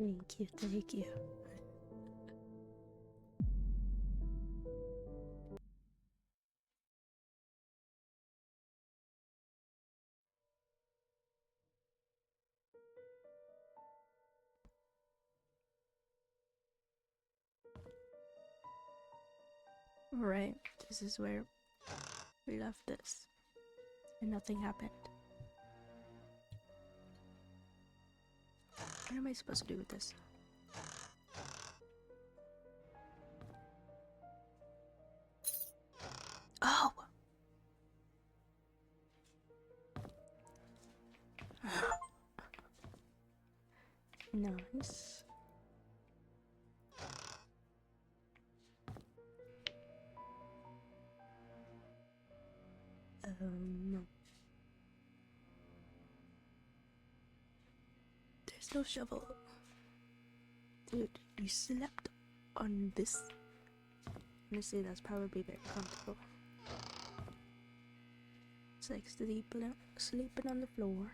Thank you, thank you. Right, this is where we left this, and nothing happened. What am I supposed to do with this? Oh! Nice. No. There's no shovel. Dude, you slept on this? Honestly, that's probably very comfortable. It's like sleeping on the floor.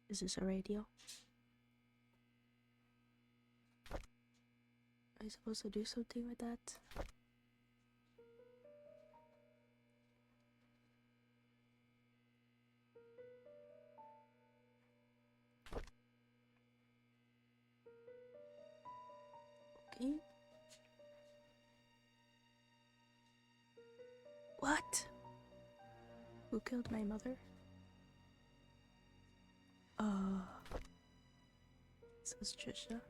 Is this a radio? Am I supposed to do something with that? Okay. What? Who killed my mother? Says Trisha.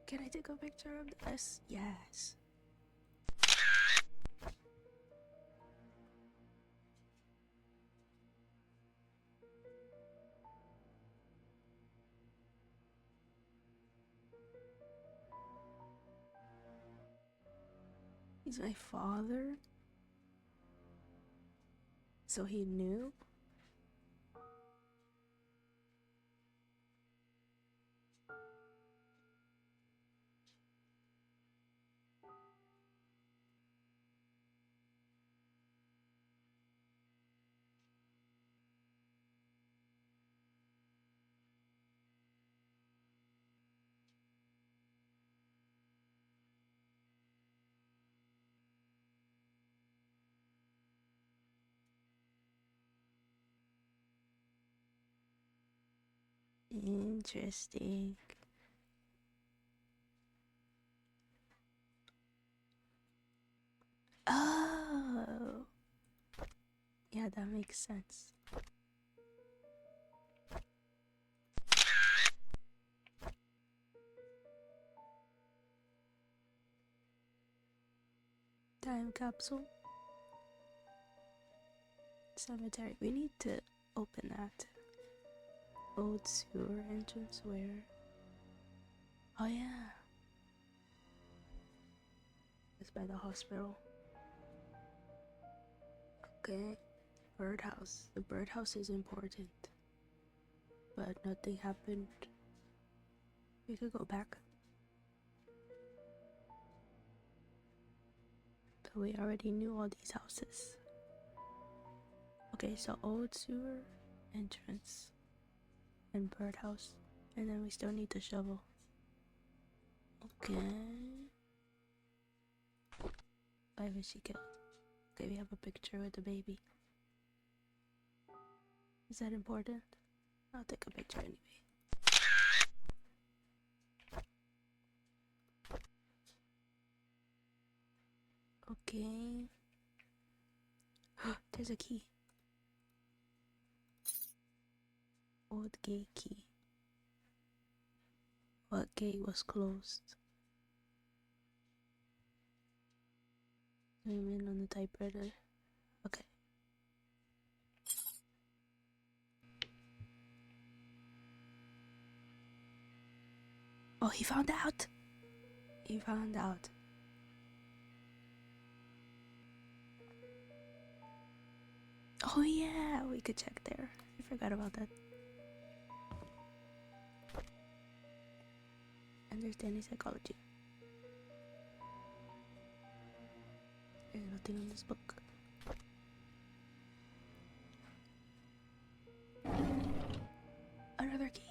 Can I take a picture of this? Yes. He's my father? So he knew? Interesting. Oh. Yeah, that makes sense. Time capsule. Cemetery. We need to open that. Old sewer entrance where? Oh yeah. It's by the hospital. Okay. Birdhouse. The birdhouse is important. But nothing happened. We could go back. But we already knew all these houses. Okay, so old sewer entrance and birdhouse. And then we still need the shovel. Okay. Why was she killed? Okay, we have a picture with the baby. Is that important? I'll take a picture anyway. Okay. There's a key. Old gate key. What gate was closed? Zoom in on the typewriter. Okay. Oh, he found out. He found out. Oh yeah, we could check there. I forgot about that. Understanding psychology. There's nothing in this book. Another key.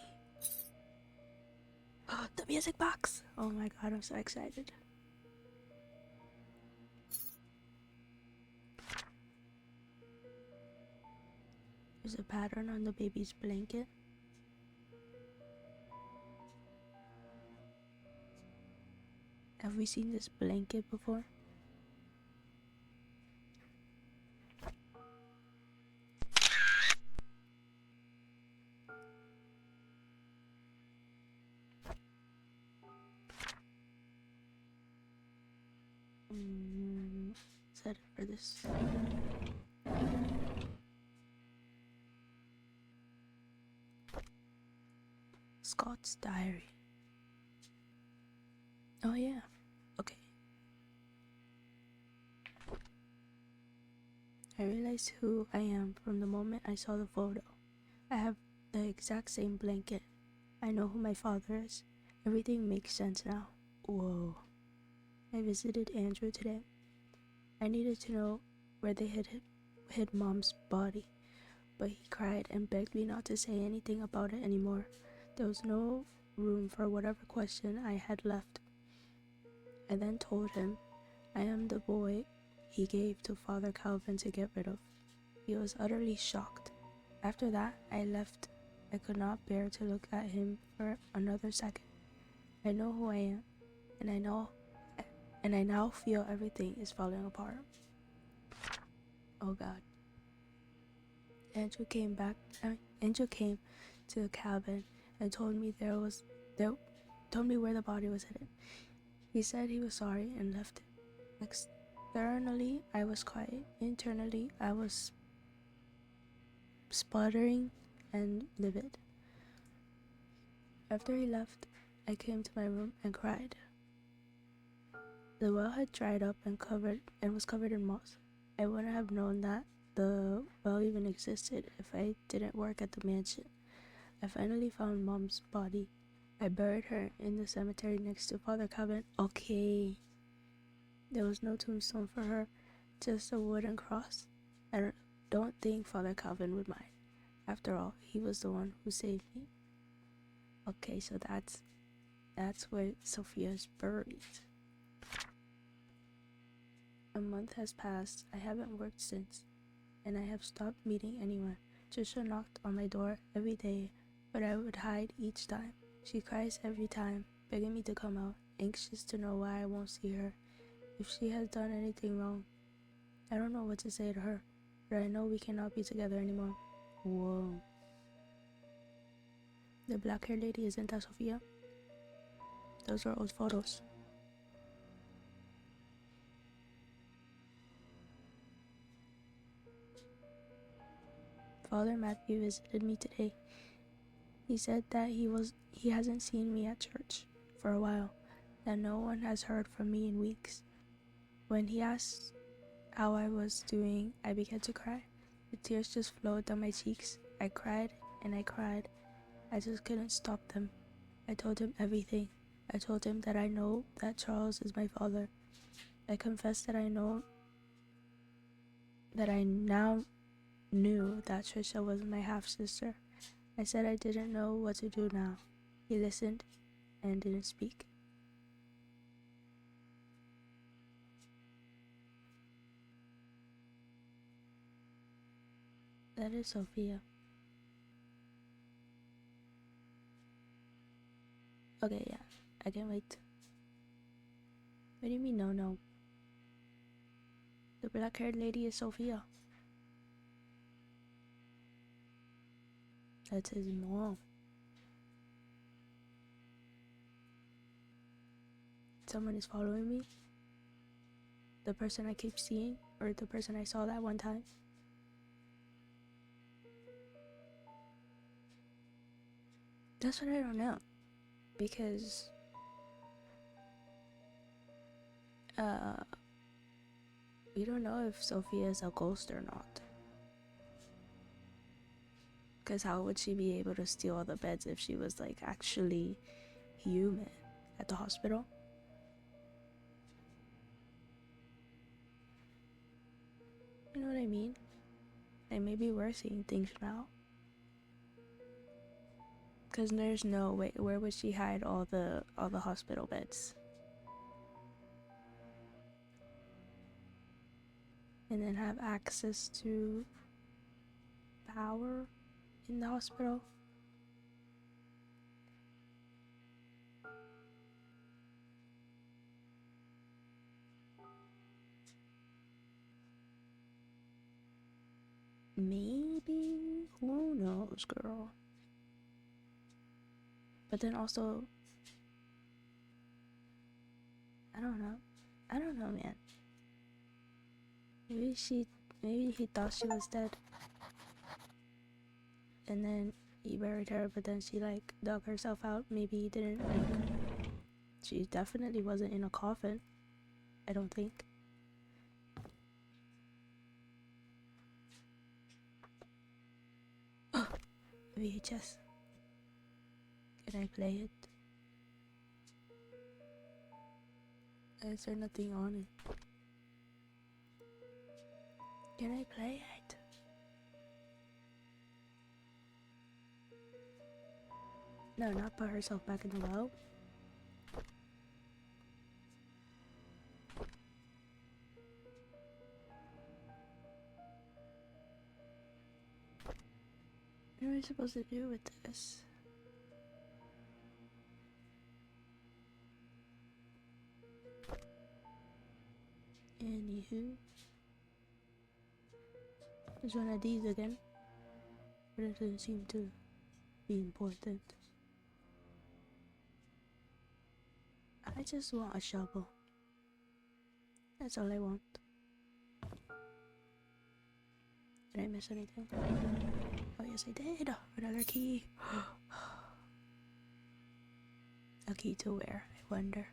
Oh, the music box. Oh my god, I'm so excited. There's a pattern on the baby's blanket. Have we seen this blanket before? Set it for this. Scott's diary. Oh yeah. Okay. I realized who I am from the moment I saw the photo. I have the exact same blanket. I know who my father is. Everything makes sense now. Whoa. I visited Andrew today. I needed to know where they hid Mom's body, but he cried and begged me not to say anything about it anymore. There was no room for whatever question I had left. I then told him I am the boy he gave to Father Calvin to get rid of. He was utterly shocked. After that, I left. I could not bear to look at him for another second. I know who I am, and I now feel everything is falling apart. Oh God. Andrew came to the cabin and told me where the body was hidden. He said he was sorry and left it. Externally, I was quiet. Internally, I was sputtering and livid. After he left, I came to my room and cried. The well had dried up and was covered in moss. I wouldn't have known that the well even existed if I didn't work at the mansion. I finally found Mom's body. I buried her in the cemetery next to Father Calvin. Okay. There was no tombstone for her, just a wooden cross. I don't think Father Calvin would mind. After all, he was the one who saved me. Okay, so that's where Sophia is buried. A month has passed. I haven't worked since, and I have stopped meeting anyone. Trisha knocked on my door every day, but I would hide each time. She cries every time, begging me to come out, anxious to know why I won't see her, if she has done anything wrong. I don't know what to say to her, but I know we cannot be together anymore. Whoa. The black-haired lady, isn't that Sophia? Those are old photos. Father Matthew visited me today. He said that he hasn't seen me at church for a while, that no one has heard from me in weeks. When he asked how I was doing, I began to cry. The tears just flowed down my cheeks. I cried and I cried. I just couldn't stop them. I told him everything. I told him that I know that Charles is my father. I confessed that I now knew that Trisha was my half-sister. I said I didn't know what to do now. He listened and didn't speak. That is Sophia. Okay, yeah, I can wait. What do you mean no? The black-haired lady is Sophia. That's his mom. Someone is following me? The person I keep seeing, or the person I saw that one time? That's what I don't know. Because we don't know if Sophia is a ghost or not. Because how would she be able to steal all the beds if she was like actually human at the hospital? You know what I mean? Like maybe we're seeing things now. Cause there's no way. Where would she hide all the hospital beds? And then have access to power in the hospital? Maybe? Who knows, girl? But then also, I don't know, man. Maybe he thought she was dead, and then he buried her, but then she like dug herself out. Maybe he didn't. Like, she definitely wasn't in a coffin, I don't think. VHS. Can I play it? Is there nothing on it? Can I play it? No, not put herself back in the well. What am I supposed to do with this? Anywho, there's one of these again, but it doesn't seem to be important. I just want a shovel. That's all I want. Did I miss anything? Oh yes I did! Another key! A key to where, I wonder?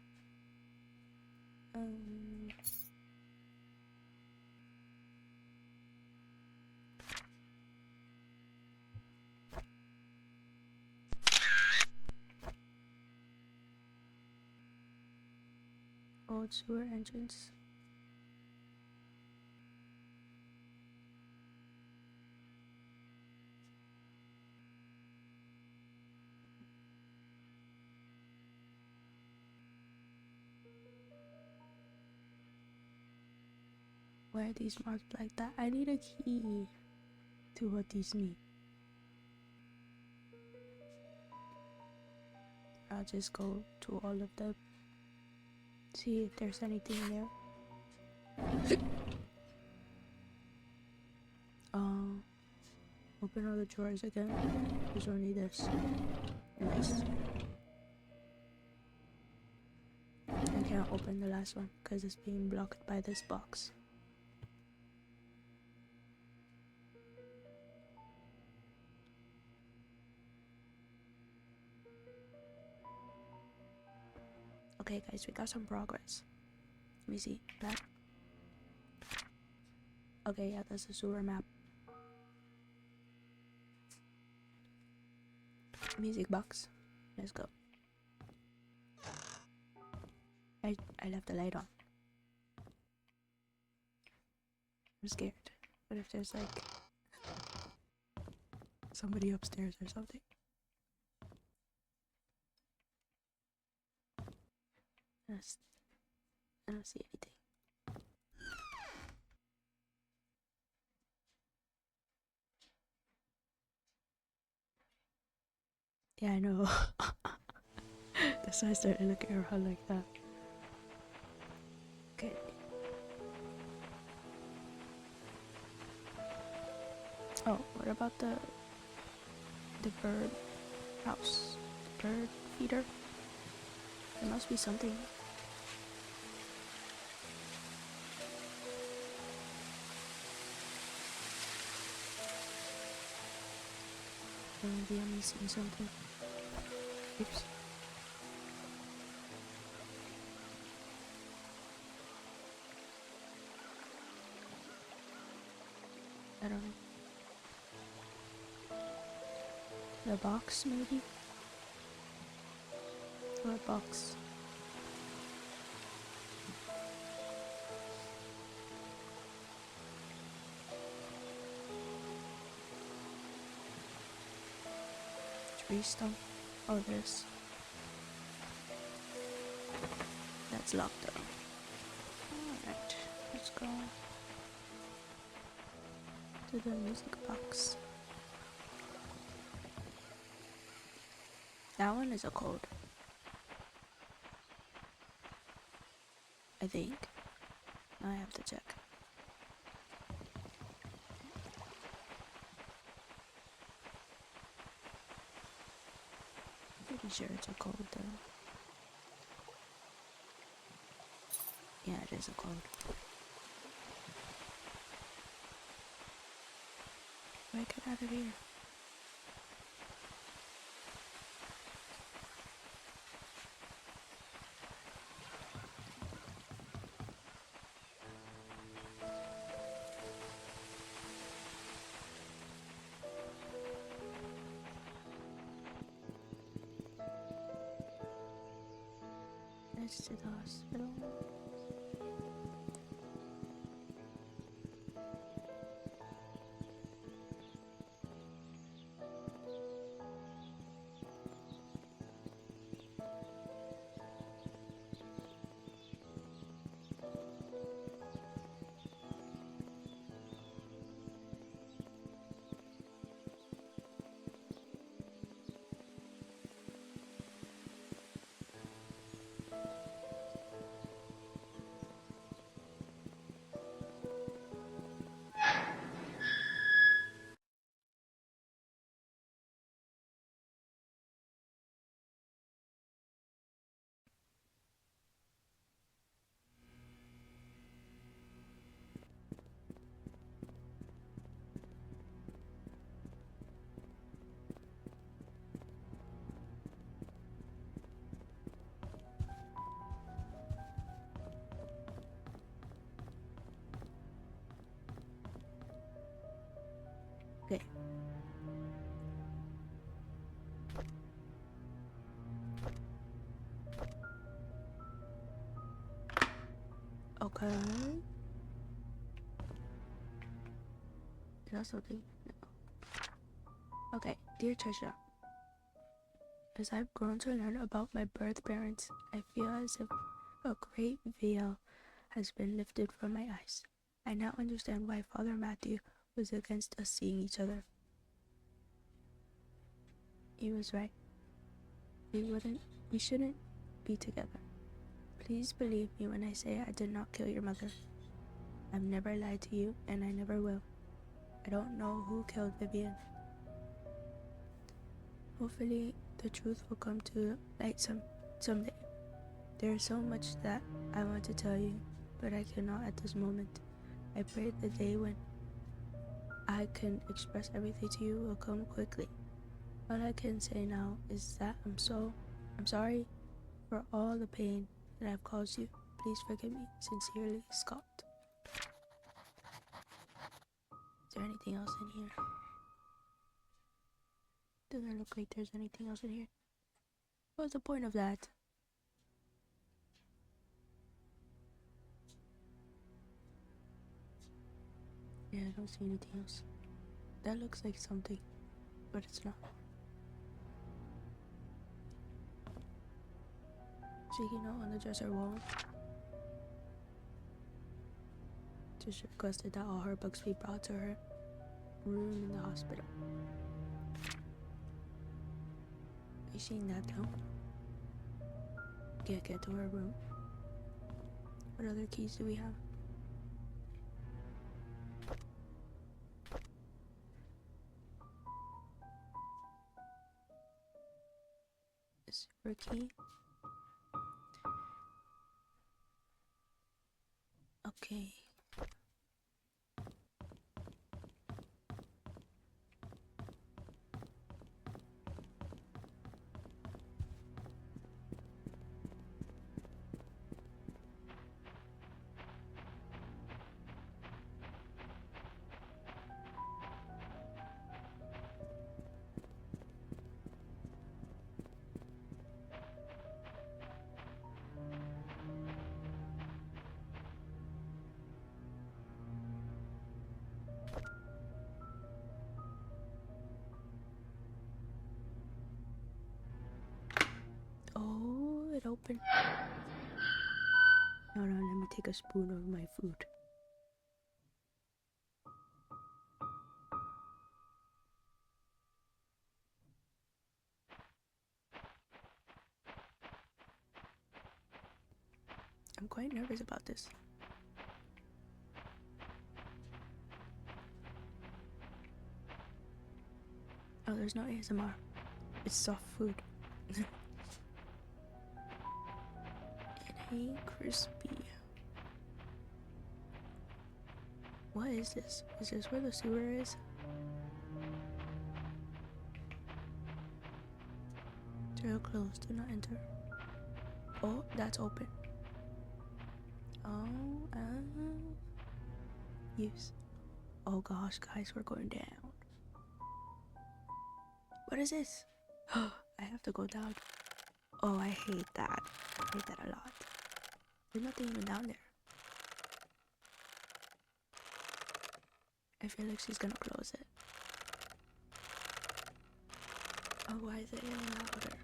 Old sewer entrance. Why are these marked like that? I need a key to what these mean. I'll just go to all of them. See if there's anything there. Open all the drawers again. There's only this. Nice. I can't open the last one because it's being blocked by this box. Okay guys, we got some progress. Let me see. Map. Okay, yeah, that's a sewer map. Music box. Let's go. I left the light on. I'm scared. What if there's like somebody upstairs or something? I don't see anything. Yeah, I know. That's why I started looking around like that. Okay. Oh, what about the bird house? The bird feeder? There must be something. Maybe I'm missing something. Oops. I don't know. The box, maybe? Or a box. Tree stump. Oh, there's. That's locked up. Alright, let's go to the music box. That one is a code. I think. I have to check. Pretty sure it's a code though. Yeah, it is a code. Wait, get out of here. Let's to the hospital. Okay. Okay. Is that something? No. Okay, dear Trisha. As I've grown to learn about my birth parents, I feel as if a great veil has been lifted from my eyes. I now understand why Father Matthew was against us seeing each other. He was right. We shouldn't be together. Please believe me when I say I did not kill your mother. I've never lied to you, and I never will. I don't know who killed Vivian. Hopefully, the truth will come to light someday. There is so much that I want to tell you, but I cannot at this moment. I pray the day when I can express everything to you will come quickly. All I can say now is that I'm sorry for all the pain that I've caused you. Please forgive me. Sincerely, Scott. Is there anything else in here? Doesn't look like there's anything else in here. What's the point of that? Yeah, I don't see anything else. That looks like something, but it's not. Sticky note on the dresser wall. Just requested that all her books be brought to her room in the hospital. Are you seeing that though? Can't get to her room. What other keys do we have? Is there a key? Okay. open? Hold on, let me take a spoon of my food. I'm quite nervous about this. Oh, there's no ASMR. It's soft food. It ain't crispy. What is this? Is this where the sewer is? Trail closed. Do not enter. Oh, that's open. Oh, use. Oh gosh, guys, we're going down. What is this? I have to go down. Oh, I hate that. I hate that a lot. There's nothing even down there. I feel like she's gonna close it. Oh, why is it getting louder?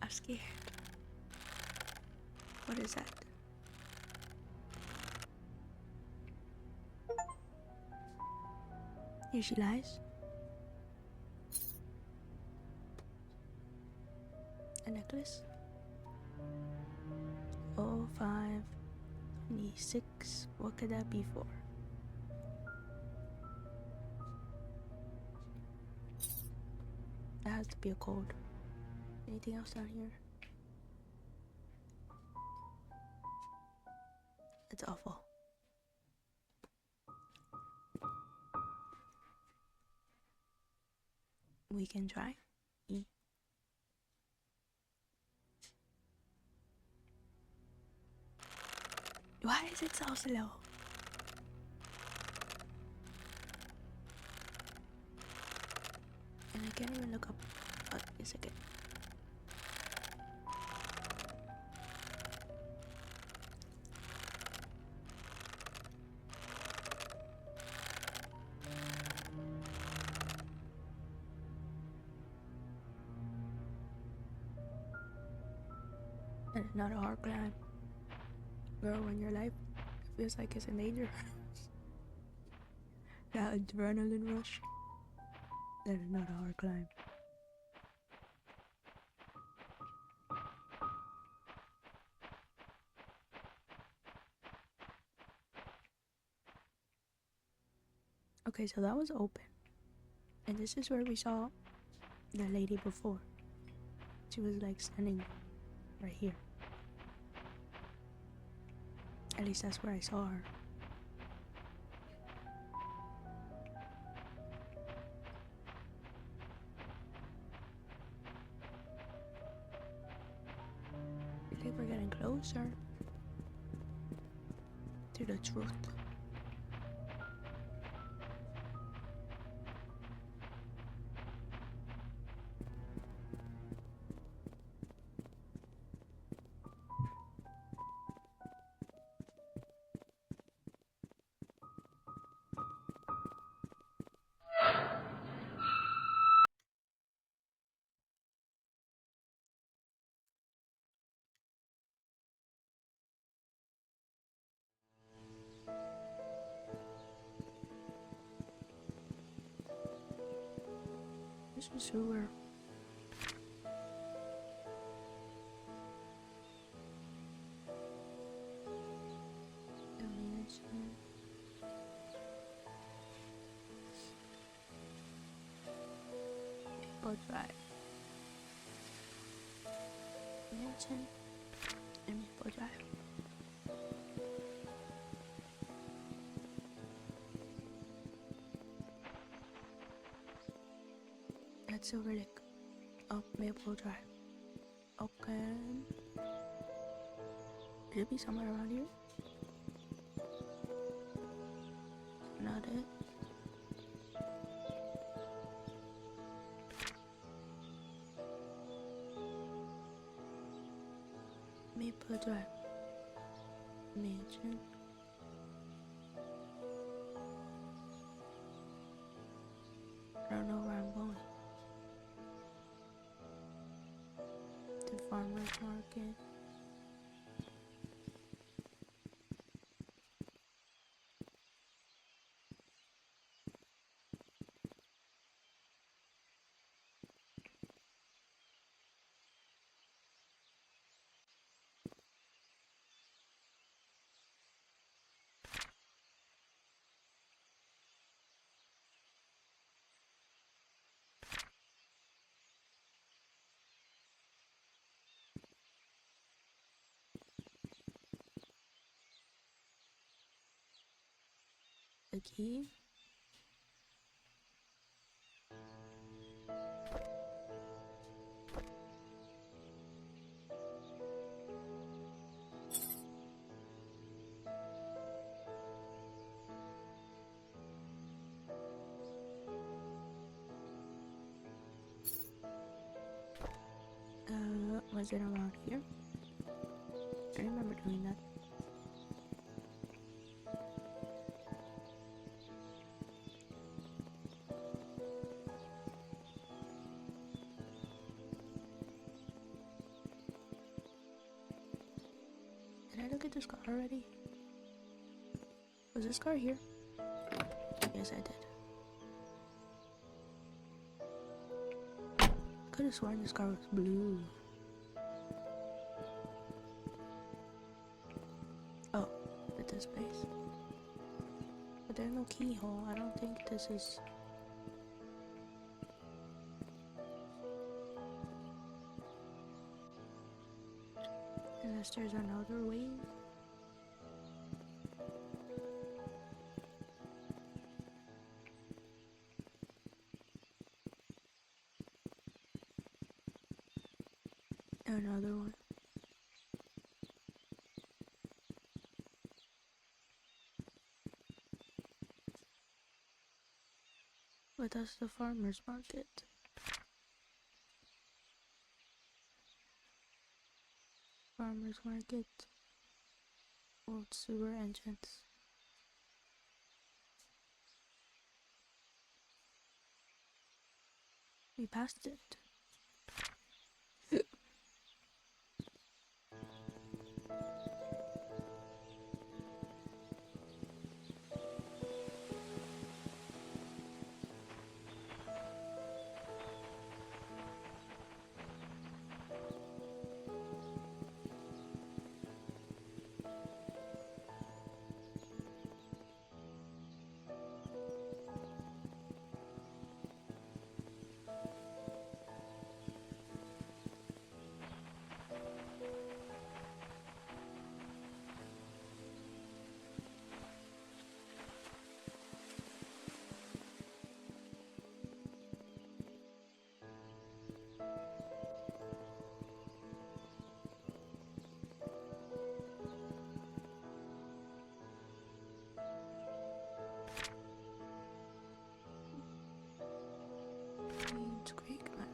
I'm scared. What is that? Here she lies. A necklace. 0526. What could that be for? That has to be a code. Anything else down here? It's awful. We can try. Why is it so slow? And I can't even look up. Oh, yes, I can. And it's not a hard climb. Girl, when your life feels like it's in danger. That adrenaline rush. That is not a hard climb. Okay, so that was open. And this is where we saw the lady before. She was like standing right here. At least that's where I saw her. I think we're getting closer to the truth. This is sewer. Maple Drive. Mansion and Maple Drive. That's Silver Lake. Oh, Maple Drive. Okay. Should it be somewhere around here? Not it. Maple Drive. Mansion. I don't know where I'm going. The farmer's market. The key. Was it around here? I remember doing that. Did I look at this car already? Was this car here? Yes, I did. Could have sworn this car was blue. Oh, with this space. But there's no keyhole. I don't think this is. Unless there's another way. Another one. But that's the farmer's market. Farmer's market. Old sewer entrance. We passed it. Painscreek map.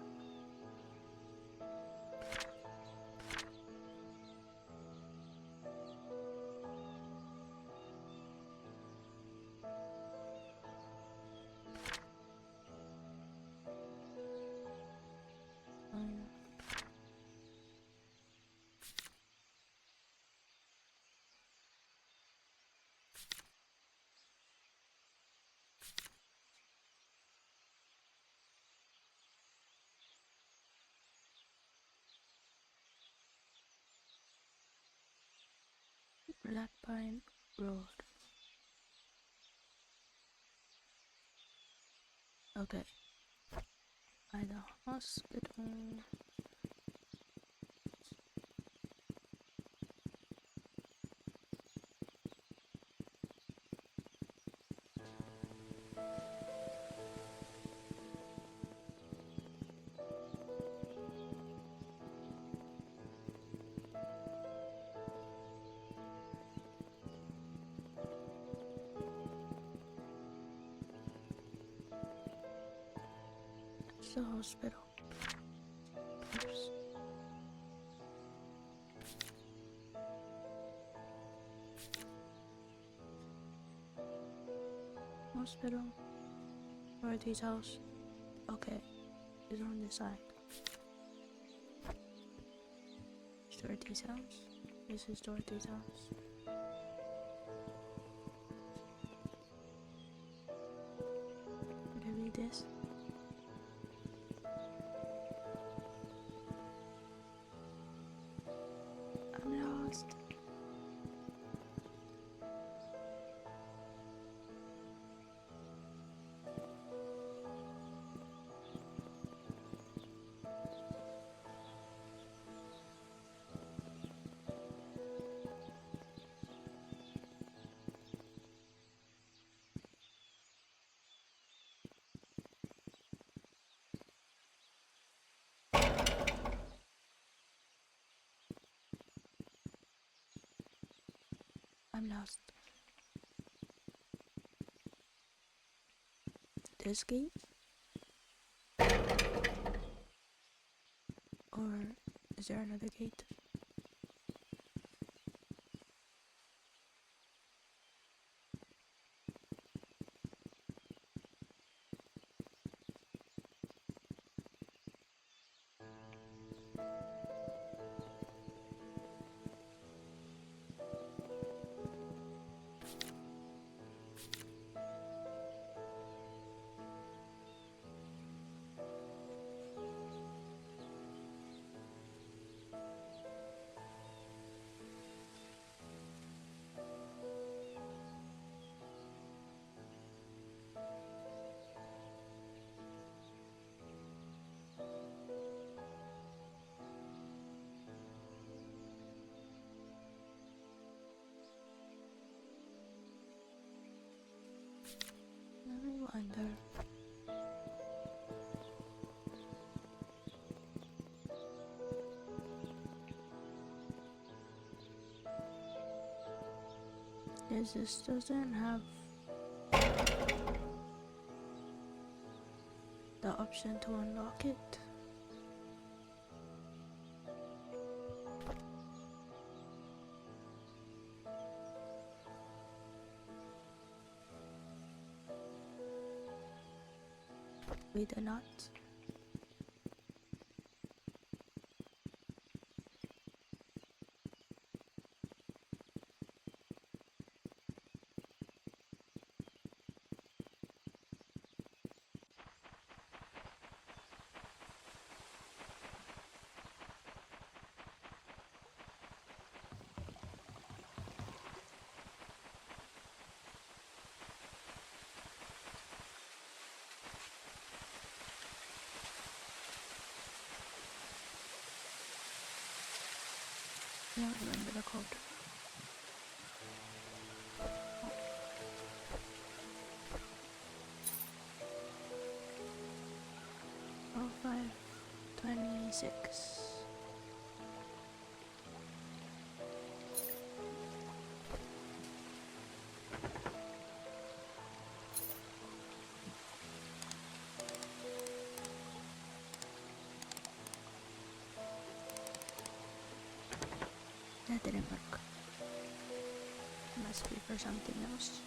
Black Pine Road. Okay. By the hospital. The hospital. Oops. Hospital. Dorothy's house. Okay, it's on this side. Dorothy's house. This is Dorothy's house. Did I read this? I'm lost. I'm lost. This gate? Or is there another gate? I wonder. This doesn't have the option to unlock it. We do not. I don't remember the code. Oh, 5:26. That didn't work. Must be for something else.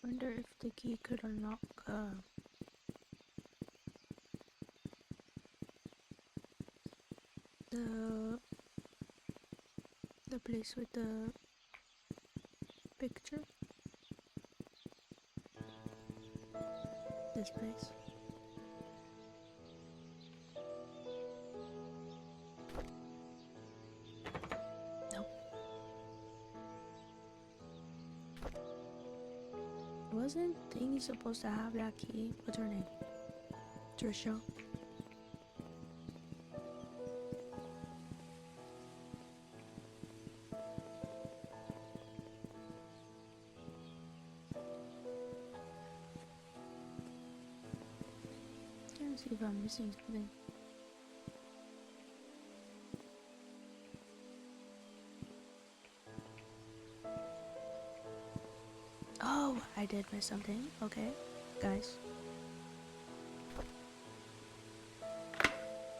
Wonder if the key could unlock the place with the picture. This place. Wasn't Thingy supposed to have that key? What's her name? Trisha? Let's see if I'm missing something. Oh, I did miss something. Okay, guys.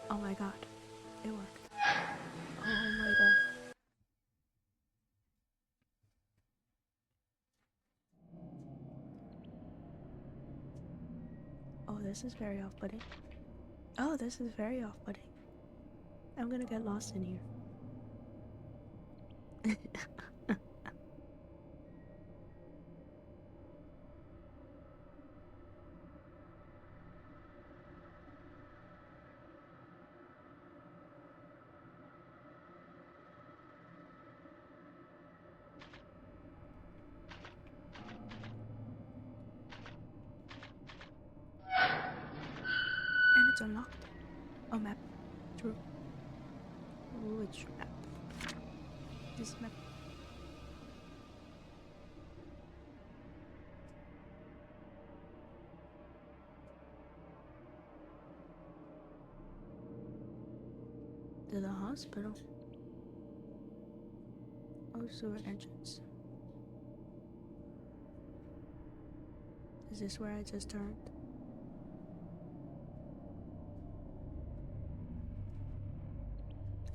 Oh my god, it worked. Oh my god. Oh, this is very off-putting. Oh, this is very off-putting. I'm gonna get lost in here. And it's unlocked. Oh, map. True. Which map? This map. To the hospital. Oh, sewer entrance. Is this where I just turned?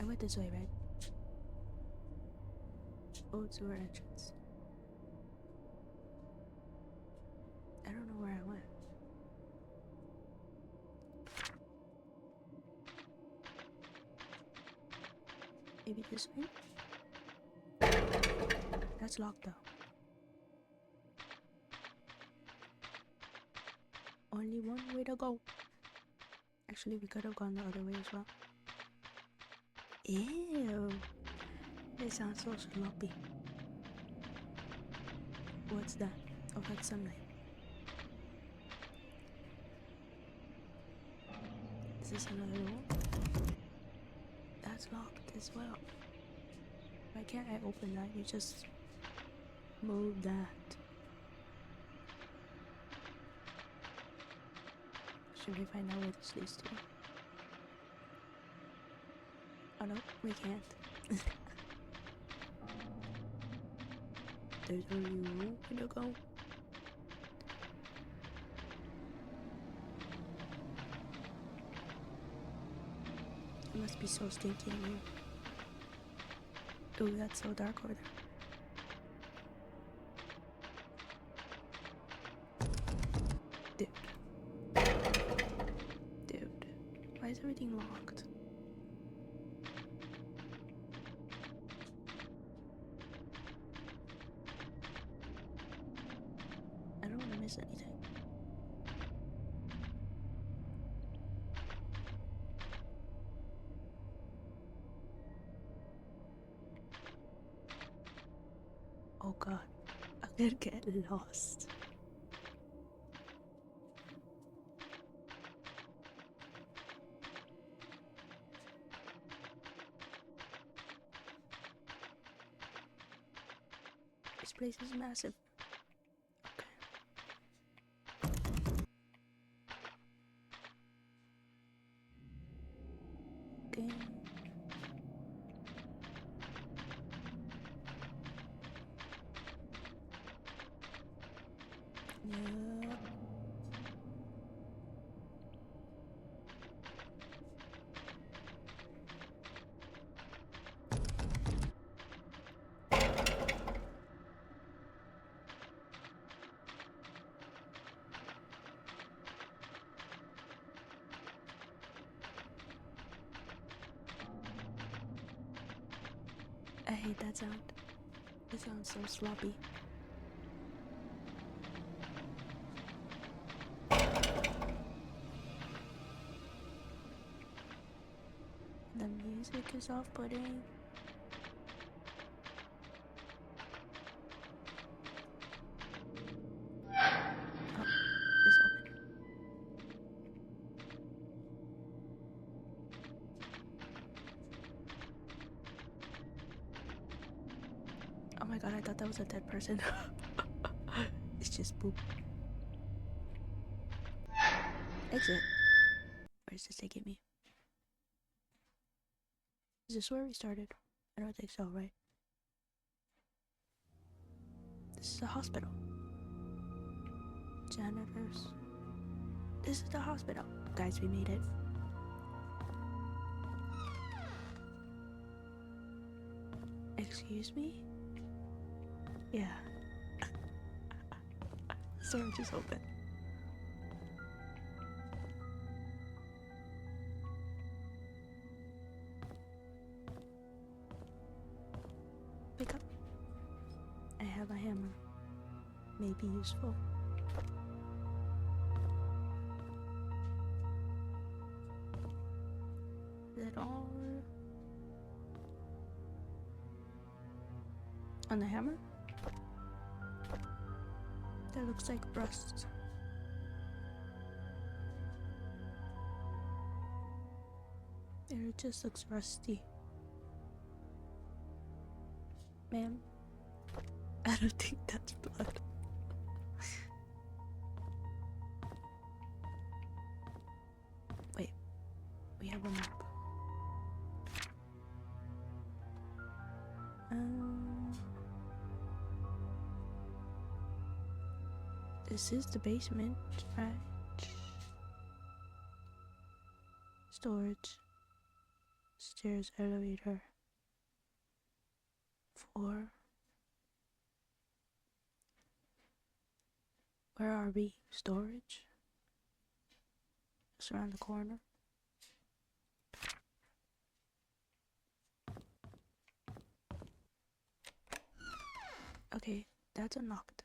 I went this way, right? Oh, sewer entrance. I don't know where I went. Maybe this way? That's locked though. Only one way to go. Actually, we could have gone the other way as well. Ew. It sounds so sloppy. What's that? Oh, that's sunlight. Is this another door? That's locked as well. Why can't I open that? You just move that. Should we find out where this leads to? Oh no, we can't. There's only one way to go. It must be so stinky in here. Ooh, that's so dark over there. Dude. Why is everything locked? I don't want to miss anything. Oh god, I'm gonna get lost. This place is massive. Okay. Okay. Yeah. I hate that sound. It sounds so sloppy. The music is off-putting. god, I thought that was a dead person. It's just poop. Exit. Where's this taking me? Is this where we started? I don't think so, right? This is a hospital. Janitors. This is the hospital. Guys, we made it. Excuse me? Yeah. Storage is open. Pick up. I have a hammer. May be useful. Is it all on the hammer? That looks like rust. It just looks rusty. Ma'am, I don't think that's blood. Wait, we have a map. This is the basement, right? Storage. Stairs, elevator. 4. Where are we? Storage? Just around the corner. Okay, that's unlocked.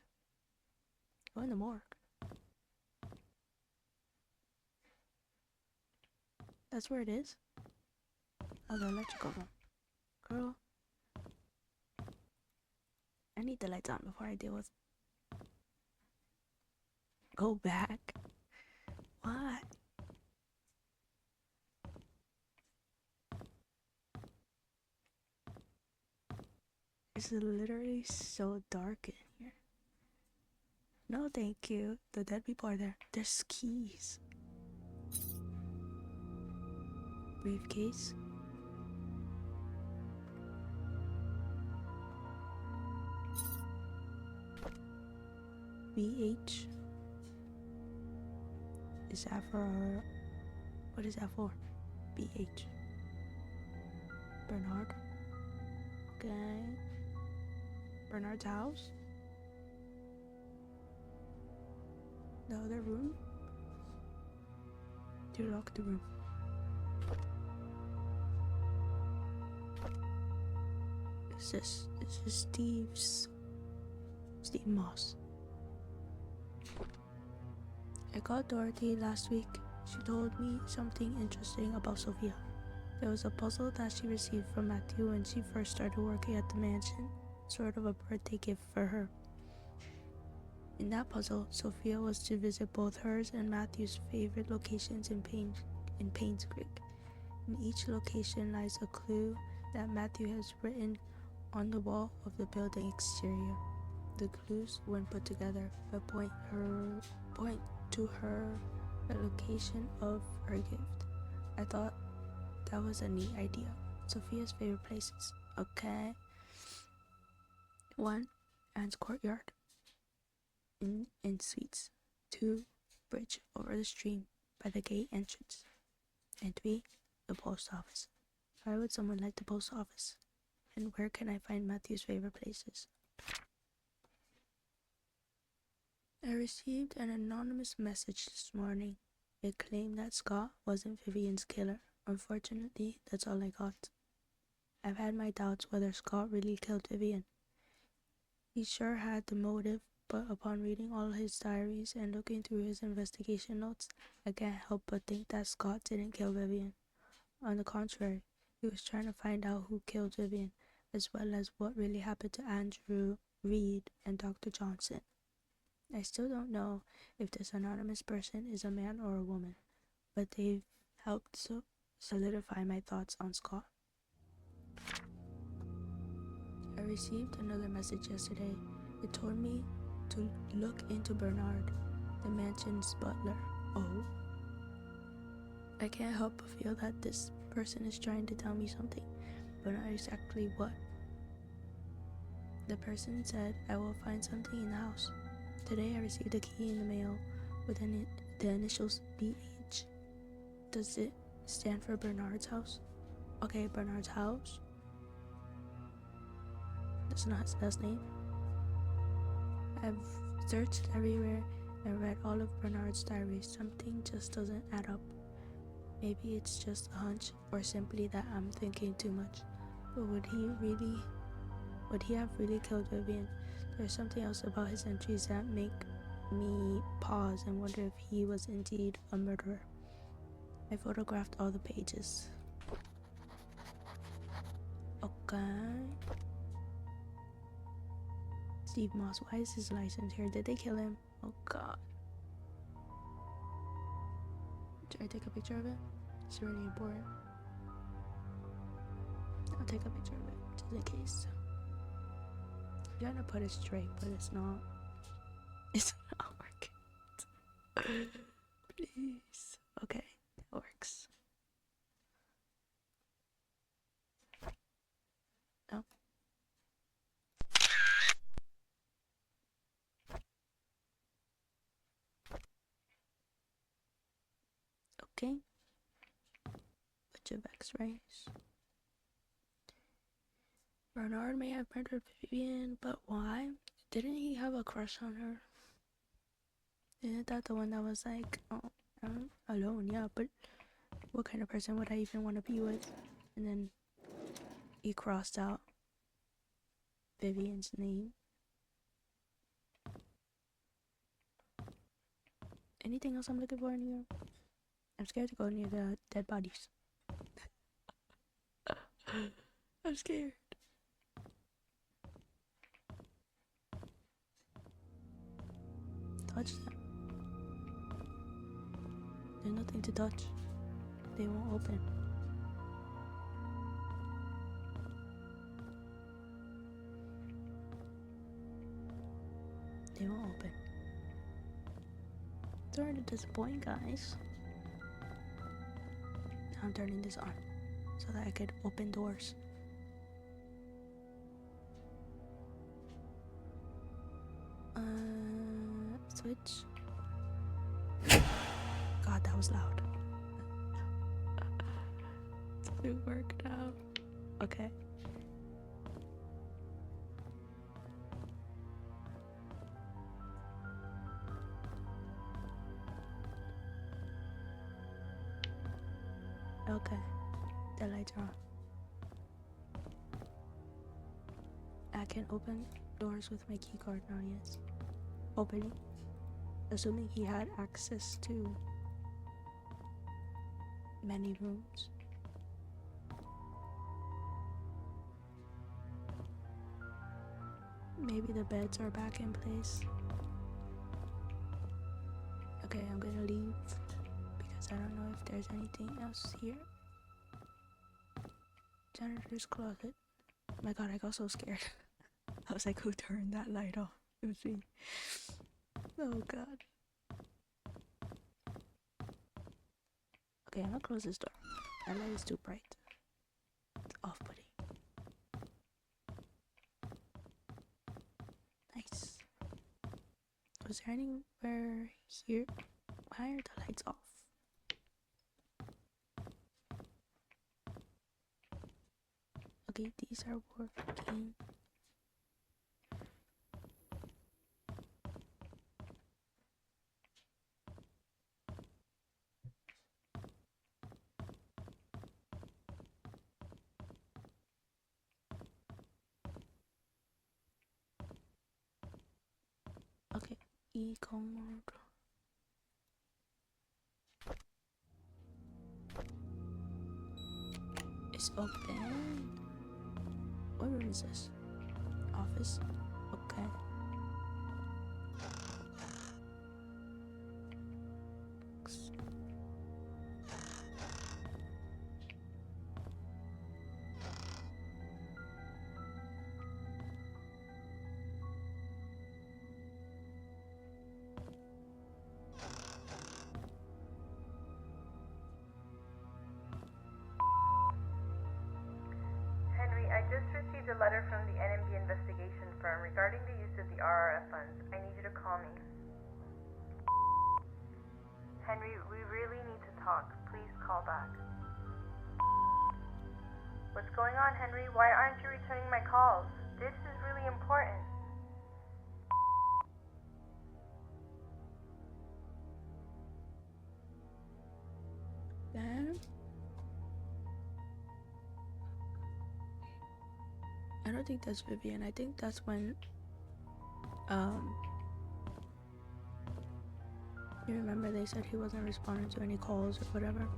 Go in the morgue. That's where it is? Oh, the electrical room. Girl. I need the lights on before I deal with... Go back? What? It's literally so dark in here. No, thank you. The dead people are there. There's keys. Briefcase. BH. Is that for... What is that for? BH. Bernard. Okay. Bernard's house. The other room. To lock the room. This is Steve Moss. I got Dorothy last week. She told me something interesting about Sophia. There was a puzzle that she received from Matthew when she first started working at the mansion, sort of a birthday gift for her. In that puzzle, Sophia was to visit both hers and Matthew's favorite locations in Painscreek. In each location lies a clue that Matthew has written on the wall of the building exterior. The clues, when put together, will point to the location of her gift. I thought that was a neat idea. Sophia's favorite places. Okay. 1. Anne's courtyard. In suites. 2. Bridge over the stream by the gate entrance. And 3. The post office. Why would someone like the post office? And where can I find Matthew's favorite places? I received an anonymous message this morning. It claimed that Scott wasn't Vivian's killer. Unfortunately, that's all I got. I've had my doubts whether Scott really killed Vivian. He sure had the motive, but upon reading all his diaries and looking through his investigation notes, I can't help but think that Scott didn't kill Vivian. On the contrary, he was trying to find out who killed Vivian, as well as what really happened to Andrew, Reed, and Dr. Johnson. I still don't know if this anonymous person is a man or a woman, but they've helped solidify my thoughts on Scott. I received another message yesterday. It told me to look into Bernard, the mansion's butler. Oh. I can't help but feel that this person is trying to tell me something, but not exactly what. The person said I will find something in the house. Today I received a key in the mail with the initials BH. Does it stand for Bernard's house? Okay, Bernard's house. That's not his last name. I've searched everywhere and read all of Bernard's diaries. Something just doesn't add up. Maybe it's just a hunch, or simply that I'm thinking too much. But would he have really killed Vivian? There's something else about his entries that make me pause and wonder if he was indeed a murderer. I photographed all the pages. Okay. Steve Moss, why is his license here? Did they kill him? Oh god. Should I take a picture of it? It's really important. I'll take a picture of it, just in case. I'm trying to put it straight, but it's not. It's not working. Please. Okay, it works. Oh. Okay. Bunch of x-rays. Bernard may have murdered Vivian, but why? Didn't he have a crush on her? Isn't that the one that was like, oh, I'm alone, yeah, but what kind of person would I even want to be with? And then he crossed out Vivian's name. Anything else I'm looking for in here? I'm scared to go near the dead bodies. I'm scared. Touch them. There's nothing to touch. They won't open. They won't open. Sorry to disappoint, guys. Now I'm turning this on so that I could open doors. Switch. God, that was loud. It worked out. Okay. Okay. The lights are on. I can open doors with my key card now, yes. Opening. Assuming he had access to many rooms. Maybe the beds are back in place. Okay, I'm gonna leave because I don't know if there's anything else here. Janitor's closet. My god, I got so scared. I was like, who turned that light off? It was me. Oh god. Okay, I'm gonna close this door. That light is too bright. It's off-putting. Nice. Was there anywhere here? Why are the lights off? Okay, these are working. Okay, e-card. It's open. What room is this? Office? Okay. Henry, we really need to talk. Please call back. What's going on, Henry? Why aren't you returning my calls? This is really important. Then I don't think that's Vivian. I think that's when you remember they said he wasn't responding to any calls or whatever.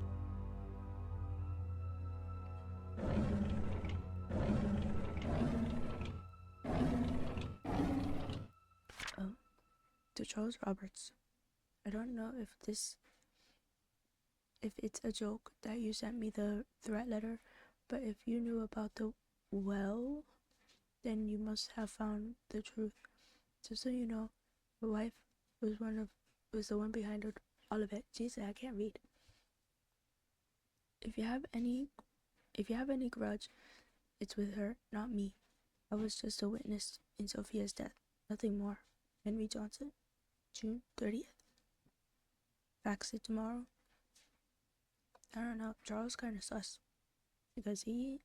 Oh, to Charles Roberts. I don't know if it's a joke that you sent me the threat letter, but if you knew about the well, then you must have found the truth. Just so you know, your wife was the one behind all of it. Jesus, I can't read. If you have any grudge, it's with her, not me. I was just a witness in Sophia's death, nothing more. Henry Johnson, June 30th. Fax it tomorrow. I don't know. Charles kind of sus because he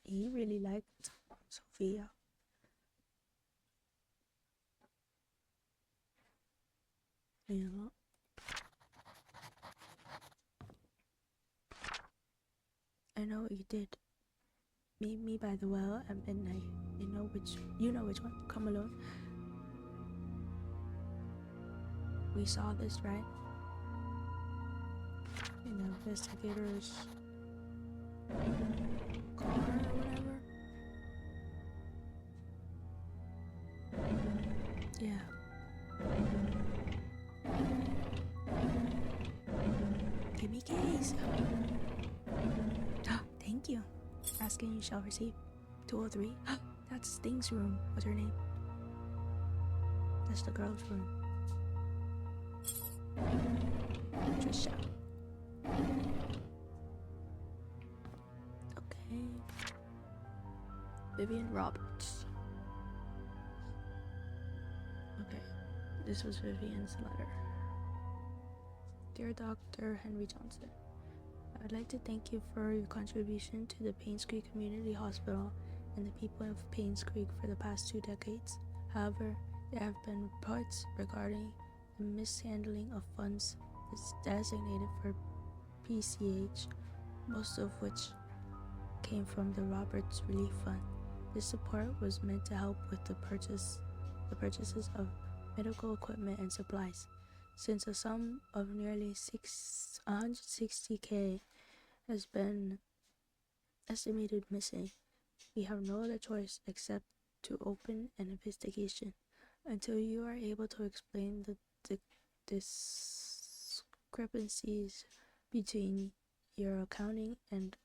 really liked Sophia. Yeah. I know what you did. Meet me by the well at midnight. You know which one. Come alone. We saw this, right? In the investigator's car or whatever. Yeah. Give me keys. Thank you. Asking you shall receive. 203. That's Sting's room. What's her name? That's the girl's room. Trisha. Okay. Vivian Roberts. Okay. This was Vivian's letter. Dear Dr. Henry Johnson, I would like to thank you for your contribution to the Painscreek Community Hospital and the people of Painscreek for the past 2 decades. However, there have been reports regarding the mishandling of funds designated for PCH, most of which came from the Roberts Relief Fund. This support was meant to help with the purchases of medical equipment and supplies. Since a sum of nearly $160,000 has been estimated missing, we have no other choice except to open an investigation until you are able to explain the discrepancies between your accounting and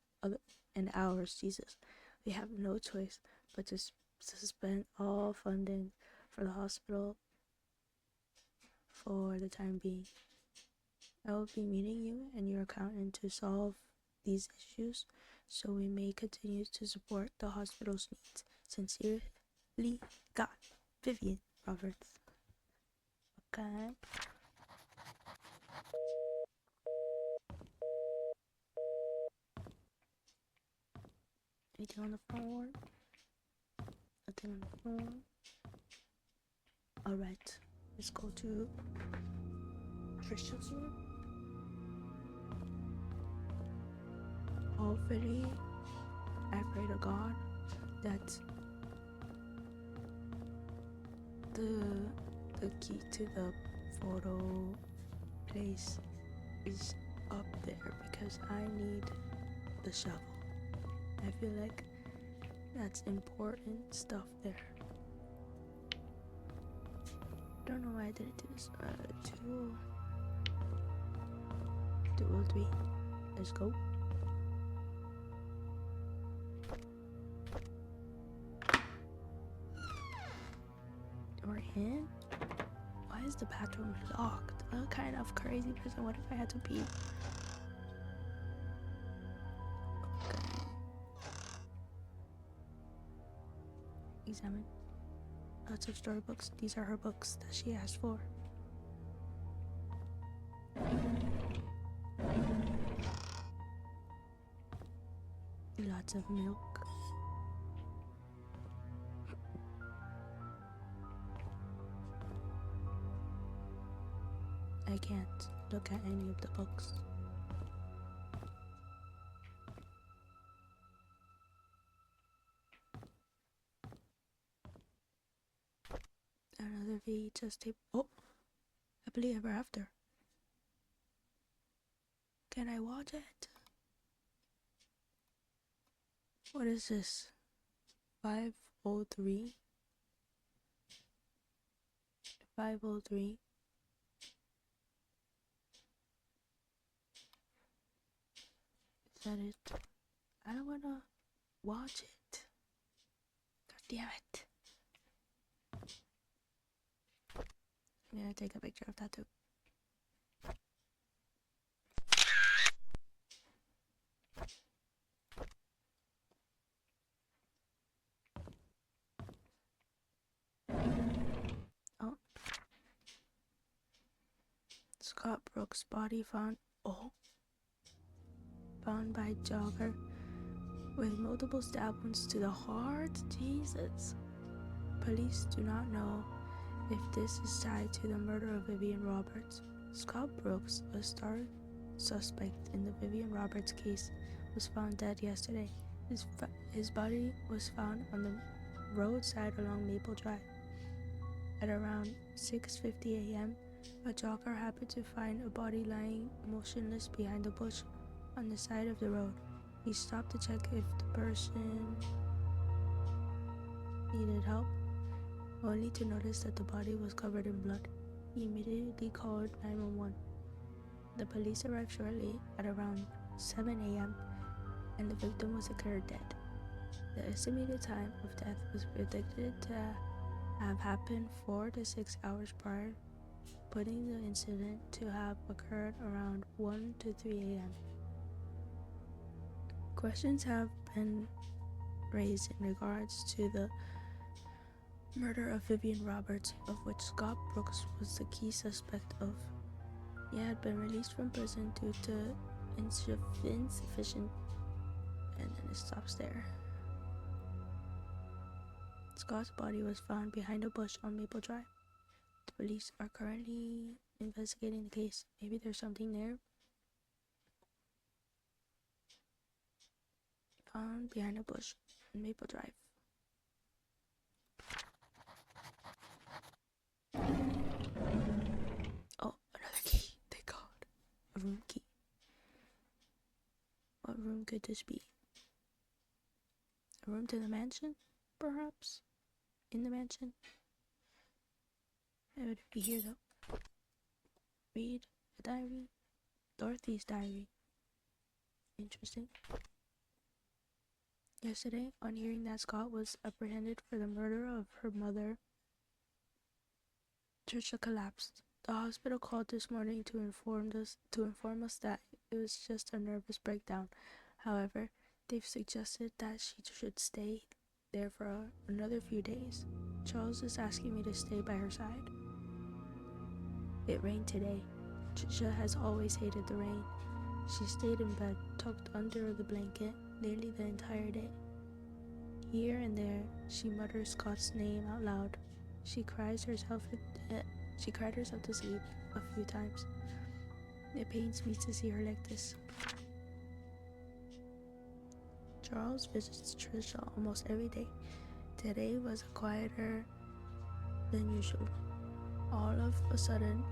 ours. Jesus, we have no choice but to suspend all funding for the hospital for the time being. I will be meeting you and your accountant to solve these issues so we may continue to support the hospital's needs. Sincerely, God. Vivian Roberts. Okay. Anything on the phone? Nothing on the phone. Alright, let's go to Trisha's room. Hopefully, I pray to God that the key to the photo place is up there because I need the shovel. I feel like that's important stuff there. Don't know why I didn't do this. 203. Let's go. We're in. Why is the bathroom locked? I'm kind of crazy person. What if I had to pee? Okay. Examine. Lots of storybooks. These are her books that she asked for. Lots of milk. I can't look at any of the books. Another VHS tape. Oh, Happily Ever After. Can I watch it? What is this? 503? 503. Is that it? I don't wanna watch it. God damn it. I'm gonna take a picture of that too. Oh. Scott Brooks' body found by jogger with multiple stab wounds to the heart. Jesus. Police do not know if this is tied to the murder of Vivian Roberts. Scott Brooks, a star suspect in the Vivian Roberts case, was found dead yesterday. His body was found on the roadside along Maple Drive. At around 6:50 a.m., a jogger happened to find a body lying motionless behind a bush on the side of the road. He stopped to check if the person needed help, only to notice that the body was covered in blood. He immediately called 911. The police arrived shortly at around 7 a.m. and the victim was declared dead. The estimated time of death was predicted to have happened 4 to 6 hours prior, putting the incident to have occurred around 1 to 3 a.m. Questions have been raised in regards to the murder of Vivian Roberts, of which Scott Brooks was the key suspect of. He had been released from prison due to insufficient, and then it stops there. Scott's body was found behind a bush on Maple Drive. The police are currently investigating the case. Maybe there's something there. Found behind a bush on Maple Drive. Oh, another key. Thank God. A room key. What room could this be? A room to the mansion? Perhaps? In the mansion? It would be here though. Read a diary. Dorothy's diary. Interesting. Yesterday, on hearing that Scott was apprehended for the murder of her mother, Trisha collapsed. The hospital called this morning to inform us that it was just a nervous breakdown. However, they've suggested that she should stay there for another few days. Charles is asking me to stay by her side. It rained today. Trisha has always hated the rain. She stayed in bed, tucked under the blanket, nearly the entire day. Here and there, she mutters Scott's name out loud. She cried herself to sleep a few times. It pains me to see her like this. Charles visits Trisha almost every day. Today was quieter than usual. All of a sudden,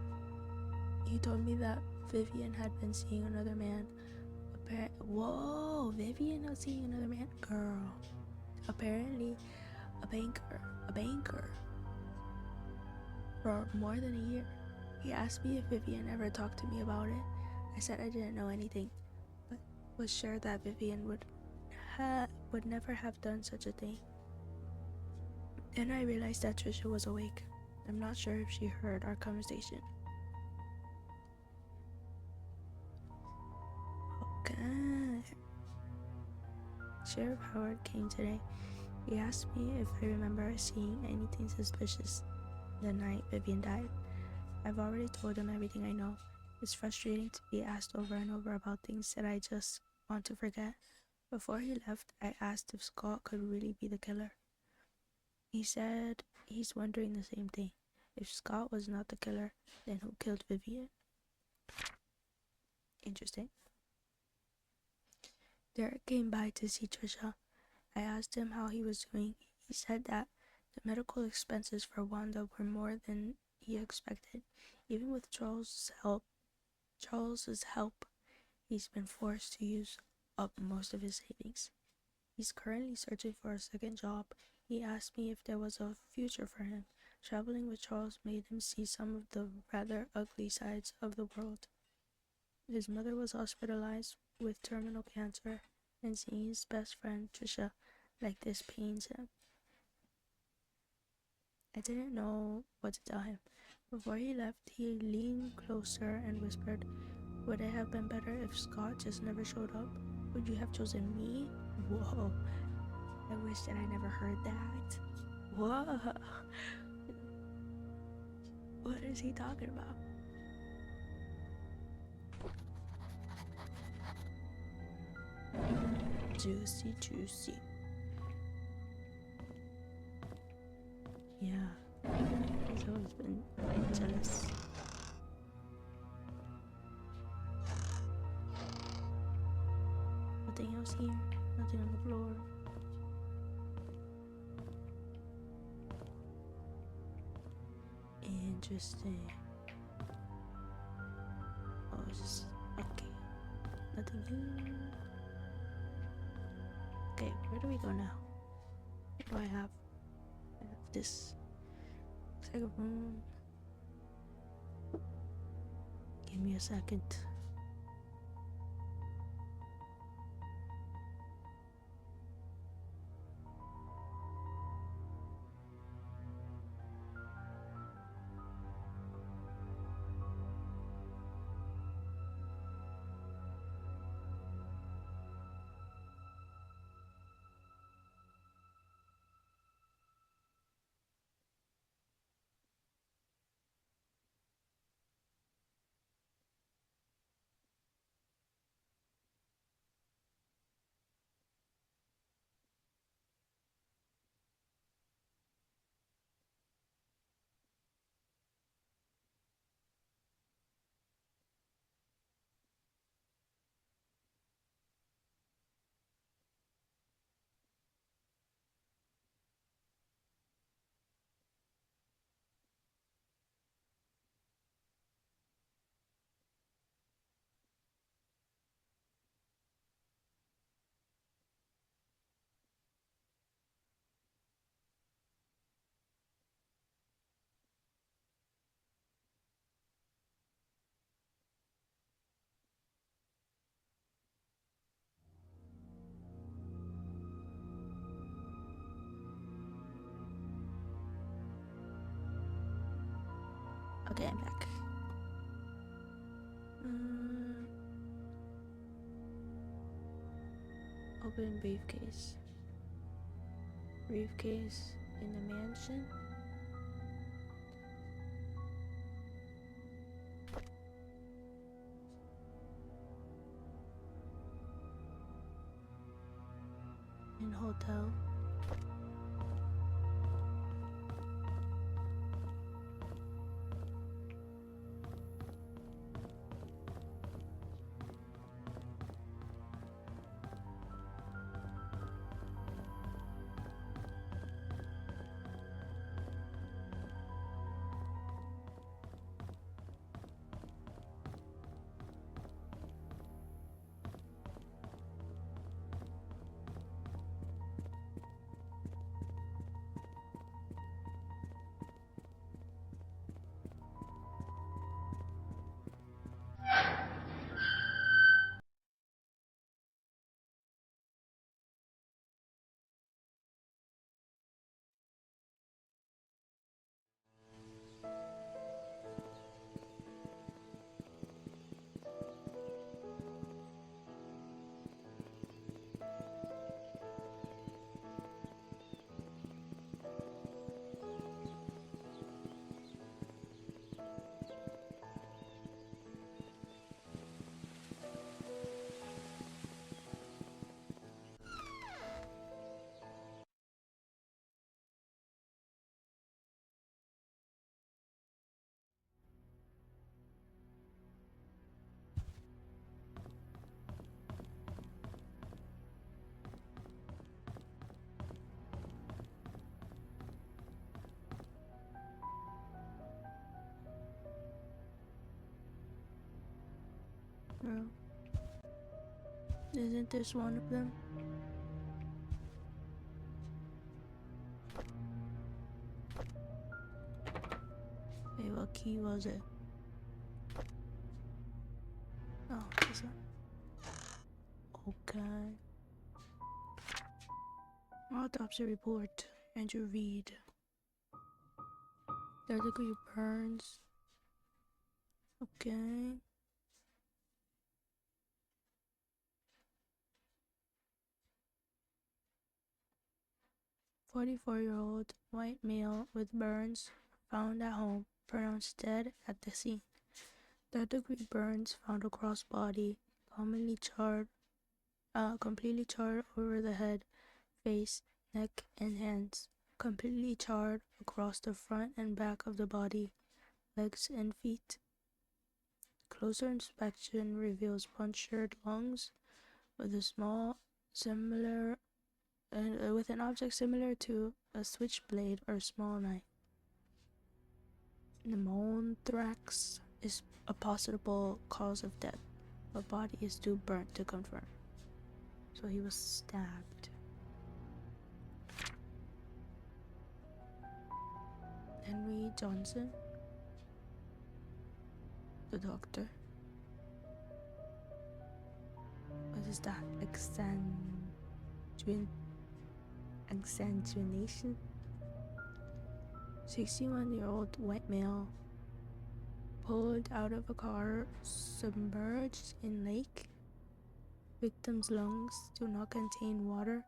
he told me that Vivian had been seeing another man. Vivian was seeing another man? Girl. Apparently, a banker. For more than a year. He asked me if Vivian ever talked to me about it. I said I didn't know anything, but was sure that Vivian would never have done such a thing. Then I realized that Trisha was awake. I'm not sure if she heard our conversation. Okay. Sheriff Howard came today. He asked me if I remember seeing anything suspicious the night Vivian died. I've already told him everything I know. It's frustrating to be asked over and over about things that I just want to forget. Before he left, I asked if Scott could really be the killer. He said he's wondering the same thing. If Scott was not the killer, then who killed Vivian? Interesting. Derek came by to see Trisha. I asked him how he was doing. He said that the medical expenses for Wanda were more than he expected. Even with Charles's help, he's been forced to use up most of his savings. He's currently searching for a second job. He asked me if there was a future for him. Traveling with Charles made him see some of the rather ugly sides of the world. His mother was hospitalized with terminal cancer, and seeing his best friend, Trisha, like this pains him. I didn't know what to tell him. Before he left, he leaned closer and whispered, "Would it have been better if Scott just never showed up? Would you have chosen me?" Whoa. I wish that I never heard that. Whoa. What is he talking about? Juicy, juicy. Yeah, he's always been jealous. Nothing else here, nothing on the floor. Interesting. Oh, it's just okay. Nothing here. Okay, where do we go now? What do I have? I have this. Looks like a room. Give me a second. Okay, I'm back. Open briefcase. Briefcase in the mansion. In hotel. No. Isn't this one of them? Wait, what key was it? Oh, this one. Okay. Autopsy report. Andrew Reed. Third-degree burns. Okay. "44-year-old white male with burns found at home, pronounced dead at the scene. Third-degree burns found across body, completely charred over the head, face, neck, and hands. Completely charred across the front and back of the body, legs and feet. Closer inspection reveals punctured lungs with with an object similar to a switchblade or small knife. Pneumothorax is a possible cause of death, but body is too burnt to confirm. So he was stabbed. Henry Johnson, the doctor. What is that? Exsanguination? 61-year-old white male pulled out of a car submerged in lake. Victim's lungs do not contain water,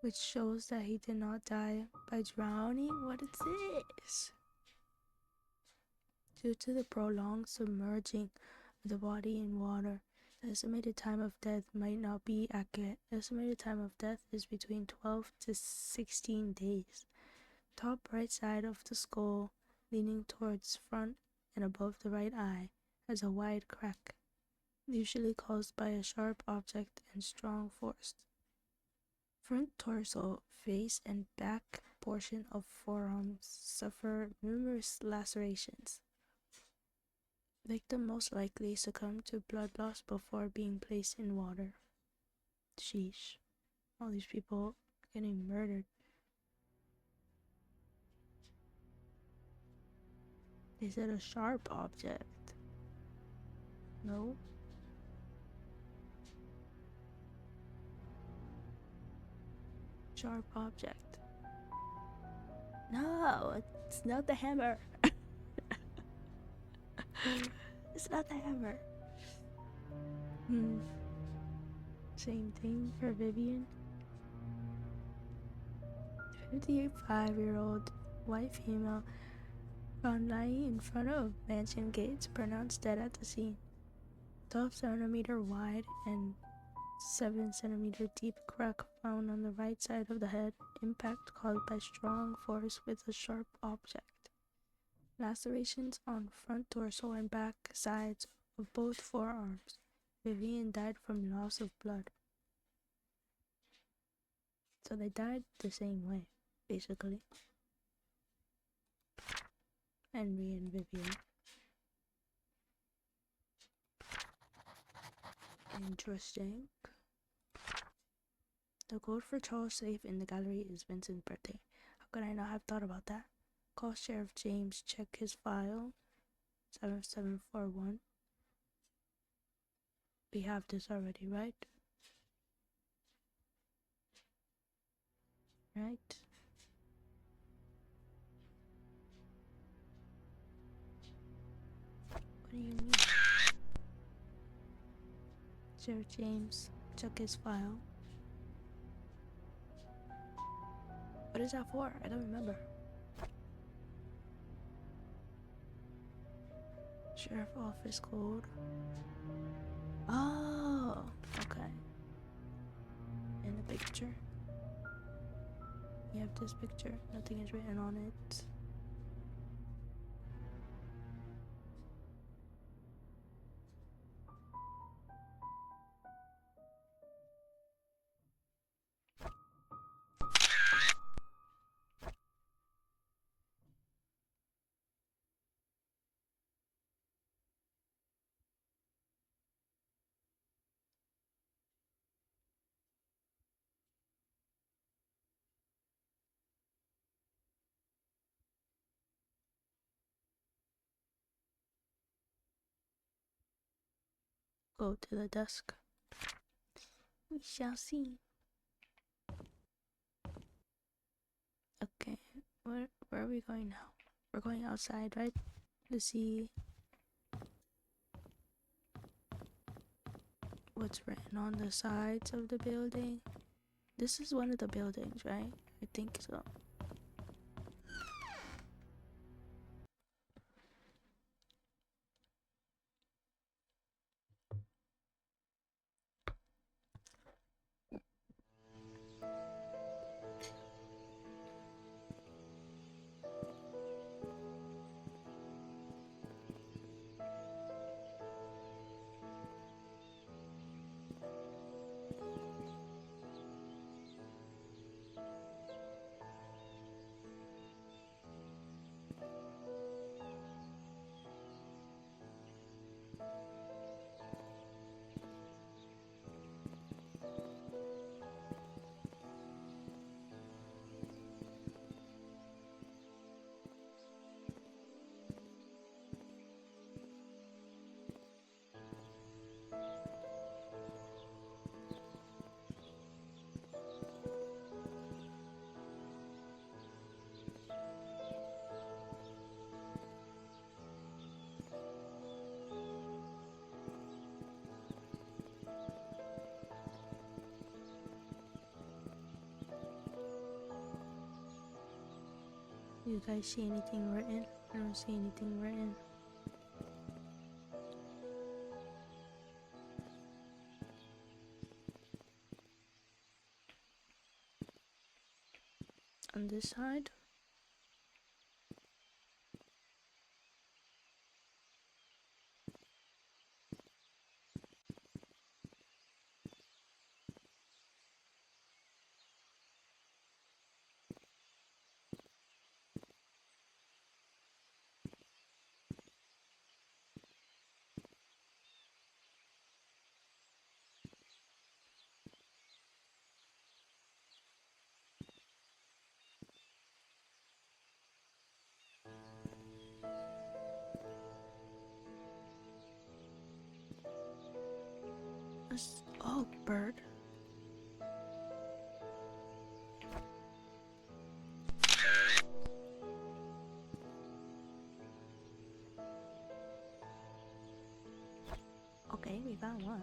which shows that he did not die by drowning. What is this? Due to the prolonged submerging of the body in water, the estimated time of death might not be accurate. The estimated time of death is between 12 to 16 days. Top right side of the skull, leaning towards front and above the right eye, has a wide crack, usually caused by a sharp object and strong force. Front torso, face, and back portion of forearms suffer numerous lacerations. Victim most likely succumbed to blood loss before being placed in water. Sheesh. All these people getting murdered. They said a sharp object. No. Sharp object. No, it's not the hammer. It's not the hammer. Same thing for Vivian. 55-year-old white female found lying in front of mansion gates, pronounced dead at the scene. 12 centimeter wide and 7 centimeter deep crack found on the right side of the head. Impact caused by strong force with a sharp object. Lacerations on front torso and back sides of both forearms. Vivian died from loss of blood. So they died the same way, basically. Henry and Vivian. Interesting. The code for Charles' safe in the gallery is Vincent's birthday. How could I not have thought about that? Call Sheriff James, check his file. 7741. We have this already, right? Right? What do you mean? Sheriff James, check his file. What is that for? I don't remember. Sheriff office code. Oh, okay. And the picture. You have this picture. Nothing is written on it. go to the desk. We shall see. Okay, where are we going now? We're going outside, right? To see what's written on the sides of the building. This is one of the buildings, right? I think so. You guys see anything written? I don't see anything written. On this side? Oh, bird. Okay, we found one.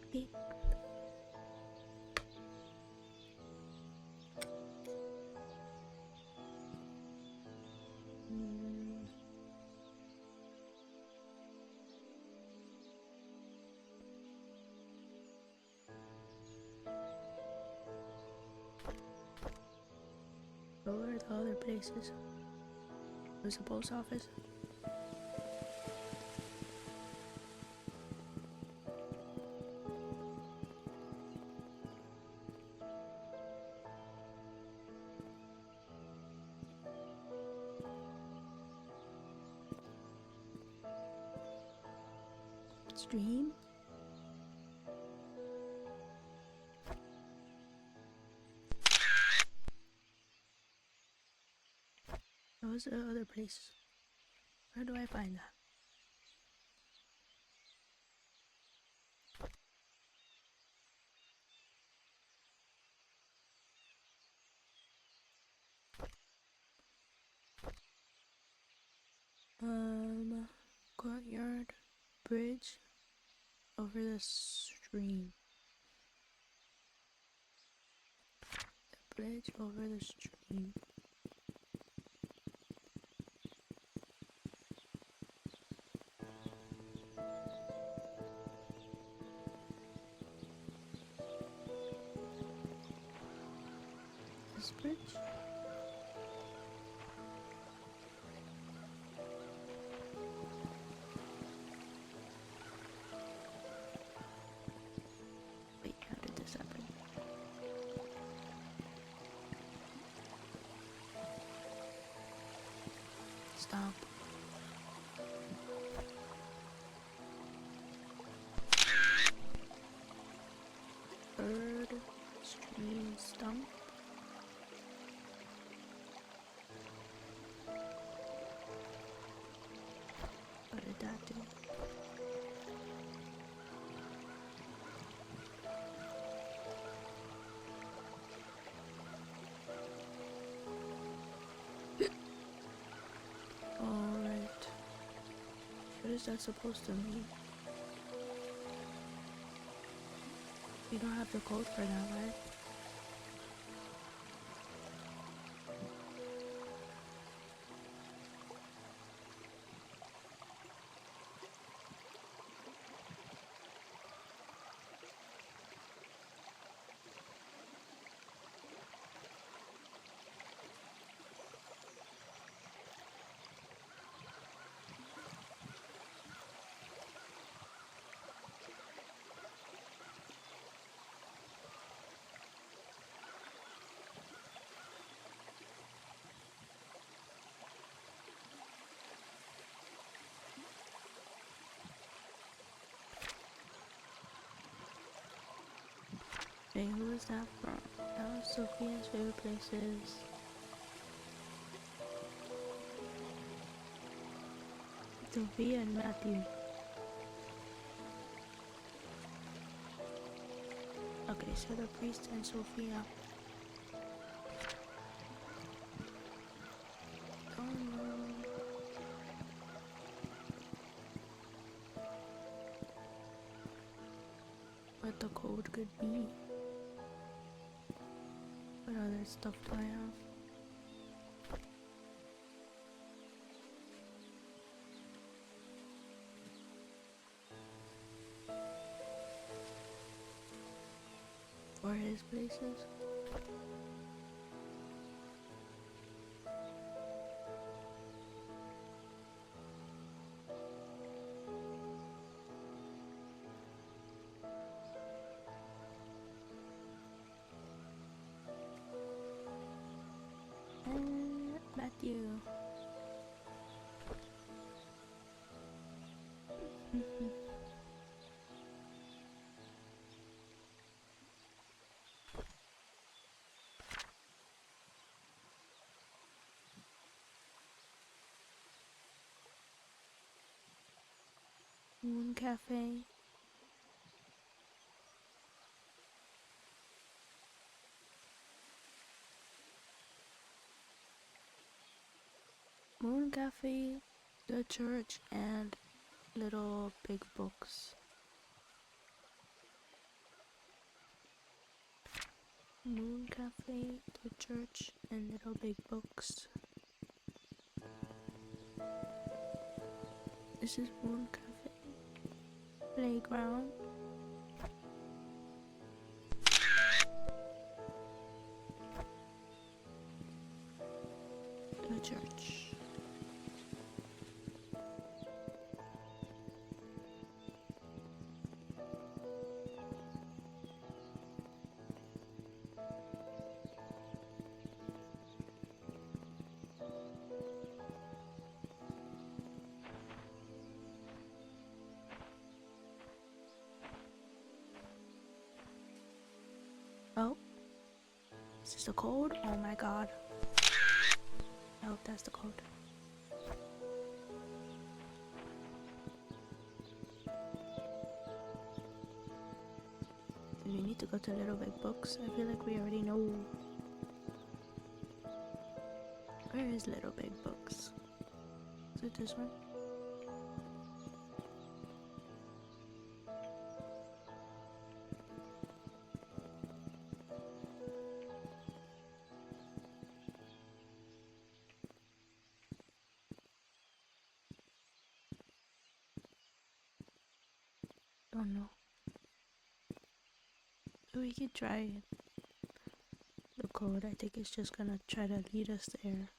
Okay. But where are the other places? Where's the post office? Stream? Those are other places. Where do I find that? Courtyard, bridge, over the stream. The bridge over the stream. This bridge? Wait, how did this happen? Stop. Bird, stream, stump. Put it down. distracting. Alright. What is that supposed to mean? You don't have the code for that, right? Hey, who is that from? That was Sophia's favorite places. Sophia and Matthew. Okay, so the priest and Sophia. Oh no. What the code could be. What other stuff do I have? Or his places? Matthew. Moon Cafe. Moon Cafe, the church, and Little Big Books. Moon Cafe, the church, and Little Big Books. This is Moon Cafe. Playground. The church. Oh, is this the code? Oh my god. I hope that's the code. Do we need to go to Little Big Books? I feel like we already know. Where is Little Big Books? Is it this one? Don't know. So we could try the code. I think it's just gonna try to lead us there.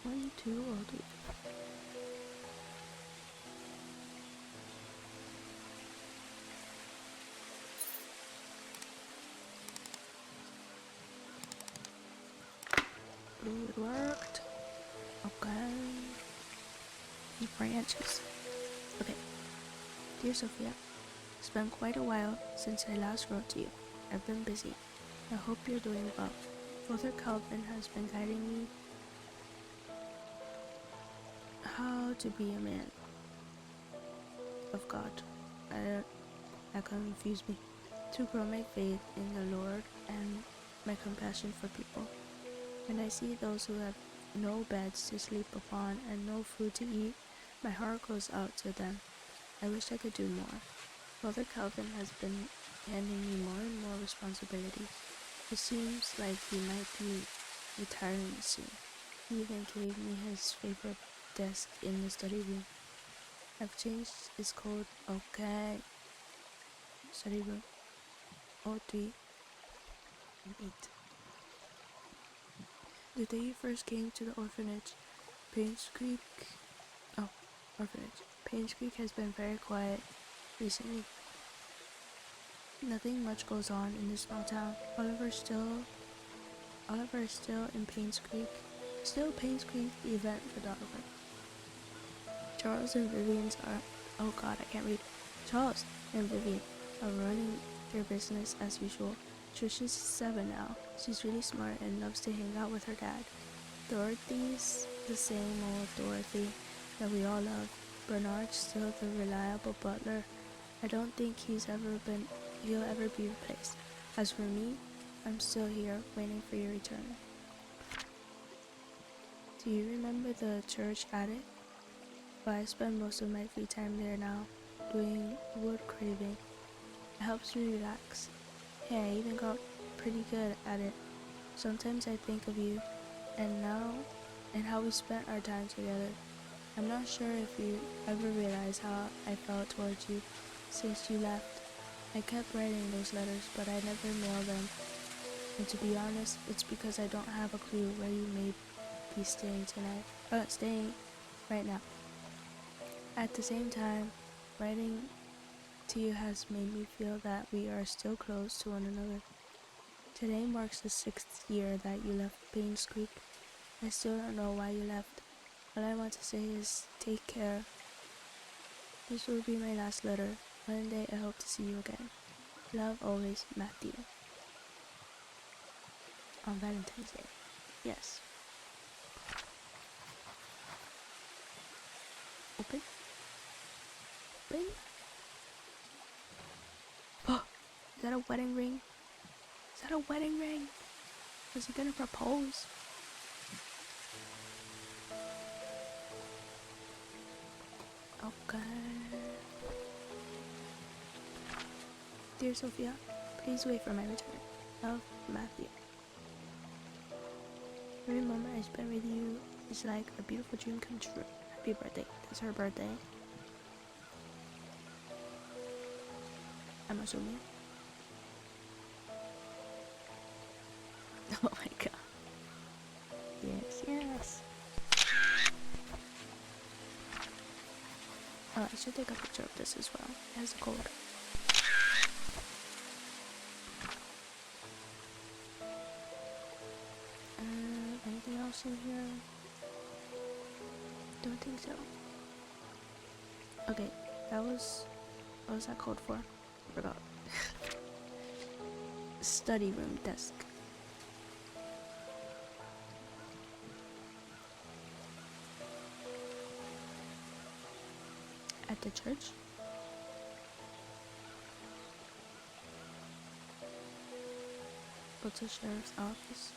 1, 2, or 3. Ooh, it worked. Okay. The branches. Okay. Dear Sophia, it's been quite a while since I last wrote to you. I've been busy. I hope you're doing well. Father Calvin has been guiding me how to be a man of God. That confused me. To grow my faith in the Lord and my compassion for people. When I see those who have no beds to sleep upon and no food to eat, my heart goes out to them. I wish I could do more. Father Calvin has been handing me more and more responsibilities. It seems like he might be retiring soon. He even gave me his favorite desk in the study room. I've changed its code. Okay. Study room. 03 and 8. The day you first came to the orphanage, Painscreek. Oh, orphanage. Painscreek has been very quiet recently. Nothing much goes on in this small town. Oliver is still in Painscreek. Still Painscreek, the event for Oliver. Charles and Vivian's are, oh god, I can't read. Charles and Vivian are running their business as usual. Trish is 7 now. She's really smart and loves to hang out with her dad. Dorothy's the same old Dorothy that we all love. Bernard's still the reliable butler. I don't think he'll ever be replaced. As for me, I'm still here waiting for your return. Do you remember the church attic? Well, I spend most of my free time there now, doing wood carving. It helps me relax. Hey, I even got pretty good at it. Sometimes I think of you, and how we spent our time together. I'm not sure if you ever realized how I felt towards you since you left. I kept writing those letters, but I never mailed them. And to be honest, it's because I don't have a clue where you may be staying right now. At the same time, writing to you has made me feel that we are still close to one another. Today marks the 6th year that you left Painscreek. I still don't know why you left. All I want to say is take care. This will be my last letter. One day I hope to see you again. Love always, Matthew. On Valentine's Day. Yes. Open. Open. Oh, is that a wedding ring? Is that a wedding ring? Was he gonna propose? Okay. Dear Sophia, please wait for my return. Love, Matthew. Every moment I spend with you is like a beautiful dream come true. Happy birthday. It's her birthday. I'm assuming. Oh my god. Yes, yes. Oh, I should take a picture of this as well. It has a code. Anything else in here? Don't think so. Okay, what was that code for? I forgot. Study room desk. At the church? What's the sheriff's office?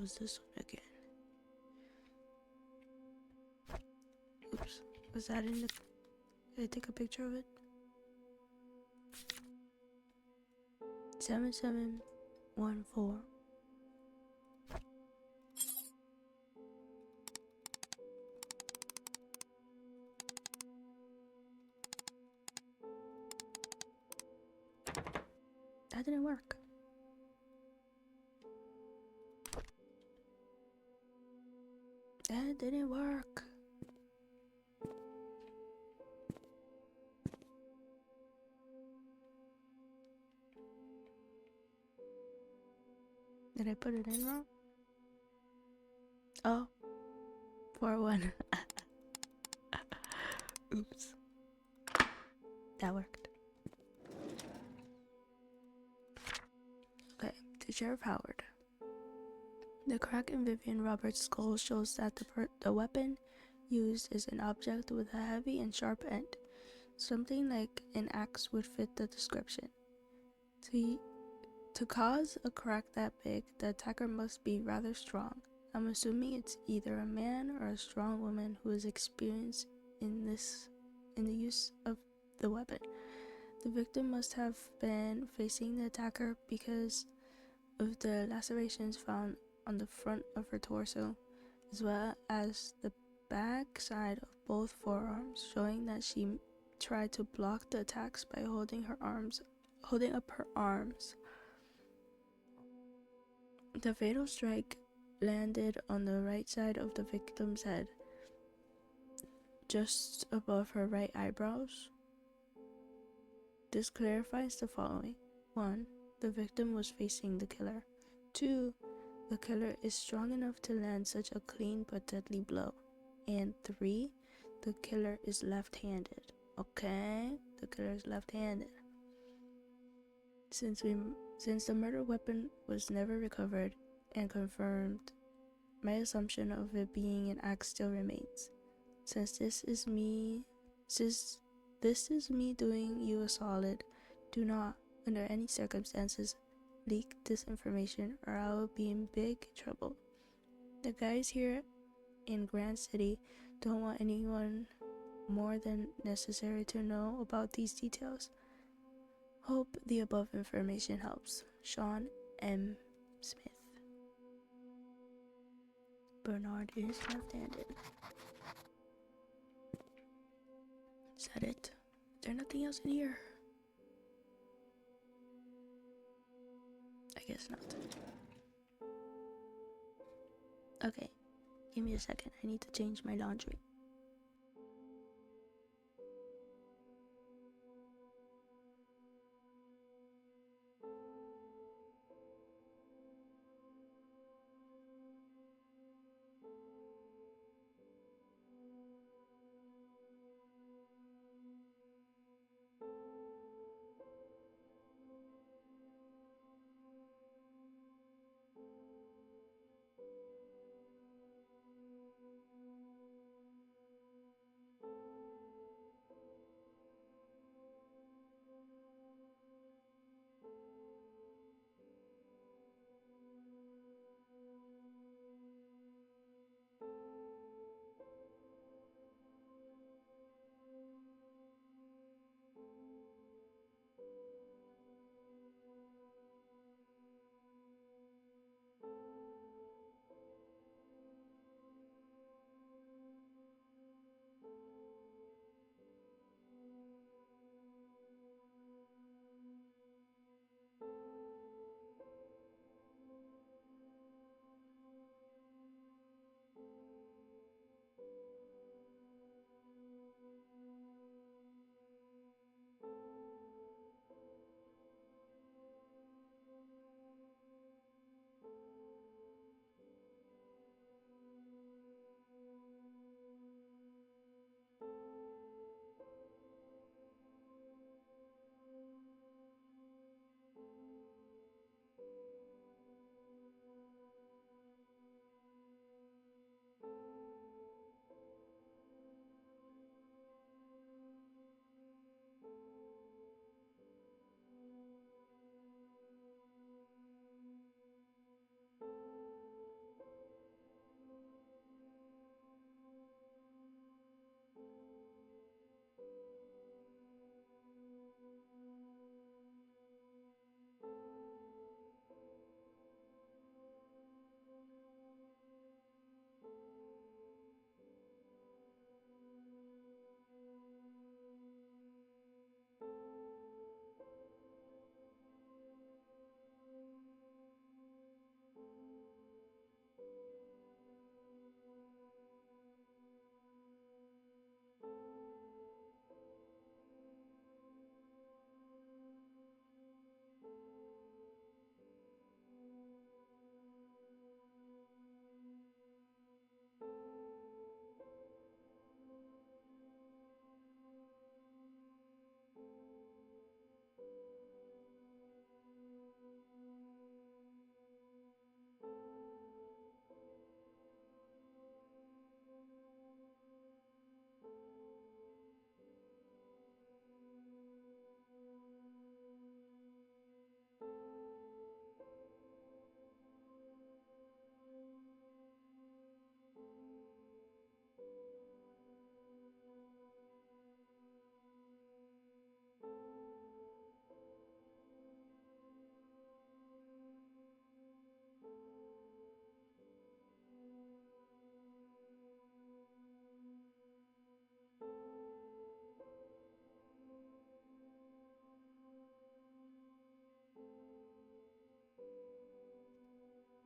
was this one again? Oops. Was that in the... Did I take a picture of it? 7714. That didn't work. That didn't work. Did I put it in wrong? Oh, 4-1. Oops. That worked. Okay, to Sheriff Howard. The crack in Vivian Roberts' skull shows that the weapon used is an object with a heavy and sharp end. Something like an axe would fit the description. To cause a crack that big, the attacker must be rather strong. I'm assuming it's either a man or a strong woman who is experienced in the use of the weapon. The victim must have been facing the attacker because of the lacerations found on the front of her torso, as well as the back side of both forearms, showing that she tried to block the attacks by holding up her arms. The fatal strike landed on the right side of the victim's head, just above her right eyebrows. This clarifies the following. 1. The victim was facing the killer. 2. The killer is strong enough to land such a clean but deadly blow. And 3. The killer is left-handed. Okay? The killer is left-handed. Since the murder weapon was never recovered and confirmed, my assumption of it being an axe still remains. Since this is me doing you a solid, do not, under any circumstances, leak this information or I will be in big trouble. The guys here in Grand City don't want anyone more than necessary to know about these details. Hope the above information helps. Sean M. Smith. Bernard is left-handed. Is that it? Is there nothing else in here? I guess not. Okay, give me a second. I need to change my laundry.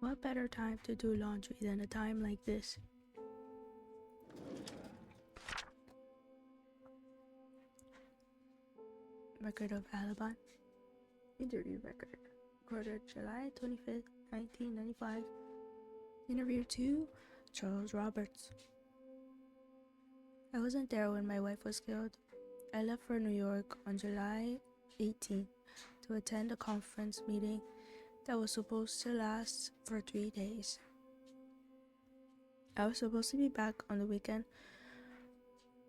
What better time to do laundry than a time like this? Record of alibi. Interview record. Recorded July 25th, 1995. Interview 2, Charles Roberts. I wasn't there when my wife was killed. I left for New York on July 18th to attend a conference meeting that was supposed to last for 3 days. I was supposed to be back on the weekend.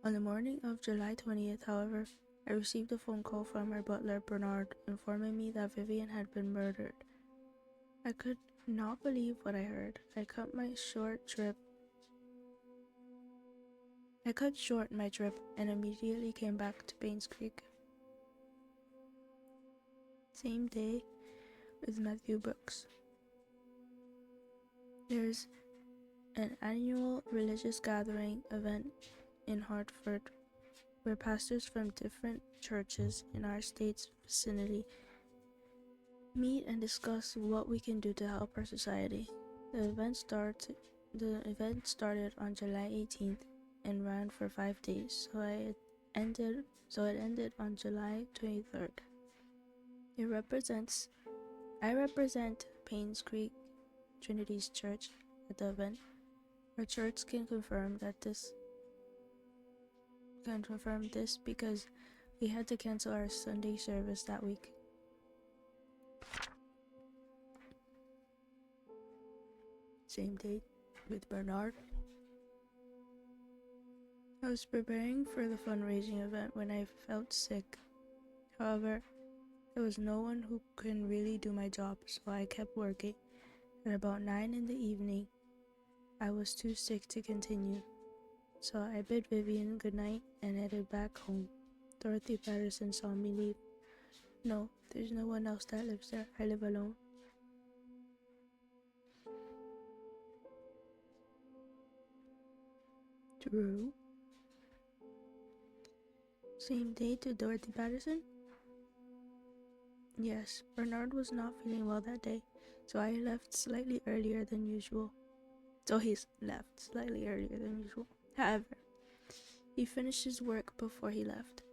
On the morning of July 20th, however, I received a phone call from my butler, Bernard, informing me that Vivian had been murdered. I could not believe what I heard. I cut short my trip and immediately came back to Painscreek. Same day with Matthew Brooks. There's an annual religious gathering event in Hartford where pastors from different churches in our state's vicinity meet and discuss what we can do to help our society. The event started on July 18th and ran for 5 days, so it ended on July 23rd. I represent Painscreek Trinity's Church at the event. Our church can confirm this because we had to cancel our Sunday service that week. Same date with Bernard. I was preparing for the fundraising event when I felt sick. However, there was no one who can really do my job, so I kept working. At about 9 in the evening, I was too sick to continue, so I bid Vivian goodnight and headed back home. Dorothy Patterson saw me leave. No, there's no one else that lives there. I live alone. True. Same day to Dorothy Patterson? Yes, Bernard was not feeling well that day, so he left slightly earlier than usual. However, he finished his work before he left.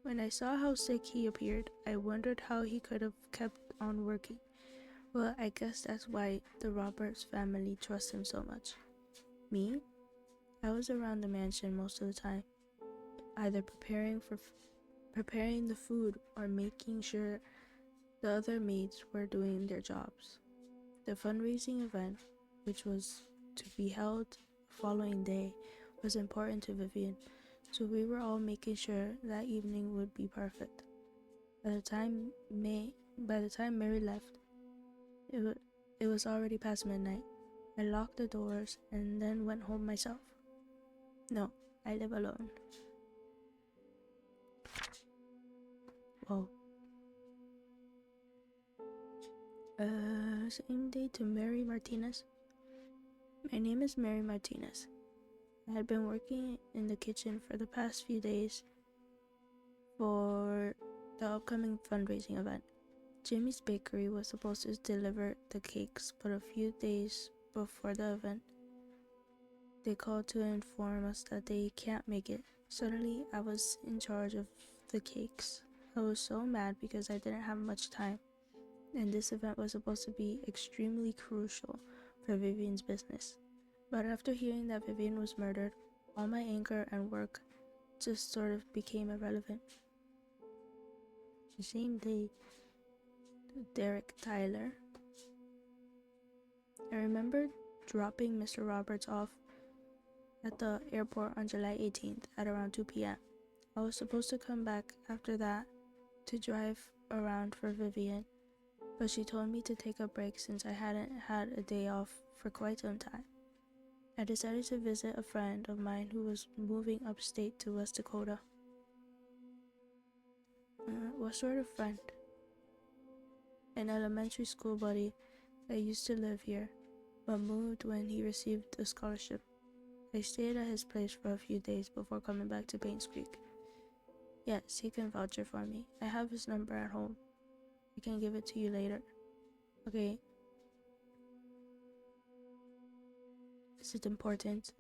When I saw how sick he appeared, I wondered how he could have kept on working. Well, I guess that's why the Roberts family trusts him so much. Me? I was around the mansion most of the time, either preparing the food or making sure the other maids were doing their jobs. The fundraising event, which was to be held the following day, was important to Vivian, so we were all making sure that evening would be perfect. By the time Mary left, it was already past midnight. I locked the doors and then went home myself. No, I live alone. Whoa. Same day to Mary Martinez. My name is Mary Martinez. I had been working in the kitchen for the past few days for the upcoming fundraising event. Jimmy's Bakery was supposed to deliver the cakes, but a few days before the event, they called to inform us that they can't make it. Suddenly, I was in charge of the cakes. I was so mad because I didn't have much time, and this event was supposed to be extremely crucial for Vivian's business. But after hearing that Vivian was murdered, all my anger and work just sort of became irrelevant. The same day, Derek Tyler. I remember dropping Mr. Roberts off at the airport on July 18th at around 2 p.m. I was supposed to come back after that to drive around for Vivian, but she told me to take a break since I hadn't had a day off for quite some time. I decided to visit a friend of mine who was moving upstate to West Dakota. What sort of friend? An elementary school buddy that used to live here, but moved when he received a scholarship. I stayed at his place for a few days before coming back to Painscreek. Yes, he can vouch for me. I have his number at home. I can give it to you later. Okay. Is it important?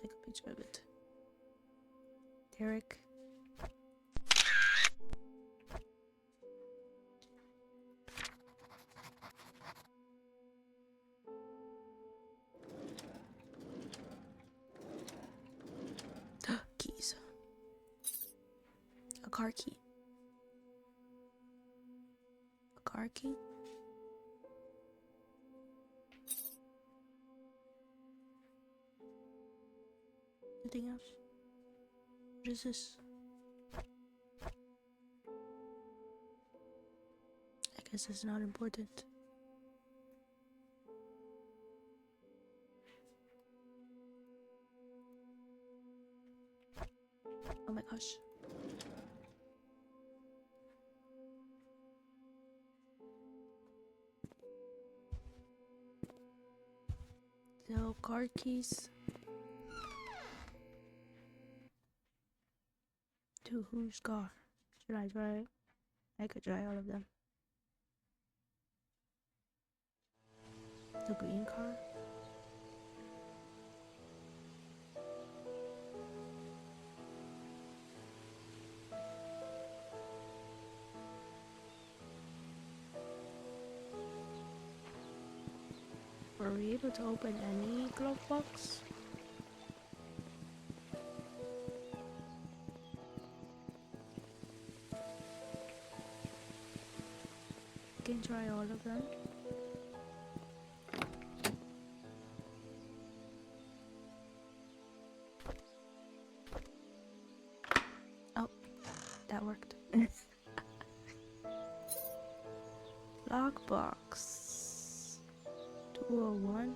Take a picture of it. Derek. Keys. A car key. A car key? Anything else? What is this? I guess it's not important. Oh my gosh. So, car keys. To whose car? Should I try? I could try all of them. The green car? Were we able to open any glove box? I can try all of them. Oh, that worked. Lockbox 201.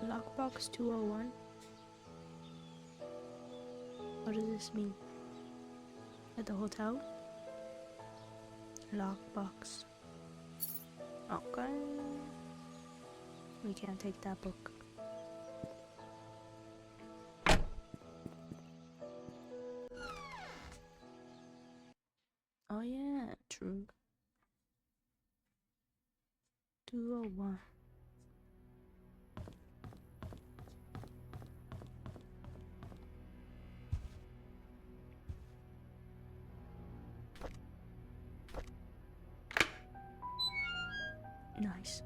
Lockbox 201. What does this mean? At the hotel? Lockbox. Okay. We can't take that book. Oh yeah, true. 201. Nice.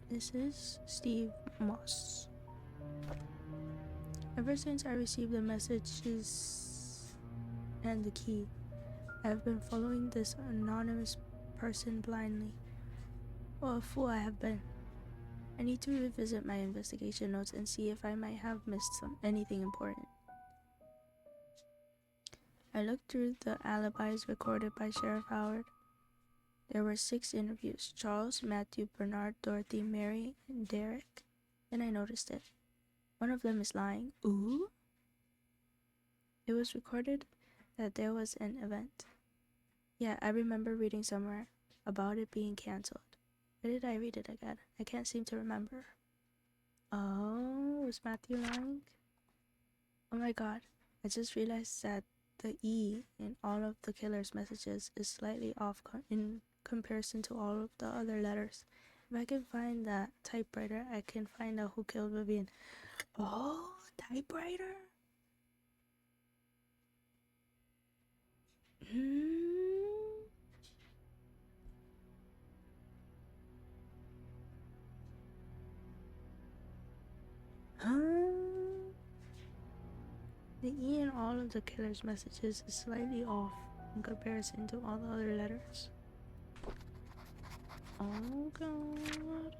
This is Steve Moss. Ever since I received the messages and the key, I have been following this anonymous person blindly. What a fool I have been. I need to revisit my investigation notes and see if I might have missed anything important. I looked through the alibis recorded by Sheriff Howard. There were 6 interviews: Charles, Matthew, Bernard, Dorothy, Mary, and Derek. Then I noticed it. One of them is lying. Ooh? It was recorded that there was an event. Yeah, I remember reading somewhere about it being cancelled. Where did I read it again? I can't seem to remember. Oh, was Matthew lying? Oh my god, I just realized that the E in all of the killer's messages is slightly off in comparison to all of the other letters. If I can find that typewriter, I can find out who killed Vivian. Oh, typewriter? Huh? The E in all of the killer's messages is slightly off in comparison to all the other letters. Oh god.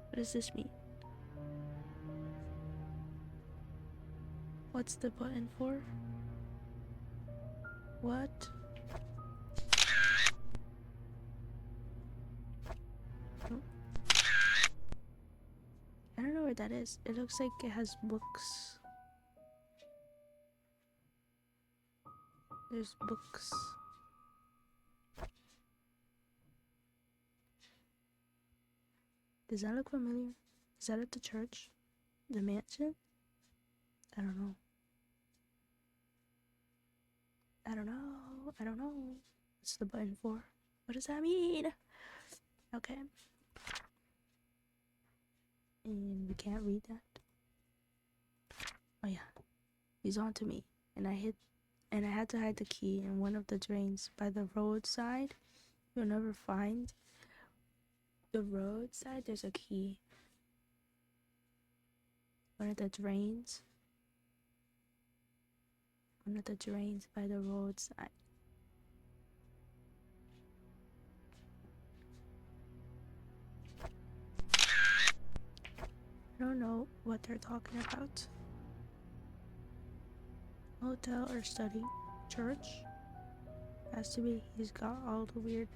What does this mean? What's the button for? What? Oh. I don't know where that is. It looks like it has books. There's books. Does that look familiar? Is that at the church? The mansion? I don't know. I don't know. What's the button for? What does that mean? Okay. And we can't read that. Oh yeah. He's on to me. And I had to hide the key in one of the drains by the roadside. You'll never find the roadside. There's a key. One of the drains. One of the drains by the roadside. I don't know what they're talking about. Hotel or study? Church? Has to be. He's got all the weird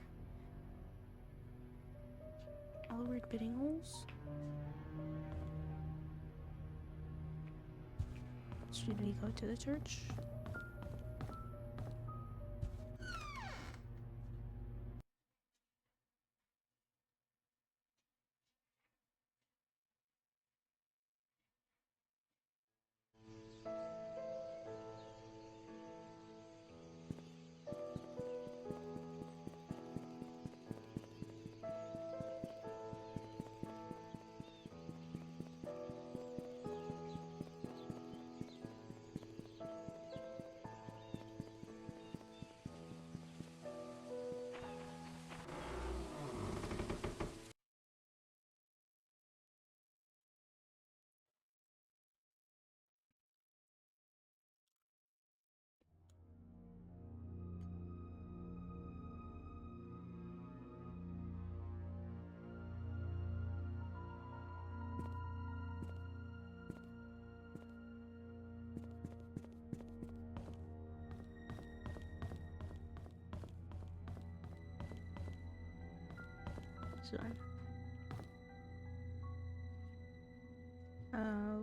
bidding holes. Should we go to the church? Son.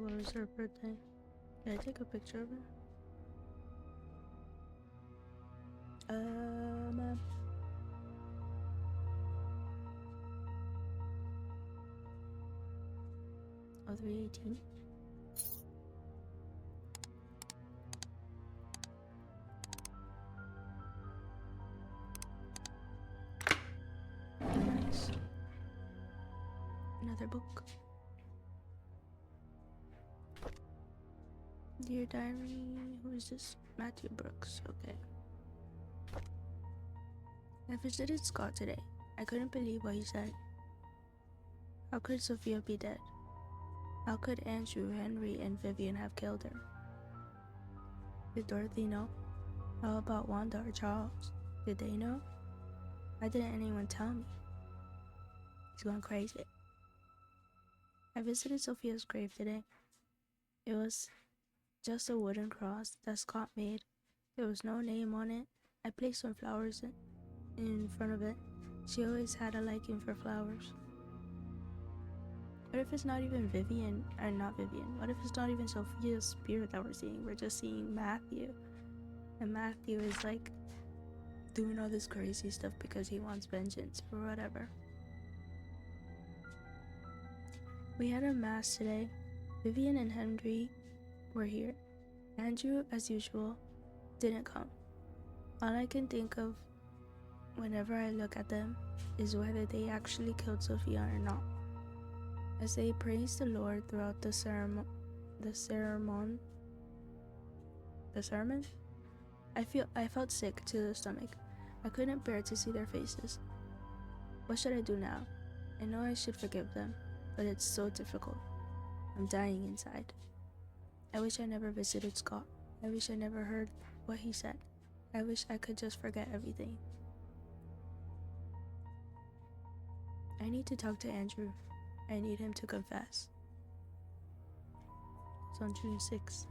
What was her birthday? Did I take a picture of her? Oh, 318. Nice. Another book. Dear Diary. Who is this? Matthew Brooks. Okay. I visited Scott today. I couldn't believe what he said. How could Sophia be dead? How could Andrew, Henry, and Vivian have killed her? Did Dorothy know? How about Wanda or Charles? Did they know? Why didn't anyone tell me? He's going crazy. I visited Sophia's grave today. It was just a wooden cross that Scott made. There was no name on it. I placed some flowers in front of it. She always had a liking for flowers. What if it's not even Vivian, or not Vivian? What if it's not even Sophia's spirit that we're seeing? We're just seeing Matthew. And Matthew is like doing all this crazy stuff because he wants vengeance or whatever. We had a mass today. Vivian and Henry were here. Andrew, as usual, didn't come. All I can think of whenever I look at them is whether they actually killed Sophia or not. As they praised the Lord throughout the sermon, I felt sick to the stomach. I couldn't bear to see their faces. What should I do now? I know I should forgive them, but it's so difficult. I'm dying inside. I wish I never visited Scott. I wish I never heard what he said. I wish I could just forget everything. I need to talk to Andrew. I need him to confess. It's on June 6th.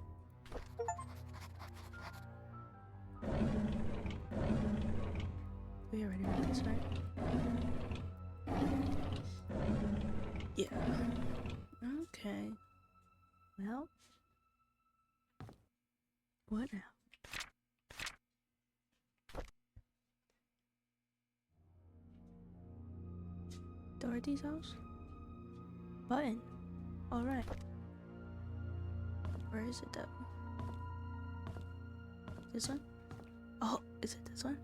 We already read this, right? Yeah. Okay. Well. What now? Dorothy's house? Button. Alright. Where is it though? This one? Oh, is it this one?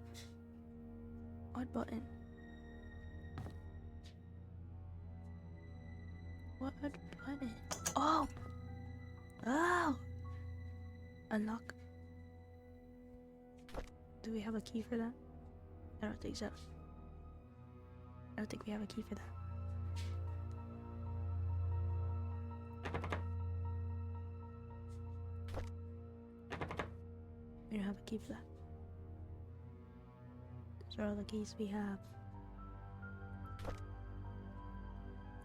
What button? What button? Oh! Oh! Unlock. Do we have a key for that? I don't think so. I don't think we have a key for that. We don't have a key for that. Those are all the keys we have.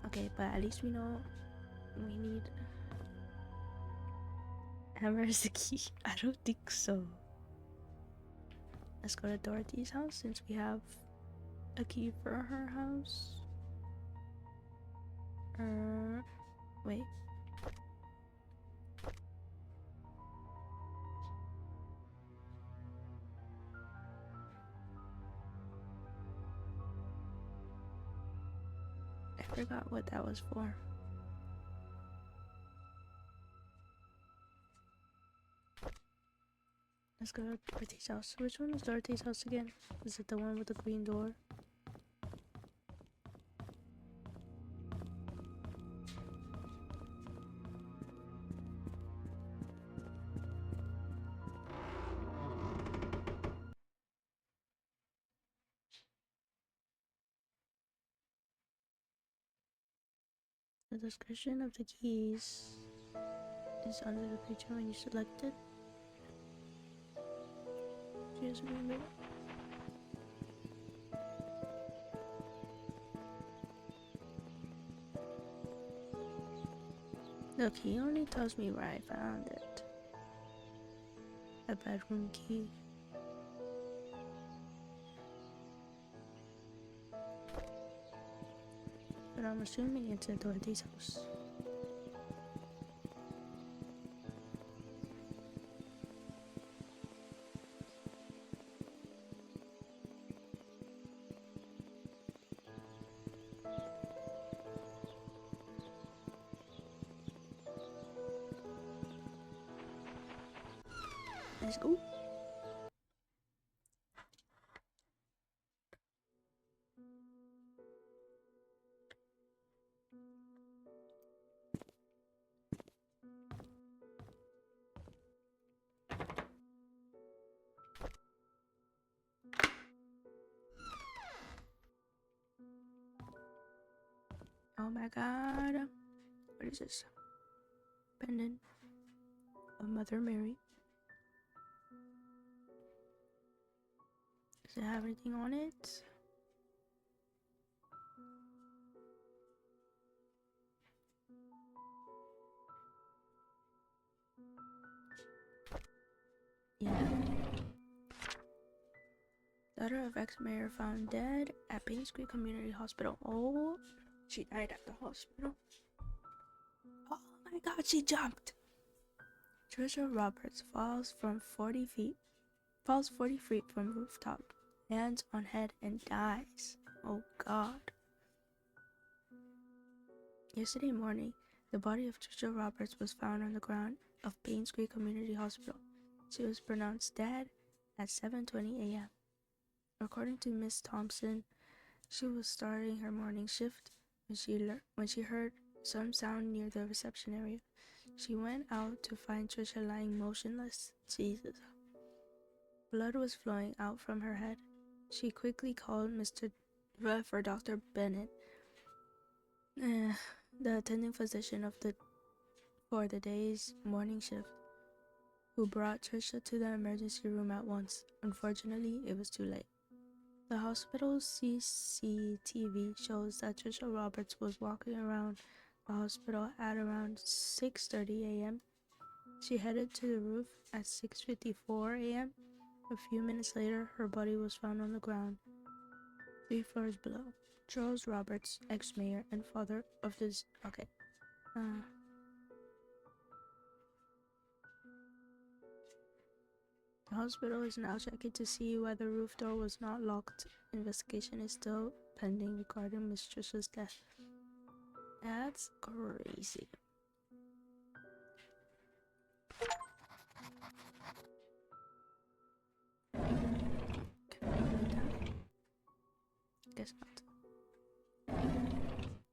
Okay, but at least we know we need hammer as the key. I don't think so. Let's go to Dorothy's house since we have a key for her house. Wait. I forgot what that was for. Let's go to Dorothy's house. Which one is Dorothy's house again? Is it the one with the green door? The description of the keys is under the picture when you select it. Just remember. Look, he only tells me where I found it. A bedroom key. But I'm assuming it's at Dorothy's house. Let's go. Oh my god. What is this? Pendant of Mother Mary. Does it have anything on it? Yeah. Daughter of ex-mayor found dead at Painscreek Community Hospital. Oh, she died at the hospital. Oh my god, she jumped. Trisha Roberts falls 40 feet from rooftop, lands on head and dies. Oh god. Yesterday morning, the body of Trisha Roberts was found on the ground of Painscreek Community Hospital. She was pronounced dead at 7:20 a.m. According to Miss Thompson, she was starting her morning shift when she heard some sound near the reception area. She went out to find Trisha lying motionless. Jesus. Blood was flowing out from her head. She quickly called for Dr. Bennett, the attending physician for the day's morning shift, who brought Trisha to the emergency room at once. Unfortunately, it was too late. The hospital's CCTV shows that Trisha Roberts was walking around the hospital at around 6:30 a.m. She headed to the roof at 6:54 a.m. A few minutes later, her body was found on the ground, 3 floors below. Charles Roberts, ex-mayor and father of this... Okay. The hospital is now checking to see why the roof door was not locked. Investigation is still pending regarding Miss Trisha's death. That's crazy. Guess not.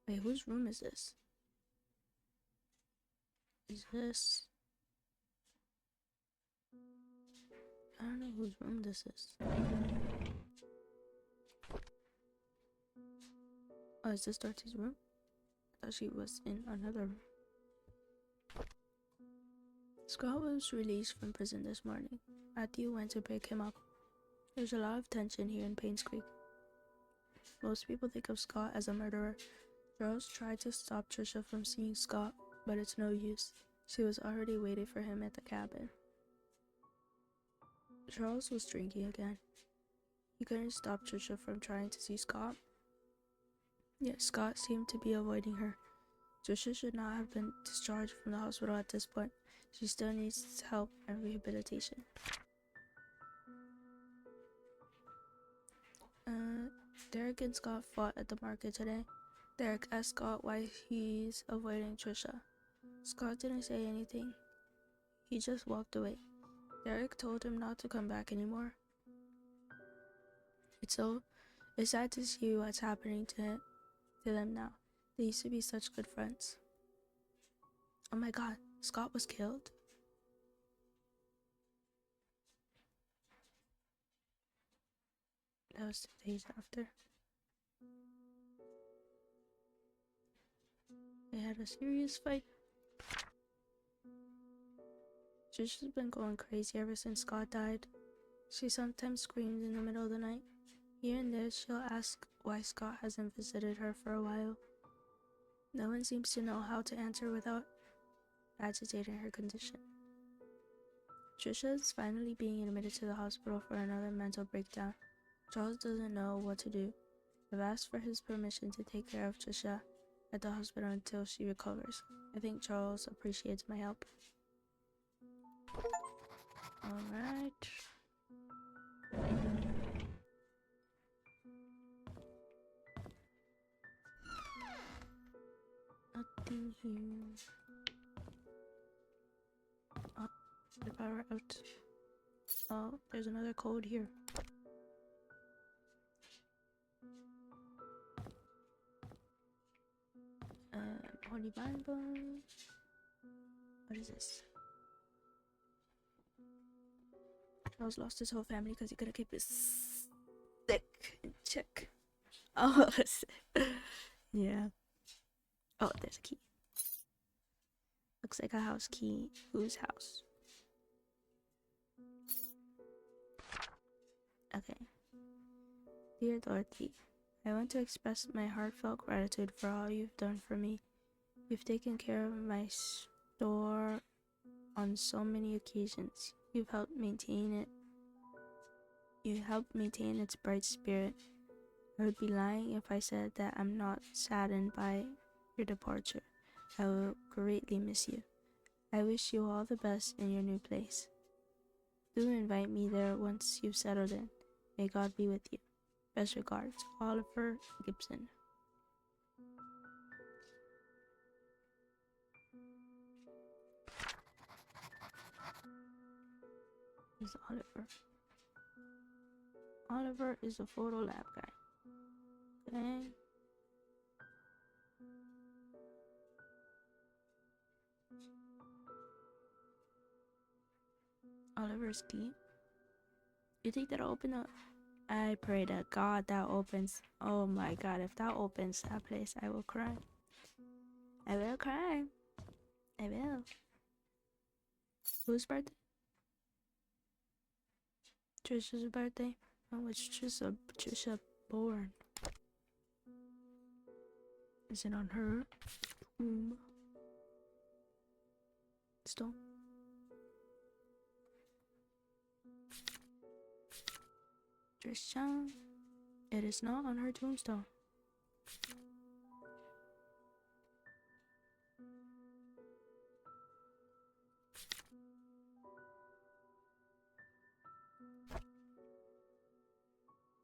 Wait, whose room is this? is this? I don't know whose room this is. Oh, is this Dorothy's room? I thought she was in another room. Scott was released from prison this morning. Matthew went to pick him up. There's a lot of tension here in Painscreek. Most people think of Scott as a murderer. Charles tried to stop Trisha from seeing Scott, but it's no use. She was already waiting for him at the cabin. Charles was drinking again. He couldn't stop Trisha from trying to see Scott. Yet Scott seemed to be avoiding her. Trisha should not have been discharged from the hospital at this point. She still needs help and rehabilitation. Derek and Scott fought at the market today. Derek asked Scott why he's avoiding Trisha. Scott didn't say anything. He just walked away. Derek told him not to come back anymore. It's sad to see what's happening to them now. They used to be such good friends. Oh my god, Scott was killed? That was 2 days after. They had a serious fight. Trisha's been going crazy ever since Scott died. She sometimes screams in the middle of the night. Here and there, she'll ask why Scott hasn't visited her for a while. No one seems to know how to answer without agitating her condition. Trisha is finally being admitted to the hospital for another mental breakdown. Charles doesn't know what to do. I've asked for his permission to take care of Trisha at the hospital until she recovers. I think Charles appreciates my help. Alright. Nothing here. Oh, the power out. Oh, there's another code here. Holy Bible. What is this? Charles lost his whole family because he couldn't keep his stick in check. Oh, yeah. Oh, there's a key. Looks like a house key. Whose house? Okay. Dear Dorothy, I want to express my heartfelt gratitude for all you've done for me. You've taken care of my store on so many occasions. You've helped maintain it. You helped maintain its bright spirit. I would be lying if I said that I'm not saddened by your departure. I will greatly miss you. I wish you all the best in your new place. Do invite me there once you've settled in. May God be with you. Best regards, Oliver Gibson. Who's Oliver? Oliver is a photo lab guy. Okay. Oliver's key. You think that'll open up? I pray to God that opens. Oh my God, if that opens that place, I will cry. I will cry. I will. Whose birthday? Trisha's birthday. When was Trisha born? Is it on her tomb? Stone. Trisha. It is not on her tombstone.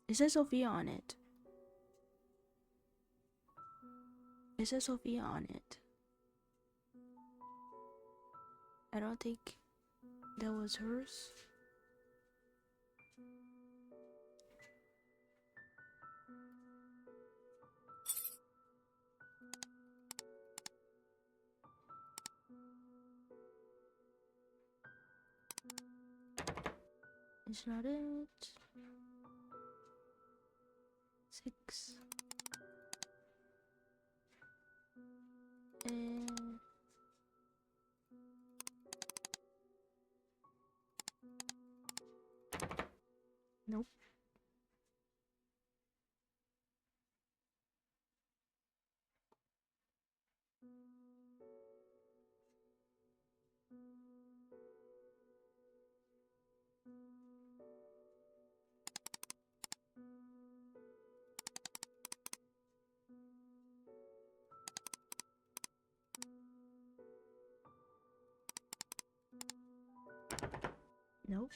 It says Sophia on it. It says Sophia on it. I don't think that was hers. It's not it. 6. And nope. Nope.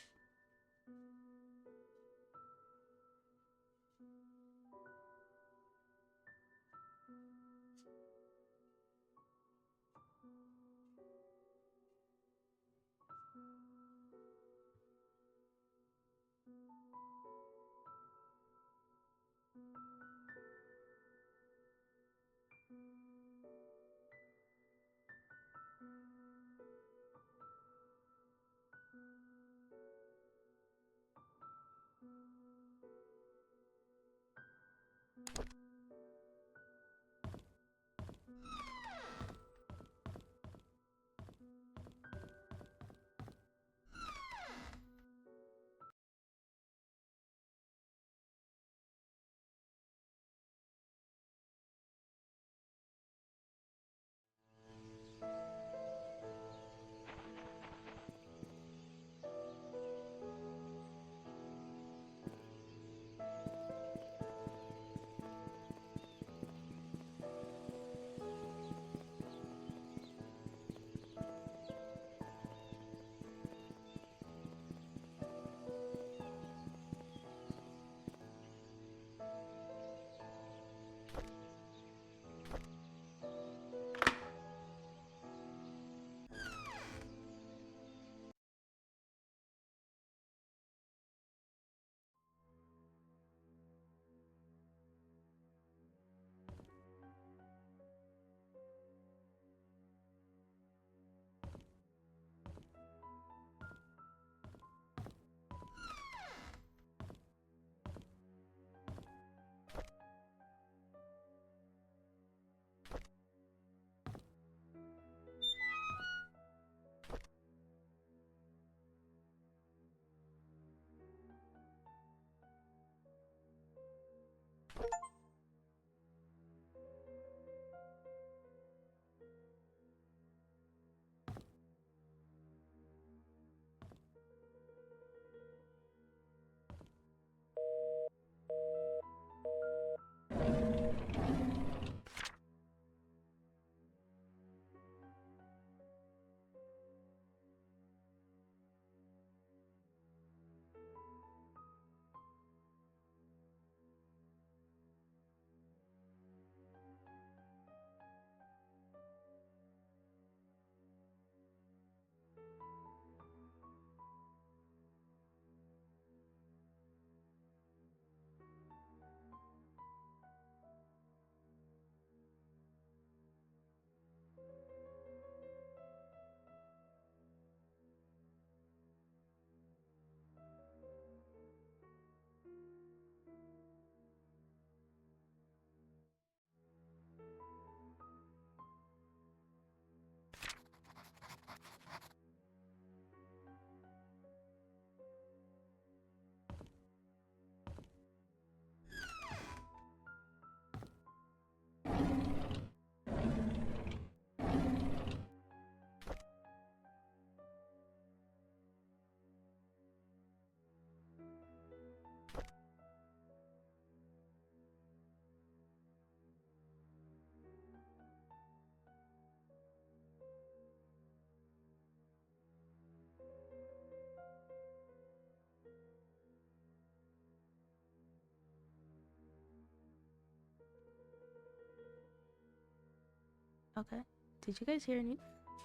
Okay. Did you guys hear any?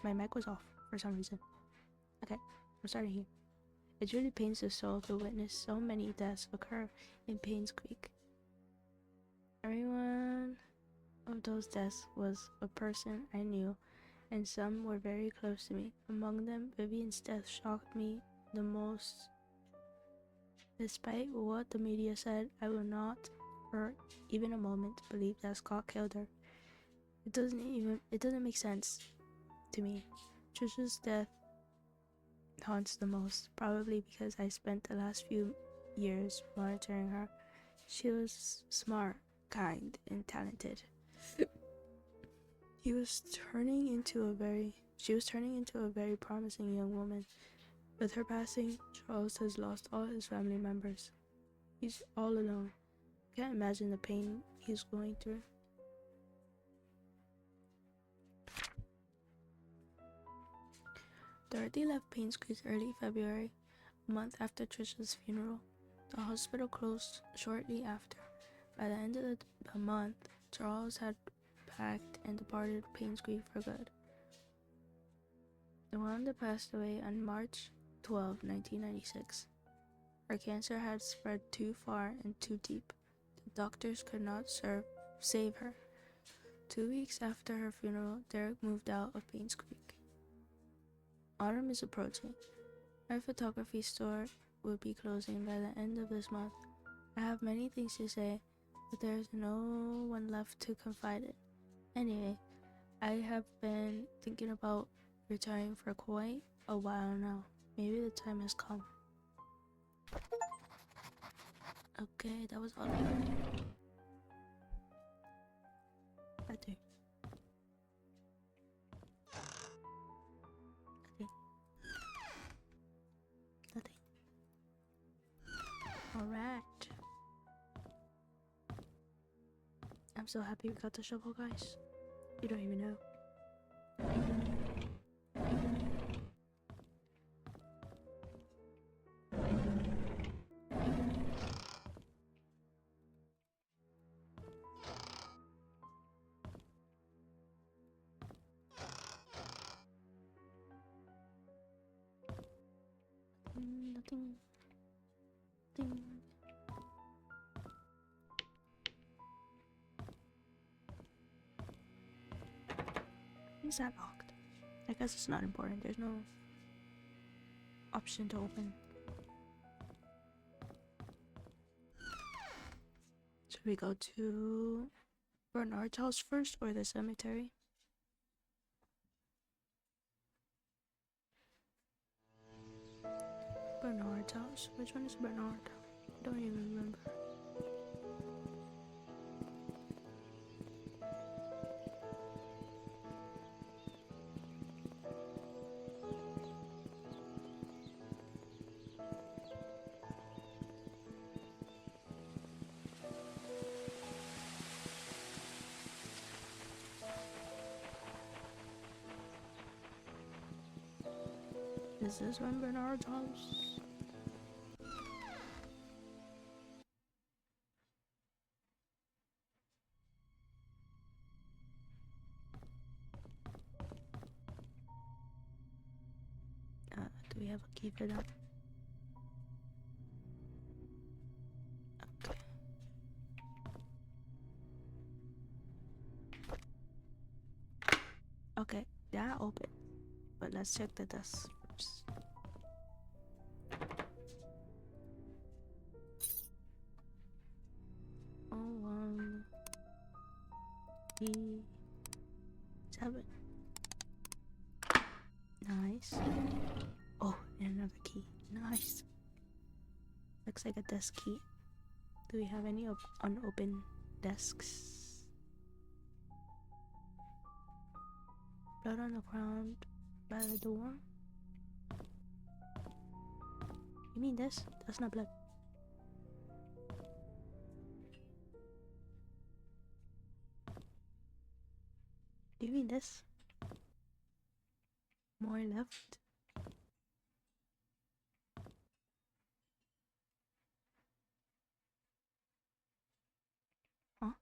My mic was off for some reason. Okay, we're starting here. It really pains the soul to witness so many deaths occur in Painscreek. Every one of those deaths was a person I knew, and some were very close to me. Among them, Vivian's death shocked me the most. Despite what the media said, I will not, for even a moment, believe that Scott killed her. It doesn't make sense to me. Trisha's death haunts the most, probably because I spent the last few years monitoring her. She was smart, kind, and talented. She was turning into a very promising young woman. With her passing, Charles has lost all his family members. He's all alone. Can't imagine the pain he's going through. Dorothy left Painscreek early February, a month after Trisha's funeral. The hospital closed shortly after. By the end of the month, Charles had packed and departed Painscreek for good. Wanda passed away on March 12, 1996. Her cancer had spread too far and too deep. The doctors could not save her. 2 weeks after her funeral, Derek moved out of Painscreek. Autumn is approaching. My photography store will be closing by the end of this month. I have many things to say, but there is no one left to confide in. Anyway, I have been thinking about retiring for quite a while now. Maybe the time has come. Okay, that was all I got. Nothing. Alright. I'm so happy we got the shovel, guys. You don't even know. Nothing. Is that locked? I guess it's not important. There's no option to open. Should we go to Bernard's house first or the cemetery? Bernard's house. Which one is Bernard? I don't even remember. Is this one Bernard's house? Do we have a key for that? Okay, that open. But let's check the dust first. Oh, 1, 3, 7. Nice. Oh, and another key. Nice. Looks like a desk key. Do we have any unopened desks? Blood on the ground by the door. You mean this? That's not blood. Do you mean this? More left. Huh?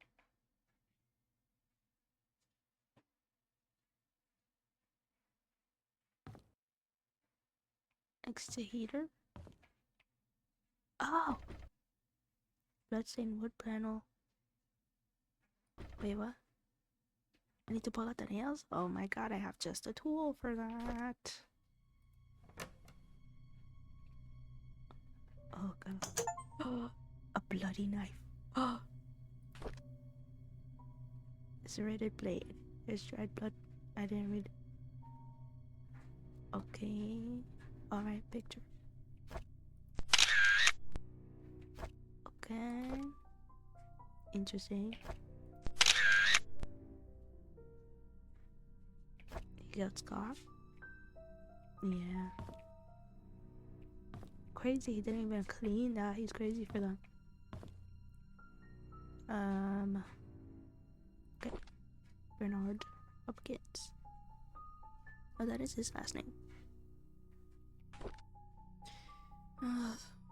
Extra heater? Oh! Bloodstained wood panel. Wait, what? I need to pull out the nails? Oh my god, I have just a tool for that. Oh god. Oh, a bloody knife. Oh, serrated blade. There's dried blood. I didn't read. Okay. Alright, picture. Okay. Interesting. He got scarf. Yeah. Crazy, he didn't even clean that. He's crazy for that. Okay. Bernard Hopkins. Oh, that is his last name.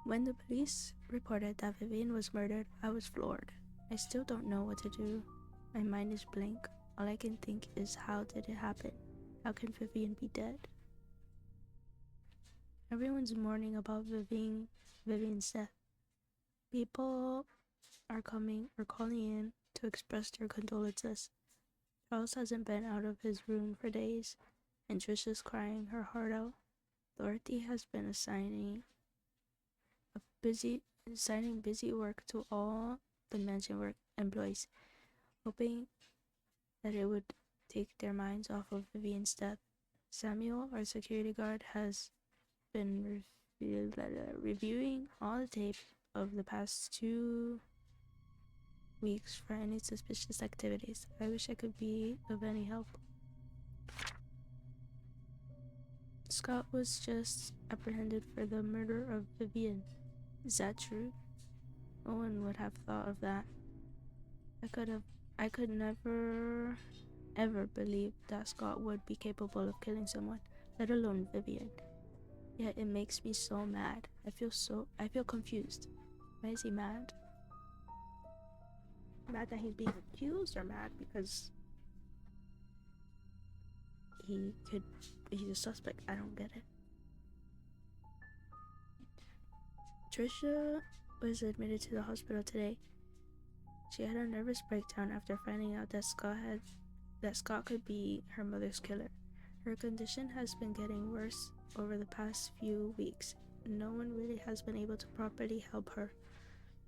When the police reported that Vivian was murdered, I was floored. I still don't know what to do. My mind is blank. All I can think is, how did it happen? How can Vivian be dead? Everyone's mourning about Vivian's death. People are calling in to express their condolences. Charles hasn't been out of his room for days, and Trisha's crying her heart out. Dorothy has been assigning busy work to all the mansion work employees, hoping that it would take their minds off of Vivian's death. Samuel, our security guard, has been reviewing all the tape of the past 2 weeks for any suspicious activities. I wish I could be of any help. Scott was just apprehended for the murder of Vivian. Is that true? No one would have thought of that. I could never ever believe that Scott would be capable of killing someone, let alone Vivian. Yet it makes me so mad. I feel confused. Why is he mad? Mad that he's being accused, or mad because he's a suspect? I don't get it. Trisha was admitted to the hospital today. She had a nervous breakdown after finding out that Scott could be her mother's killer. Her condition has been getting worse over the past few weeks. No one really has been able to properly help her.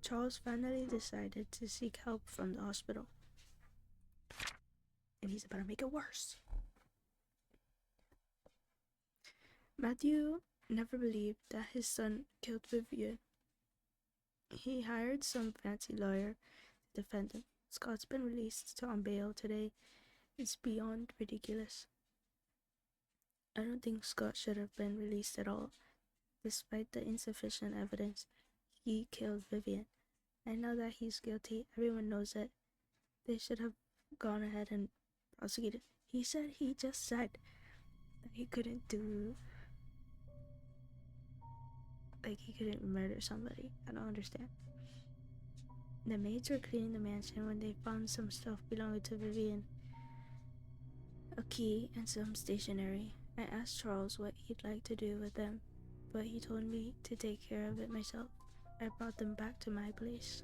Charles finally decided to seek help from the hospital. And he's about to make it worse. Matthew never believed that his son killed Vivian. He hired some fancy lawyer to defend him. Scott's been released on bail today. It's beyond ridiculous. I don't think Scott should have been released at all. Despite the insufficient evidence, he killed Vivian. I know that he's guilty. Everyone knows it. They should have gone ahead and prosecuted. He just said that he couldn't murder somebody. I don't understand. The maids were cleaning the mansion when they found some stuff belonging to Vivian. A key and some stationery. I asked Charles what he'd like to do with them, but he told me to take care of it myself. I brought them back to my place.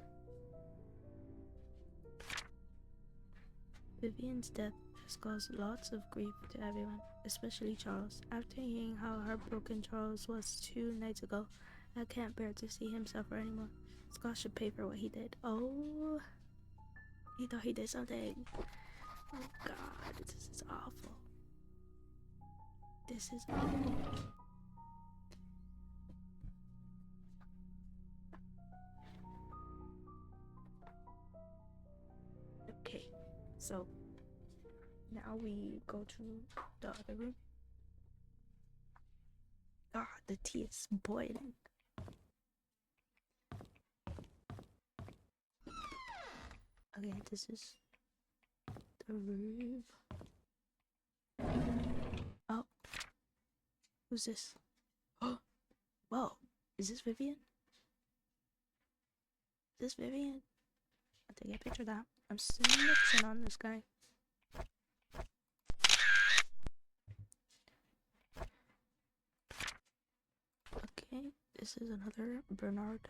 Vivian's death has caused lots of grief to everyone, especially Charles. After hearing how heartbroken Charles was 2 nights ago, I can't bear to see him suffer anymore. Scott should pay for what he did. Oh, he thought he did something. Oh God, this is awful. This is awful. Okay, so now we go to the other room. God, the tea is boiling. Okay, this is the room. Oh, who's this? Oh, whoa, is this Vivian? Is this Vivian? I'll take a picture of that. I'm snitching on this guy. Okay, this is another Bernard.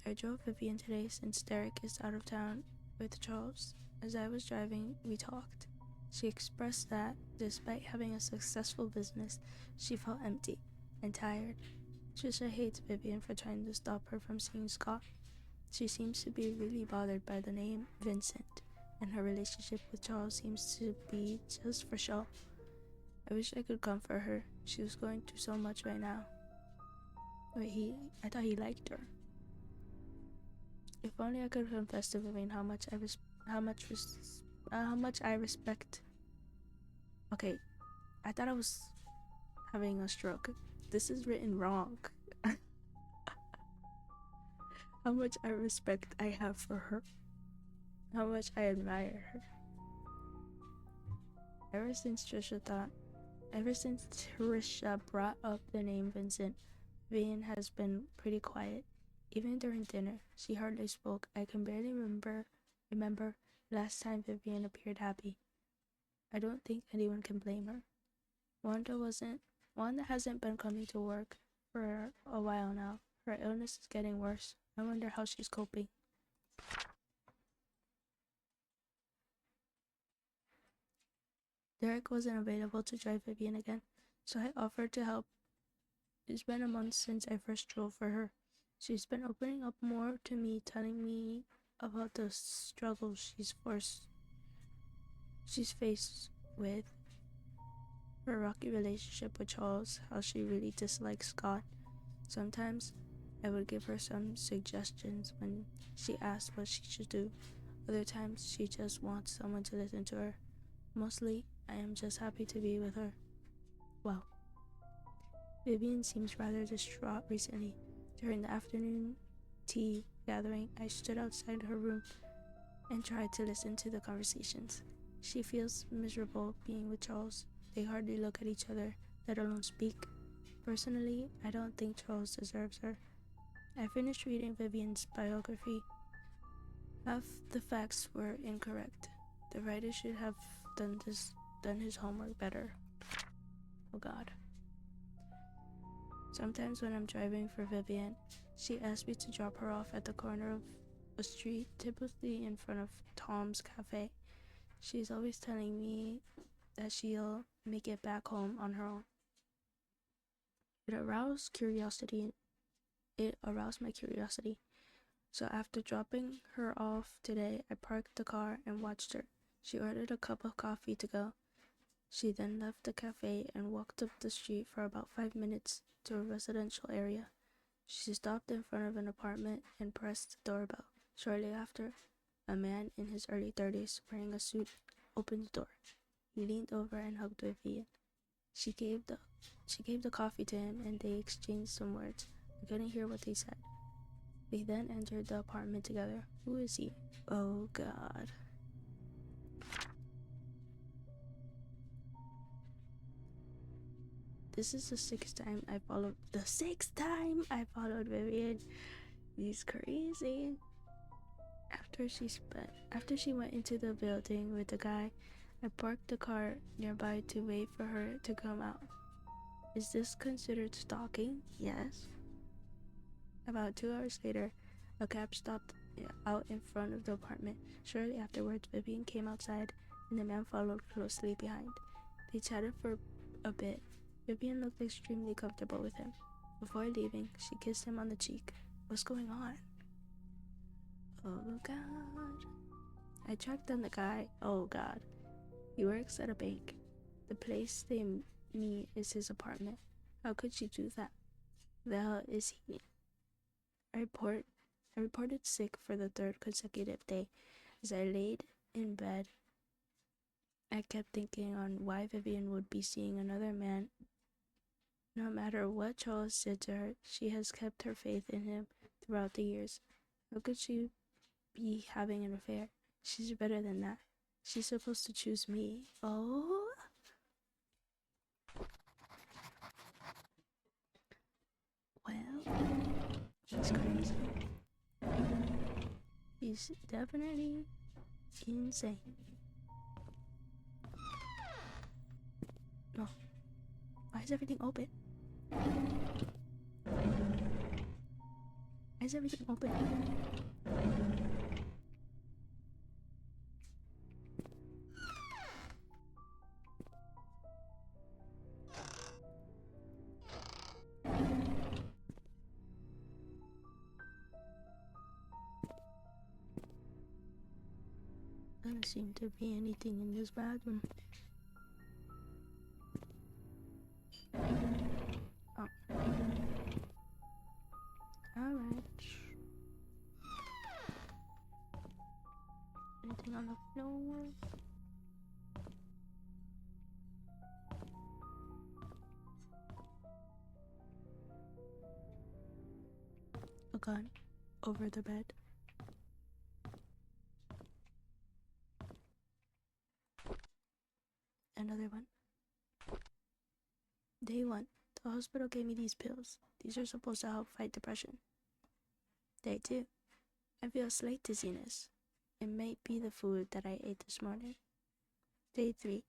I drove Vivian today since Derek is out of town with Charles. As I was driving, we talked. She expressed that, despite having a successful business, she felt empty and tired. Trisha hates Vivian for trying to stop her from seeing Scott. She seems to be really bothered by the name Vincent, and her relationship with Charles seems to be just for show. I wish I could comfort her. She was going through so much right now. Wait, I thought he liked her. If only I could confess to Vivian how much I respect. Okay, I thought I was having a stroke. This is written wrong. How much I respect I have for her. How much I admire her. Ever since Trisha brought up the name Vincent, Vivian has been pretty quiet. Even during dinner, she hardly spoke. I can barely remember last time Vivian appeared happy. I don't think anyone can blame her. Wanda hasn't been coming to work for a while now. Her illness is getting worse. I wonder how she's coping. Derek wasn't available to drive Vivian again, so I offered to help. It's been a month since I first drove for her. She's been opening up more to me, telling me about the struggles she's faced with her rocky relationship with Charles, how she really dislikes Scott. Sometimes I would give her some suggestions when she asked what she should do. Other times she just wants someone to listen to her. Mostly, I am just happy to be with her. Well, Vivian seems rather distraught recently. During the afternoon tea gathering, I stood outside her room and tried to listen to the conversations. She feels miserable being with Charles. They hardly look at each other, let alone speak. Personally, I don't think Charles deserves her. I finished reading Vivian's biography. Half the facts were incorrect. The writer should have done his homework better. Oh God. Sometimes when I'm driving for Vivian, she asks me to drop her off at the corner of a street, typically in front of Tom's Cafe. She's always telling me that she'll make it back home on her own. It aroused my curiosity. So after dropping her off today, I parked the car and watched her. She ordered a cup of coffee to go. She then left the cafe and walked up the street for about 5 minutes to a residential area. She stopped in front of an apartment and pressed the doorbell. Shortly after, a man in his early 30s wearing a suit opened the door. He leaned over and hugged Vivian. She gave the coffee to him and they exchanged some words. I couldn't hear what they said. They then entered the apartment together. Who is he? Oh God. This is the sixth time I followed Vivian. He's crazy. After she went into the building with the guy, I parked the car nearby to wait for her to come out. Is this considered stalking? Yes. About 2 hours later, a cab stopped out in front of the apartment. Shortly afterwards, Vivian came outside and the man followed closely behind. They chatted for a bit. Vivian looked extremely comfortable with him. Before leaving, she kissed him on the cheek. What's going on? Oh God. I tracked down the guy. Oh God. He works at a bank. The place they meet is his apartment. How could she do that? The hell is he? I reported sick for the 3rd consecutive day. As I laid in bed, I kept thinking on why Vivian would be seeing another man. No matter what Charles did to her, she has kept her faith in him throughout the years. How could she be having an affair? She's better than that. She's supposed to choose me. Oh? Well, she's crazy. She's definitely insane. No. Why is everything open? Why is everything open? seem to be anything in this bathroom. Oh. Alright. Anything on the floor? A gun over the bed. Another one. Day 1. The hospital gave me these pills. These are supposed to help fight depression. Day 2. I feel a slight dizziness. It may be the food that I ate this morning. Day 3.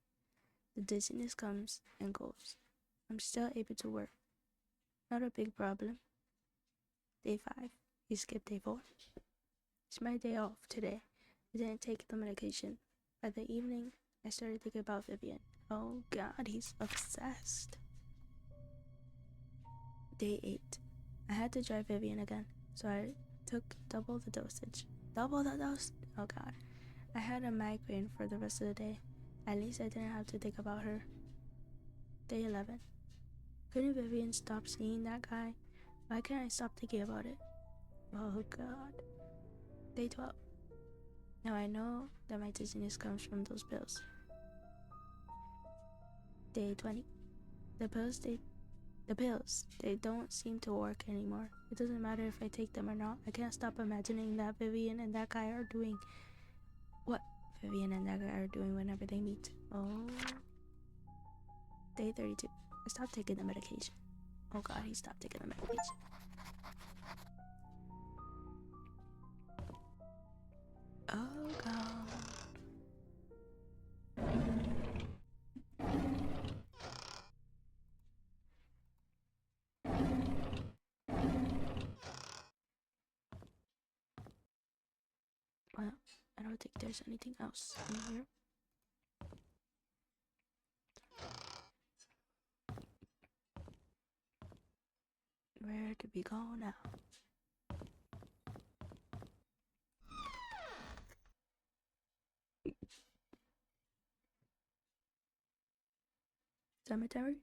The dizziness comes and goes. I'm still able to work. Not a big problem. Day 5. We skipped day 4. It's my day off today. I didn't take the medication. By the evening, I started thinking about Vivian. Oh god, he's obsessed. Day 8. I had to drive Vivian again, so I took double the dosage. Double the dose? Oh god. I had a migraine for the rest of the day. At least I didn't have to think about her. Day 11. Couldn't Vivian stop seeing that guy? Why can't I stop thinking about it? Oh god. Day 12. Now I know that my dizziness comes from those pills. Day 20. The pills, they don't seem to work anymore. It doesn't matter if I take them or not. I can't stop imagining that Vivian and that guy are doing what Vivian and that guy are doing whenever they meet. Oh. Day 32. I stopped taking the medication. Oh god, he stopped taking the medication. Oh god. Well, I don't think there's anything else in here. Where do we go now? Cemetery?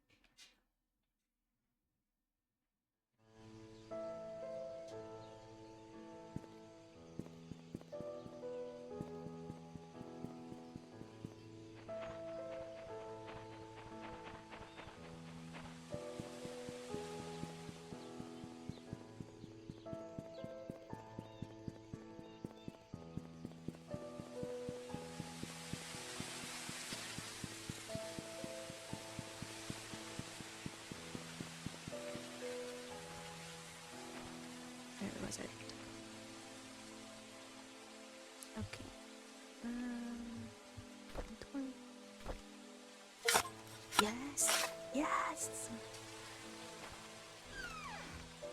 Where was it? Okay. 20. Yes! Yes!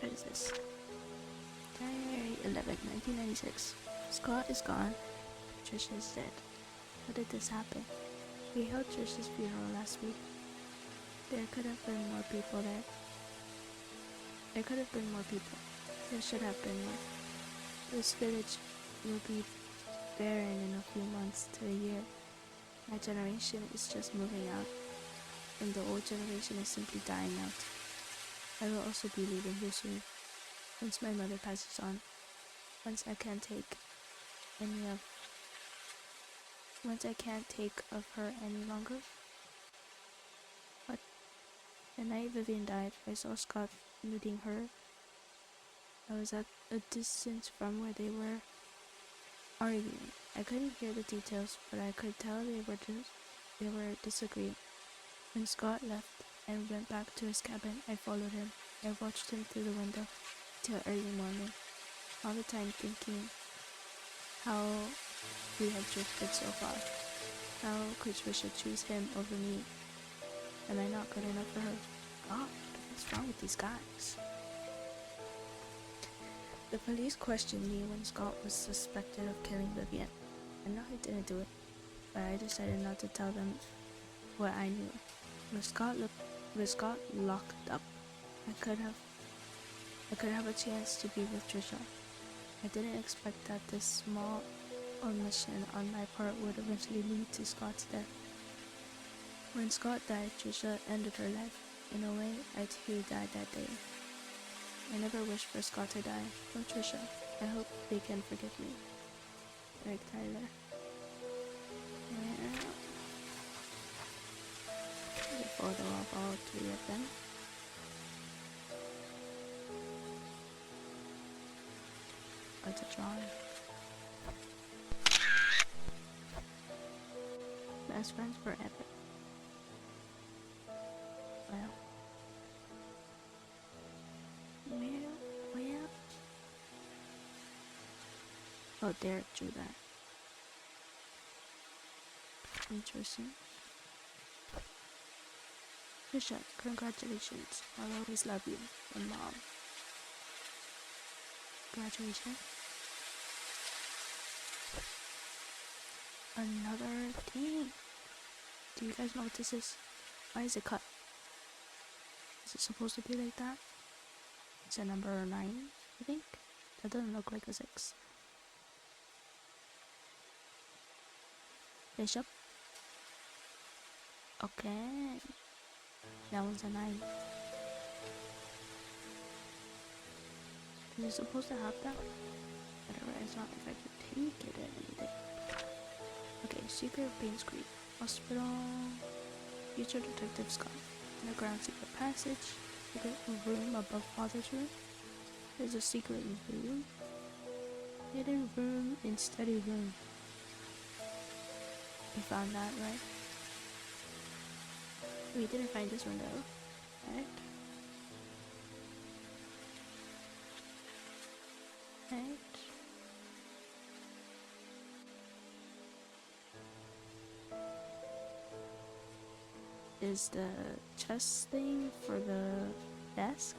What is this? January 11th, 1996. Scott is gone. Trisha is dead. How did this happen? We held Trisha's funeral last week. There could have been more people there. There could have been more people. There should have been more. This village will be barren in a few months to a year. My generation is just moving out, and the old generation is simply dying out. I will also be leaving here soon, once my mother passes on. Once I can't take of her any longer. But the night Vivian died, I saw Scott meeting her. I was at a distance from where they were arguing. I couldn't hear the details, but I could tell they were disagreeing. When Scott left and went back to his cabin, I followed him. I watched him through the window till early morning, all the time thinking how we had drifted so far. How could Trisha choose him over me? Am I not good enough for her? God, what's wrong with these guys? The police questioned me when Scott was suspected of killing Vivian. I know he didn't do it, but I decided not to tell them what I knew. With Scott locked up, I could have a chance to be with Trisha. I didn't expect that this small or mission on my part would eventually lead to Scott's death. When Scott died, Trisha ended her life. In a way, I too died that day. I never wished for Scott to die, or Trisha. I hope they can forgive me. Eric Tyler. Yeah. A photo of all three of them. It's a drawing. Best friends forever. Well. Oh, Derek drew that. Interesting. Trisha, congratulations. I'll always love you. And Mom. Graduation. Another thing. Do you guys know what this is? Why is it cut? Is it supposed to be like that? It's a number 9, I think. That doesn't look like a 6. Bishop. Okay. That one's a 9. Is it supposed to have that? Whatever, it's not if I can take it or anything. Okay, secret Painscreek. Hospital. Future Detective Scott. Underground secret passage. Secret room above Father's room. There's a secret room. Hidden room in study room. We found that, right? We didn't find this one though, right? Right? Is the chest thing for the desk?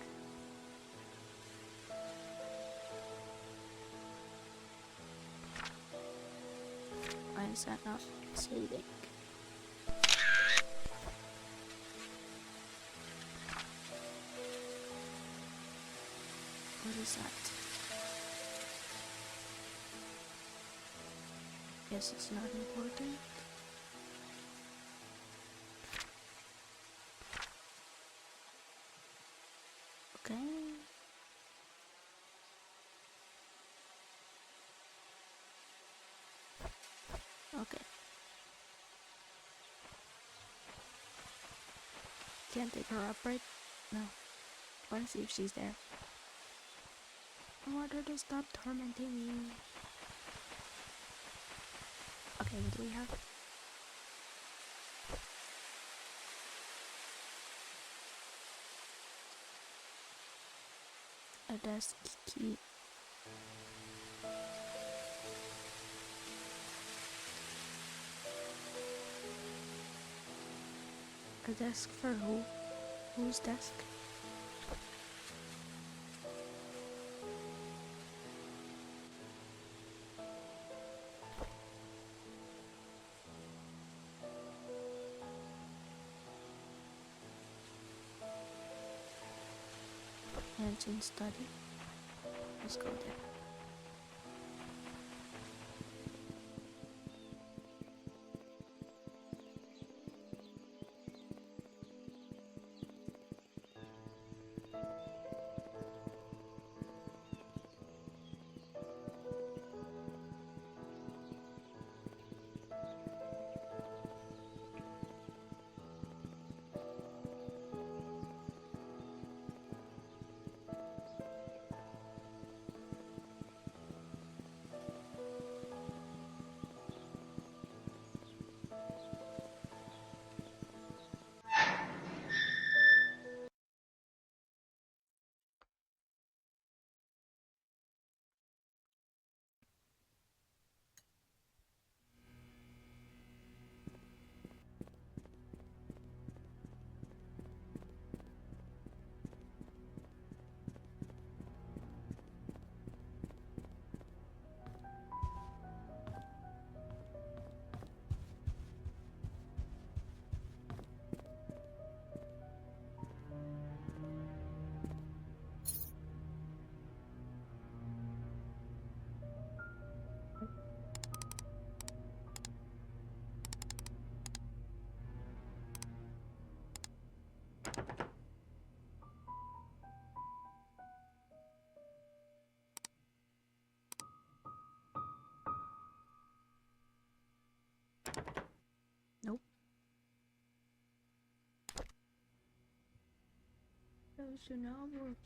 Why is that not saving? What is that? Guess it's not important. Okay. Okay. Can't take her up, right? No. I wanna see if she's there. I want her to stop tormenting me. Okay, what do we have? A desk key. A desk for who? Whose desk? Mansion study. Let's go there. That should not work.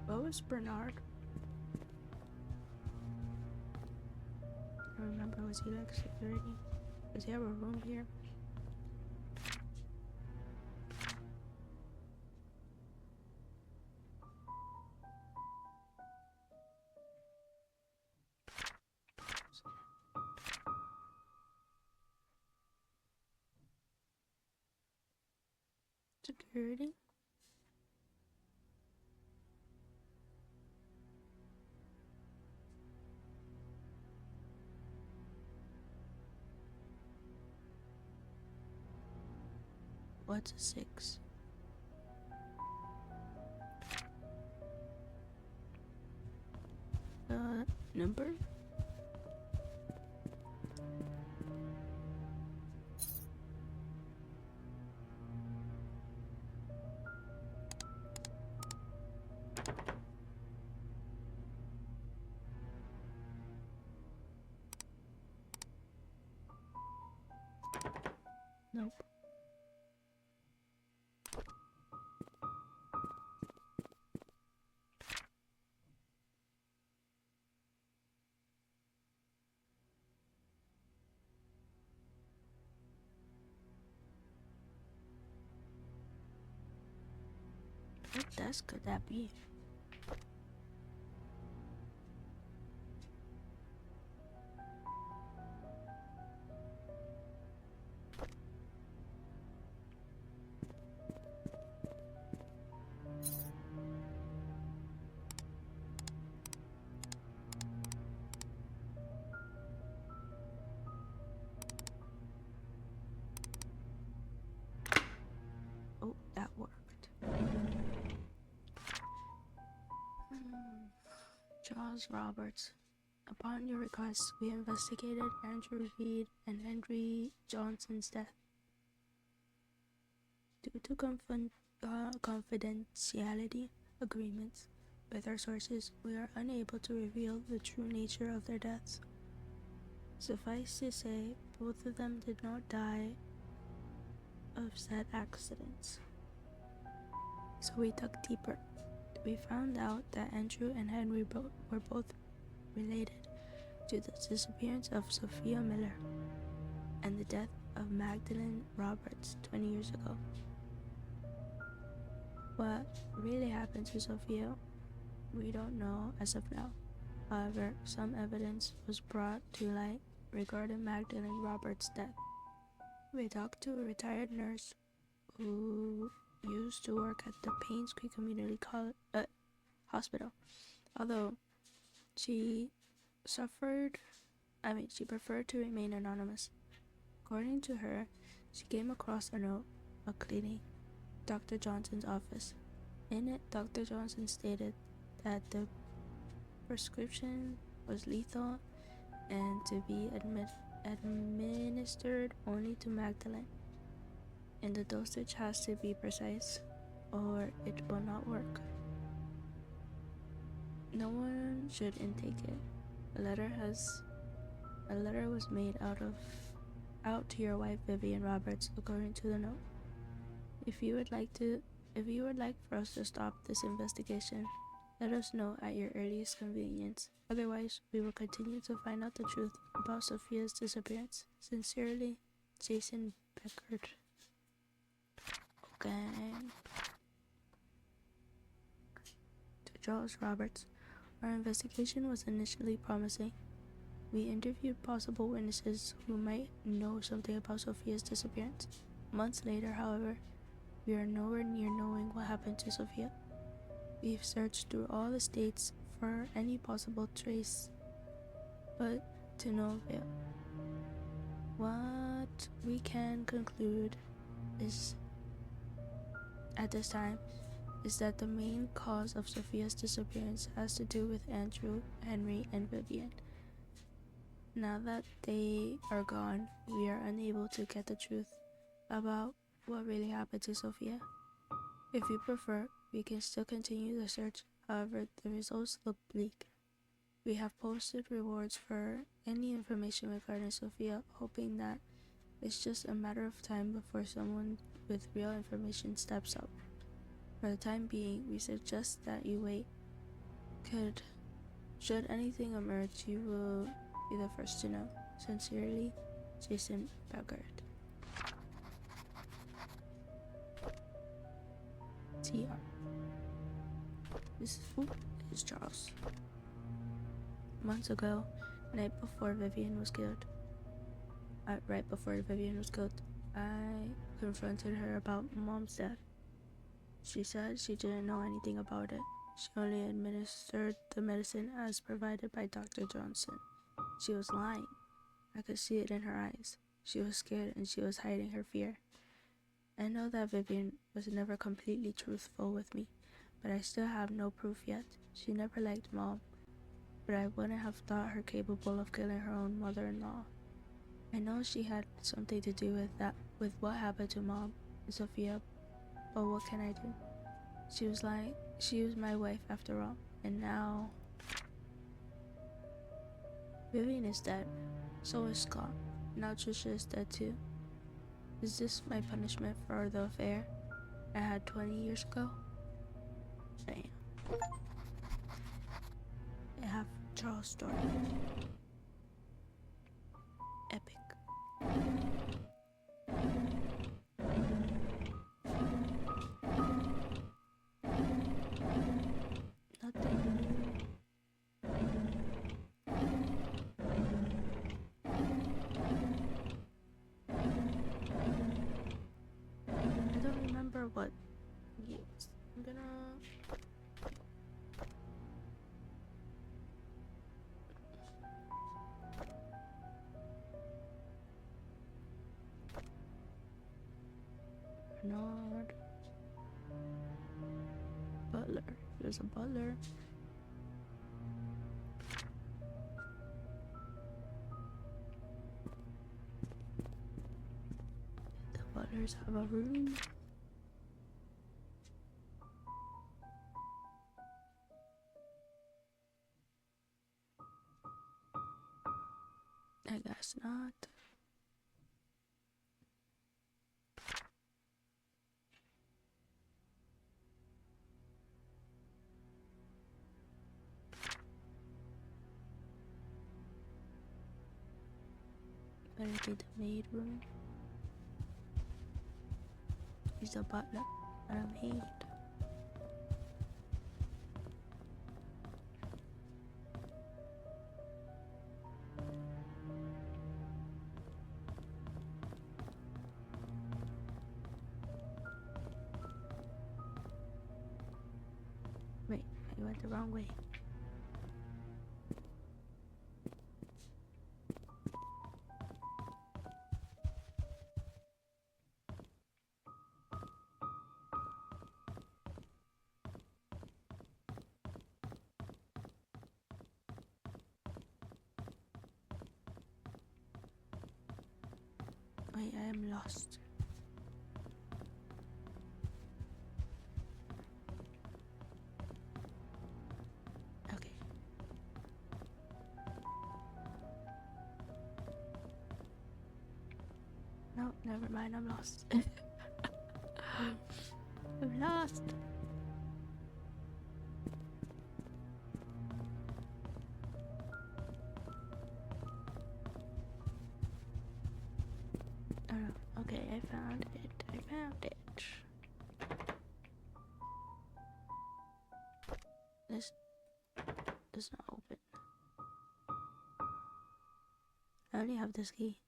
What was Bernard? I remember, was he like security? Does he have a room here? Security? What's a 6? Number? Nope. What desk could that be? Oh, that worked. Charles Roberts. Upon your request, we investigated Andrew Reed and Henry Johnson's death. Due to confidentiality agreements with our sources, we are unable to reveal the true nature of their deaths. Suffice to say, both of them did not die of said accidents. So we dug deeper. We found out that Andrew and Henry were both related to the disappearance of Sophia Miller and the death of Magdalene Roberts 20 years ago. What really happened to Sophia, we don't know as of now. However, some evidence was brought to light regarding Magdalene Roberts' death. We talked to a retired nurse who used to work at the Painscreek Community Hospital. Although she preferred to remain anonymous. According to her, she came across a note cleaning Dr. Johnson's office. In it, Dr. Johnson stated that the prescription was lethal and to be administered only to Magdalene, and the dosage has to be precise or it will not work. No one should intake it. A letter was made out to your wife Vivian Roberts according to the note. If you would like for us to stop this investigation, let us know at your earliest convenience. Otherwise, we will continue to find out the truth about Sophia's disappearance. Sincerely, Jason Beckert. Okay. To Charles Roberts. Our investigation was initially promising. We interviewed possible witnesses who might know something about Sophia's disappearance. Months later, however, we are nowhere near knowing what happened to Sophia. We've searched through all the states for any possible trace, but to no avail. What we can conclude is, at this time, is that the main cause of Sophia's disappearance has to do with Andrew, Henry, and Vivian. Now that they are gone, we are unable to get the truth about what really happened to Sophia. If you prefer, we can still continue the search, however, the results look bleak. We have posted rewards for any information regarding Sophia, hoping that it's just a matter of time before someone with real information steps up. For the time being, we suggest that you wait. Should anything emerge, you will be the first to know. Sincerely, Jason Beggard. TR. This is Charles. Months ago, right before Vivian was killed, I confronted her about Mom's death. She said she didn't know anything about it. She only administered the medicine as provided by Dr. Johnson. She was lying. I could see it in her eyes. She was scared and she was hiding her fear. I know that Vivian was never completely truthful with me, but I still have no proof yet. She never liked Mom, but I wouldn't have thought her capable of killing her own mother-in-law. I know she had something to do with what happened to Mom and Sophia, but what can I do? She was my wife after all, and now Vivian is dead. So is Scott. Now Trisha is dead too. Is this my punishment for the affair I had 20 years ago? Damn. I have Charles' story. Epic. Nothing. I don't remember what years. I'm gonna Bernard Butler. There's a butler. The butlers have a room. I guess not. Better be the maid room. He's a butler, not a maid. Wait, I went the wrong way. Wait, I am lost. Okay. No, never mind, I'm lost. I'm lost. Oh no. Okay, I found it. This does not open. I only have this key.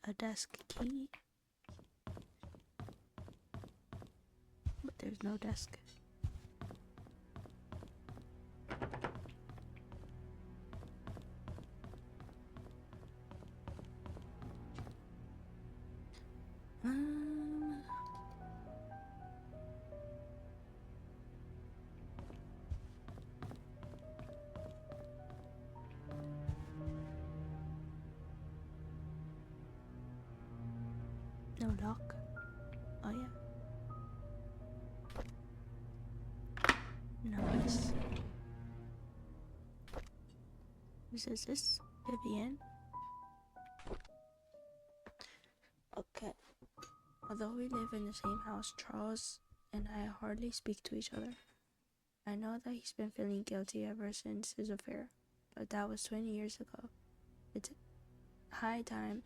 A desk key. But there's no desk. No lock. Oh yeah. Nice. Who says this? Vivian. Okay. Although we live in the same house, Charles and I hardly speak to each other. I know that he's been feeling guilty ever since his affair, but that was 20 years ago. It's high time,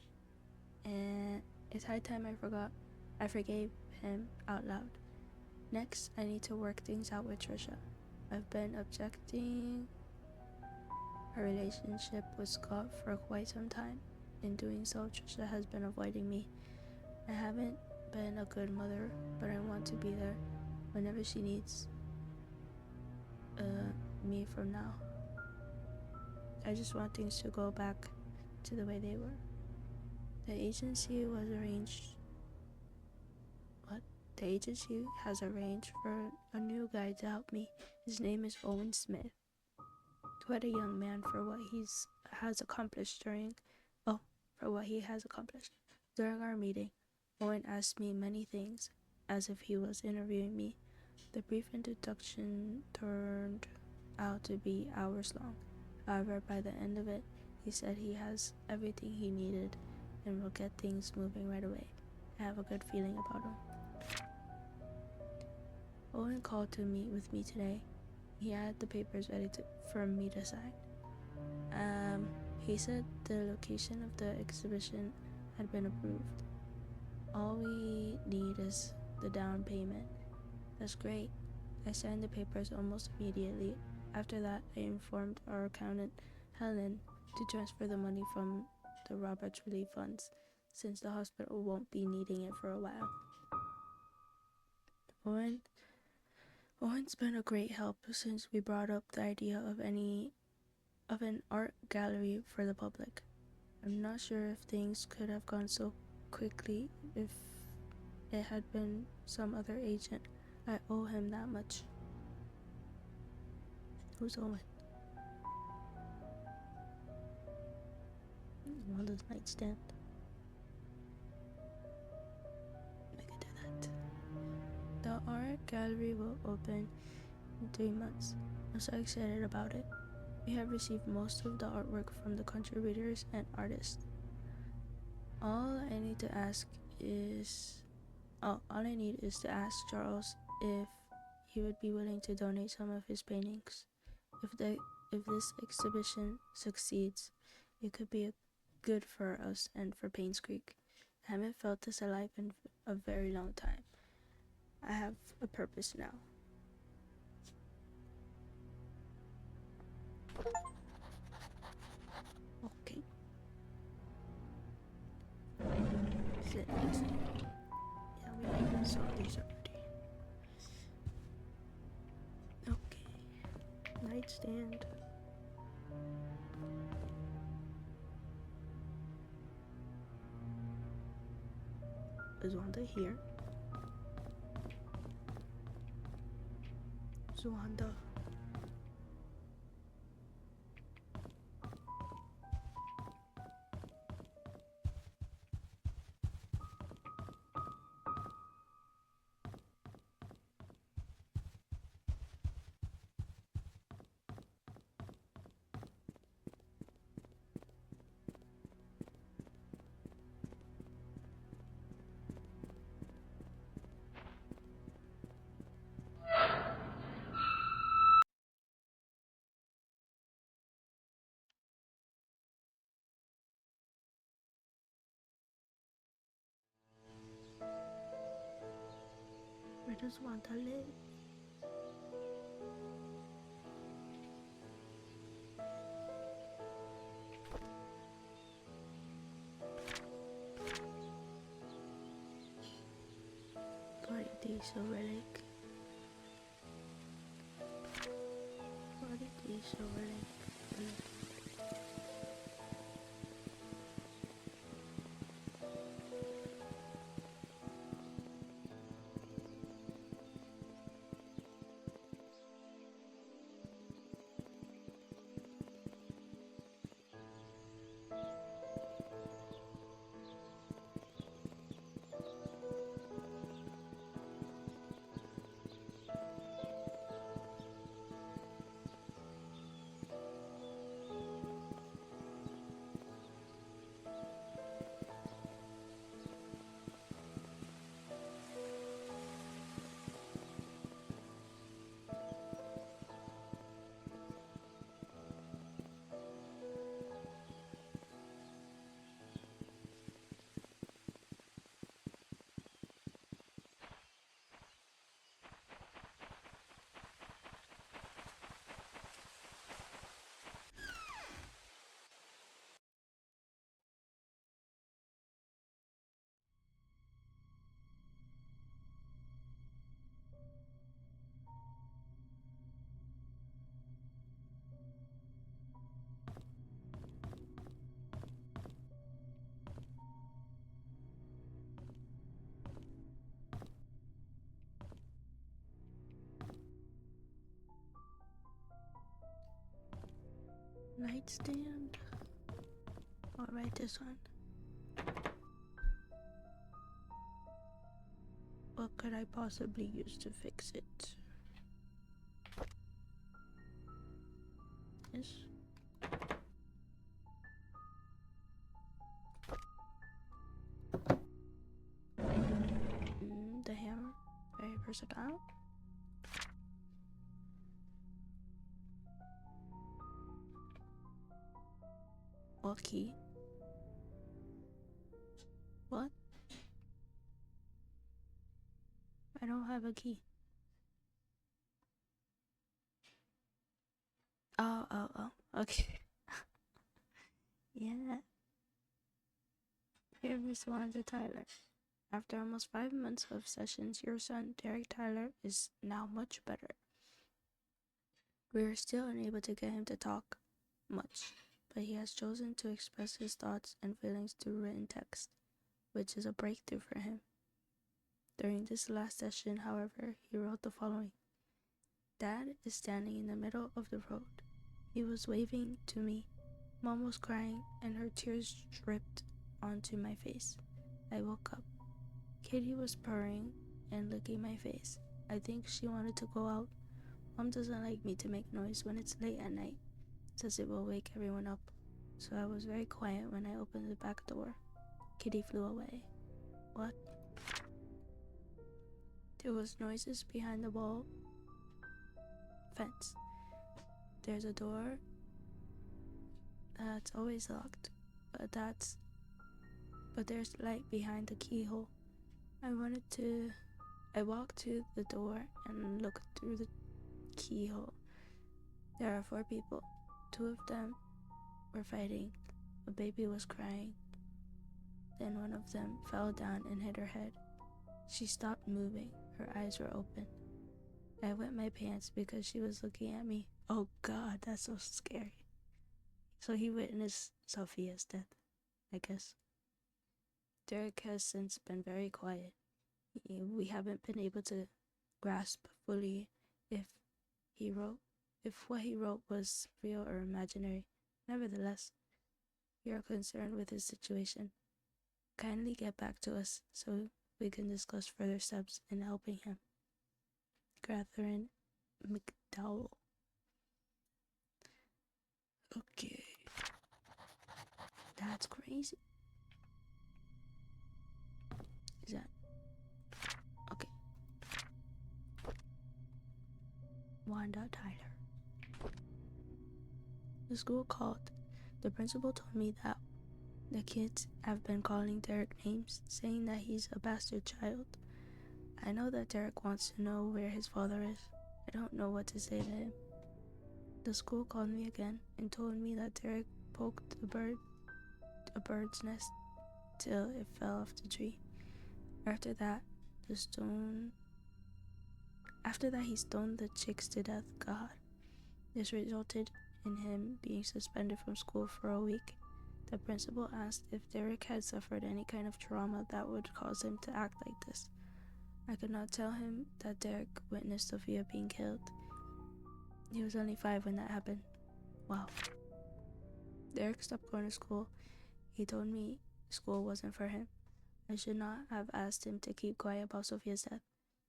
and it's high time I forgave him out loud. Next, I need to work things out with Trisha. I've been objecting her relationship with Scott for quite some time. In doing so, Trisha has been avoiding me. I haven't been a good mother, but I want to be there whenever she needs me from now. I just want things to go back to the way they were. The agency has arranged for a new guy to help me. His name is Owen Smith. Quite a young man for what he has accomplished. During our meeting, Owen asked me many things, as if he was interviewing me. The brief introduction turned out to be hours long. However, by the end of it, he said he has everything he needed and will get things moving right away. I have a good feeling about him. Owen called to meet with me today. He had the papers ready for me to sign. He said the location of the exhibition had been approved. All we need is the down payment. That's great. I signed the papers almost immediately. After that, I informed our accountant, Helen, to transfer the money from the Roberts Relief Funds, since the hospital won't be needing it for a while. Owen's been a great help since we brought up the idea of an art gallery for the public. I'm not sure if things could have gone so quickly if it had been some other agent. I owe him that much. Who's Owen? Wanda's nightstand. I could do that. The art gallery will open in 3 months. I'm so excited about it. We have received most of the artwork from the contributors and artists. All I need is to ask Charles if he would be willing to donate some of his paintings. If this exhibition succeeds, it could be good for us and for Painscreek. I haven't felt this alive in a very long time. I have a purpose now. Okay. Yeah, we saw these already. Okay. Nightstand. Is Wanda here? Is Wanda? Where does Wanda live? Party Silver Lake. Party Silver Lake. nightstand. I'll write this one. What could I possibly use to fix it? This. The hammer. Very versatile. What key? What? I don't have a key. Oh. Okay. Yeah. Here responds to Tyler. After almost 5 months of sessions, your son, Derek Tyler, is now much better. We are still unable to get him to talk much, but he has chosen to express his thoughts and feelings through written text, which is a breakthrough for him. During this last session, however, he wrote the following. Dad is standing in the middle of the road. He was waving to me. Mom was crying, and her tears dripped onto my face. I woke up. Katie was purring and licking my face. I think she wanted to go out. Mom doesn't like me to make noise when it's late at night, says it will wake everyone up. So I was very quiet when I opened the back door. Kitty flew away. What? There was noises behind the wall fence. There's a door that's always locked, but there's light behind the keyhole. I walked to the door and looked through the keyhole. There are 4 people. 2 of them were fighting. A baby was crying. Then one of them fell down and hit her head. She stopped moving. Her eyes were open. I wet my pants because she was looking at me. Oh God, that's so scary. So he witnessed Sophia's death, I guess. Derek has since been very quiet. We haven't been able to grasp fully if what he wrote was real or imaginary. Nevertheless, we are concerned with his situation. Kindly get back to us so we can discuss further steps in helping him. Catherine McDowell. Okay. That's crazy. Is that okay? Wanda Tyler. The school called. The principal told me that the kids have been calling Derek names, saying that he's a bastard child. I know that Derek wants to know where his father is. I don't know what to say to him. The school called me again and told me that Derek poked a bird's nest till it fell off the tree. After that, he stoned the chicks to death. God. This resulted in him being suspended from school for a week. The principal asked if Derek had suffered any kind of trauma that would cause him to act like this. I could not tell him that Derek witnessed Sophia being killed. He was only 5 when that happened. Wow. Derek stopped going to school. He told me school wasn't for him. I should not have asked him to keep quiet about Sophia's death.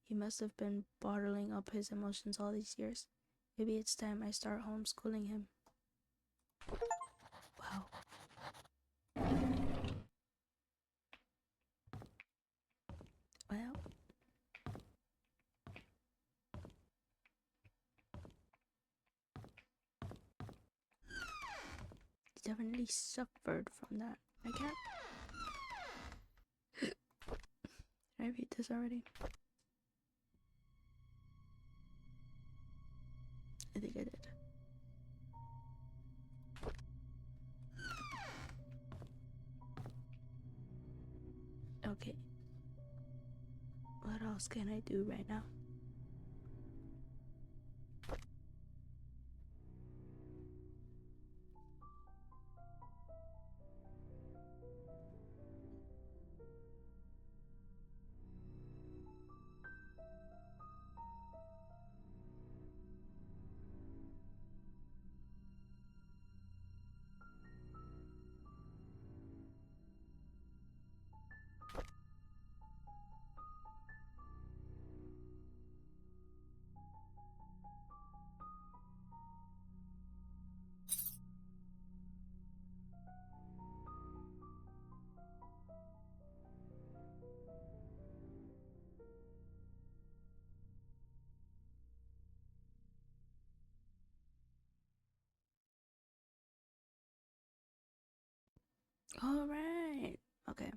He must have been bottling up his emotions all these years. Maybe it's time I start homeschooling him. Wow. Well, he definitely suffered from that. I can't. Did I read this already? I think I did. Okay. What else can I do right now? Alright. Okay.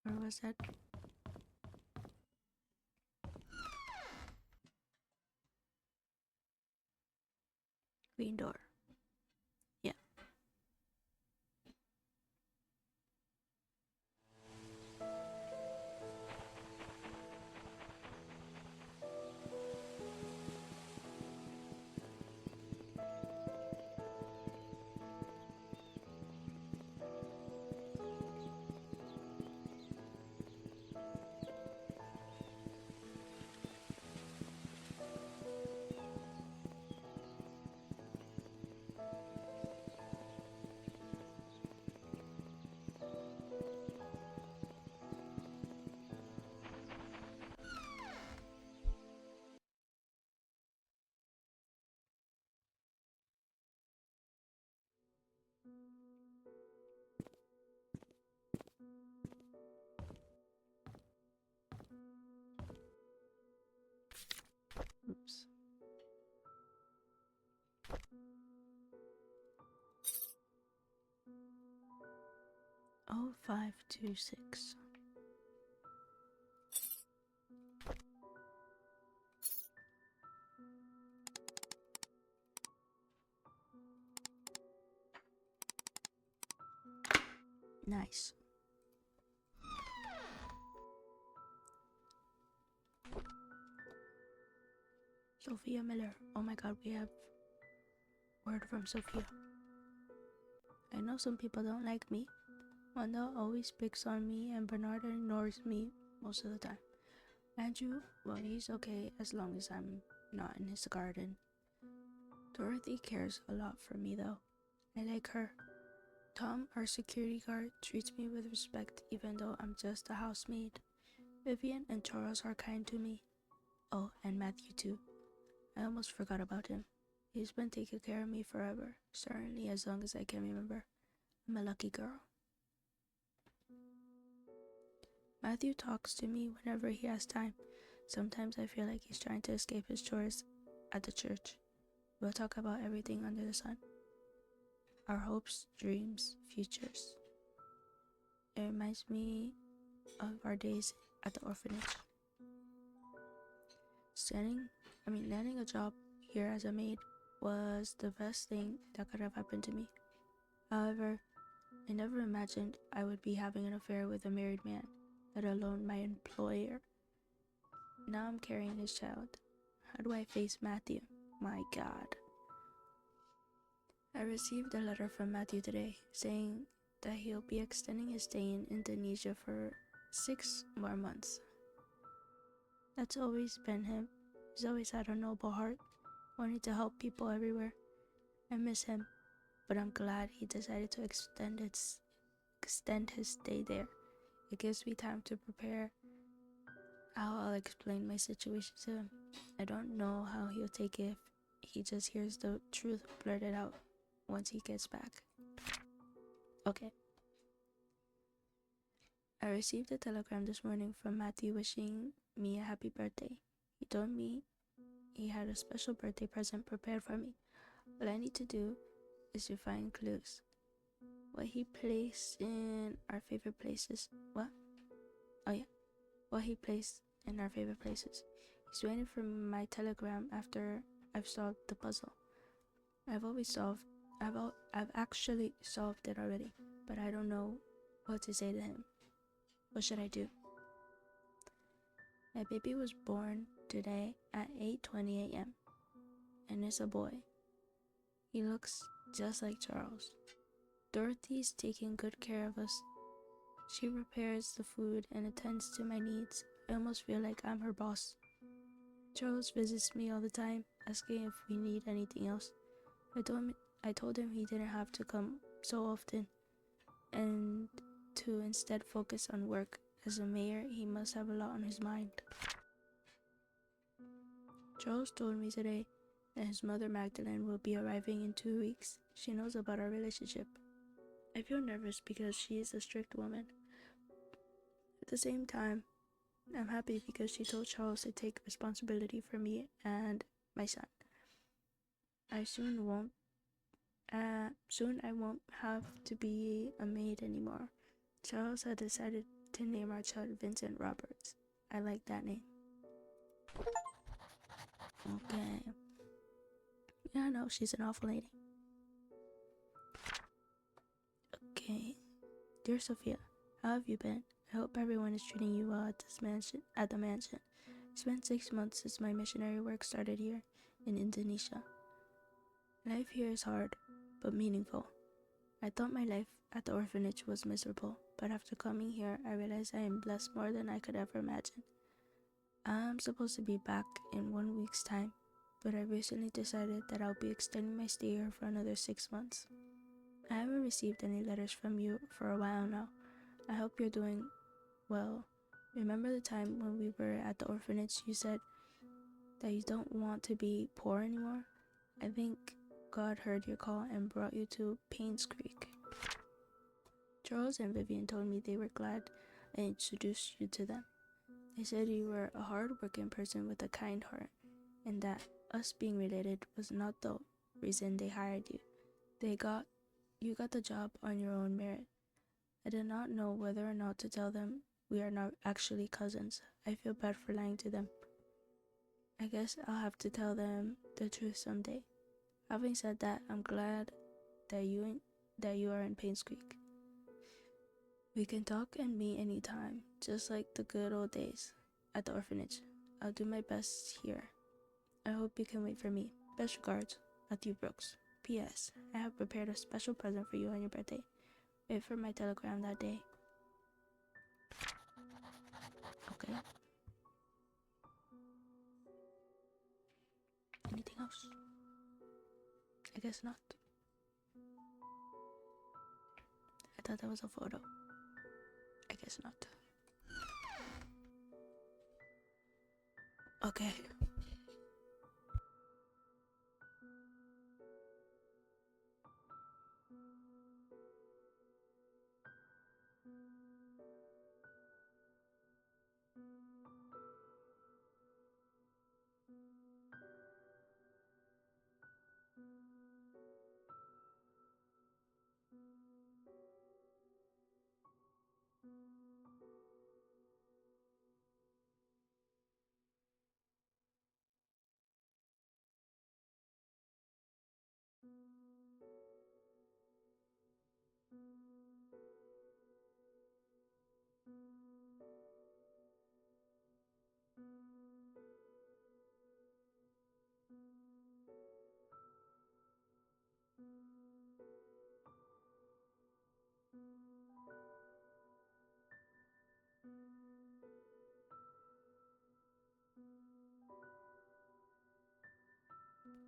Where was that? Green door. Yeah. Oops. Oh, 526. Nice. Sophia Miller. Oh my god, we have word from Sophia. I know some people don't like me. Wanda always picks on me and Bernard ignores me most of the time. Andrew, well, he's okay as long as I'm not in his garden. Dorothy cares a lot for me though. I like her. Tom, our security guard, treats me with respect even though I'm just a housemaid. Vivian and Charles are kind to me. Oh, and Matthew too. I almost forgot about him. He's been taking care of me forever, certainly as long as I can remember. I'm a lucky girl. Matthew talks to me whenever he has time. Sometimes I feel like he's trying to escape his chores at the church. We'll talk about everything under the sun. Our hopes, dreams, futures. It reminds me of our days at the orphanage. Landing a job here as a maid was the best thing that could have happened to me. However, I never imagined I would be having an affair with a married man, let alone my employer. Now I'm carrying his child. How do I face Matthew? My God. I received a letter from Matthew today saying that he'll be extending his stay in Indonesia for 6 more months. That's always been him. He's always had a noble heart, wanting to help people everywhere. I miss him, but I'm glad he decided to extend his stay there. It gives me time to prepare how I'll explain my situation to him. I don't know how he'll take it if he just hears the truth blurted out once he gets back. Okay. I received a telegram this morning from Matthew wishing me a happy birthday. He told me he had a special birthday present prepared for me. All I need to do is to find clues. What he placed in our favorite places. What? Oh yeah. What he placed in our favorite places. He's waiting for my telegram after I've solved the puzzle. I've actually solved it already, but I don't know what to say to him. What should I do? My baby was born today at 8:20 a.m. and is a boy. He looks just like Charles. Dorothy's taking good care of us. She prepares the food and attends to my needs. I almost feel like I'm her boss. Charles visits me all the time, asking if we need anything else. I told him he didn't have to come so often, and to instead focus on work. As a mayor, he must have a lot on his mind. Charles told me today that his mother Magdalene will be arriving in 2 weeks. She knows about our relationship. I feel nervous because she is a strict woman. At the same time, I'm happy because she told Charles to take responsibility for me and my son. Soon I won't have to be a maid anymore. Charles had decided to name our child Vincent Roberts. I like that name. Okay. Yeah, no, she's an awful lady. Okay. Dear Sophia, how have you been? I hope everyone is treating you well at the mansion. It's been 6 months since my missionary work started here in Indonesia. Life here is hard, but meaningful. I thought my life at the orphanage was miserable, but after coming here, I realized I am blessed more than I could ever imagine. I'm supposed to be back in 1 week's time, but I recently decided that I'll be extending my stay here for another 6 months. I haven't received any letters from you for a while now. I hope you're doing well. Remember the time when we were at the orphanage, you said that you don't want to be poor anymore? I think God heard your call and brought you to Painscreek. Charles and Vivian told me they were glad I introduced you to them. They said you were a hard-working person with a kind heart, and that us being related was not the reason they hired you. You got the job on your own merit. I did not know whether or not to tell them we are not actually cousins. I feel bad for lying to them. I guess I'll have to tell them the truth someday. Having said that, I'm glad that you are in Painscreek. We can talk and meet anytime, just like the good old days at the orphanage. I'll do my best here. I hope you can wait for me. Best regards, Matthew Brooks. P.S. I have prepared a special present for you on your birthday. Wait for my telegram that day. Okay. Anything else? I guess not. I thought that was a photo. I guess not. Okay.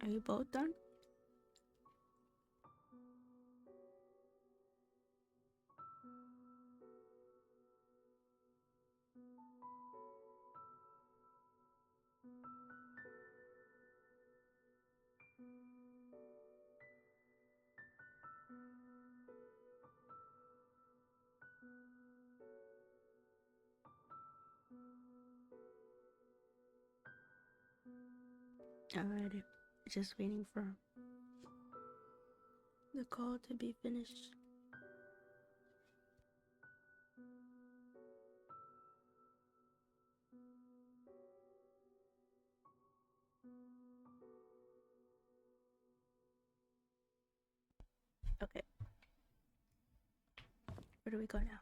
Are you both done? Alrighty. Just waiting for the call to be finished. Okay. Where do we go now?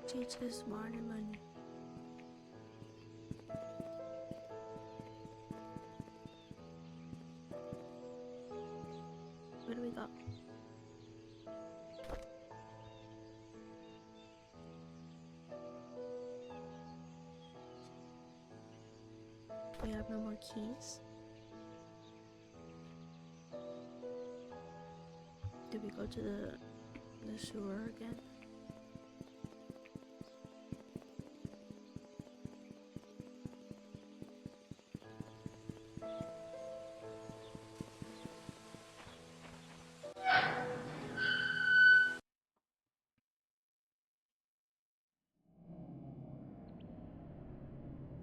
Teach this morning money. Where do we go? We have no more keys. Did we go to the sewer again?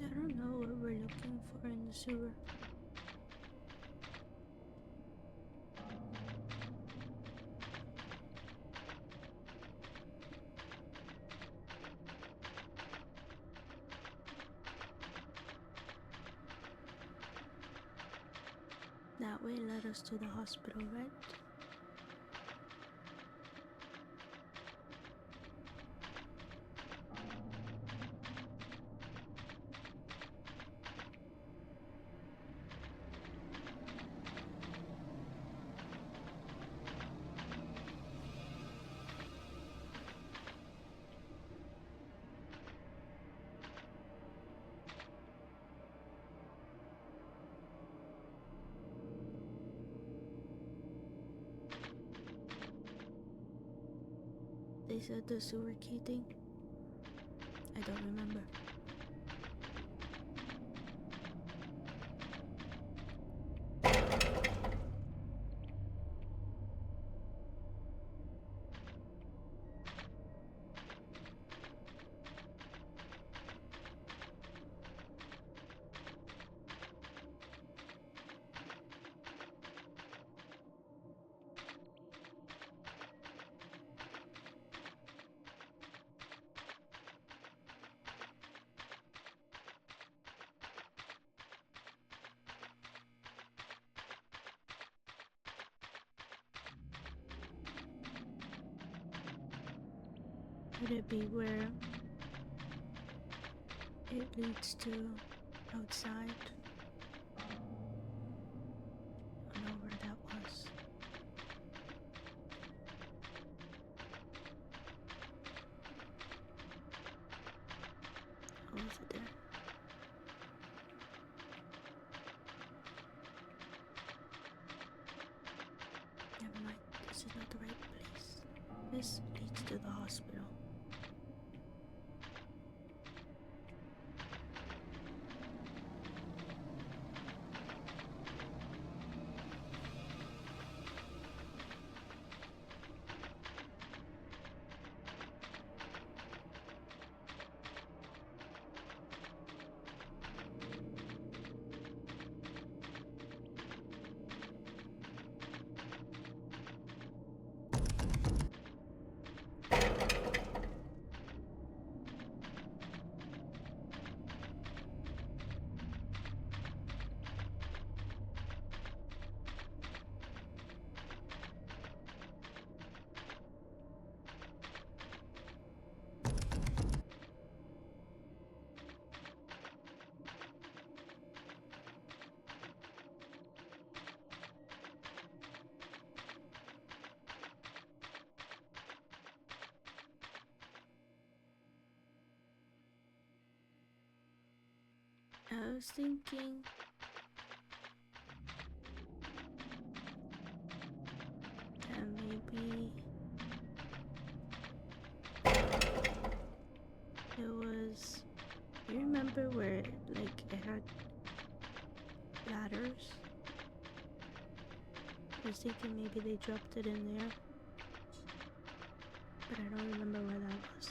I don't know what we're looking for in the sewer. That way led us to the hospital, right? They said the sewer key thing. I don't remember. Could it be where it leads to outside? I don't know where that was. Oh, is it there? Never mind, this is not the right place. This leads to the hospital. I was thinking that maybe it was. You remember where like it had ladders? I was thinking maybe they dropped it in there, but I don't remember where that was.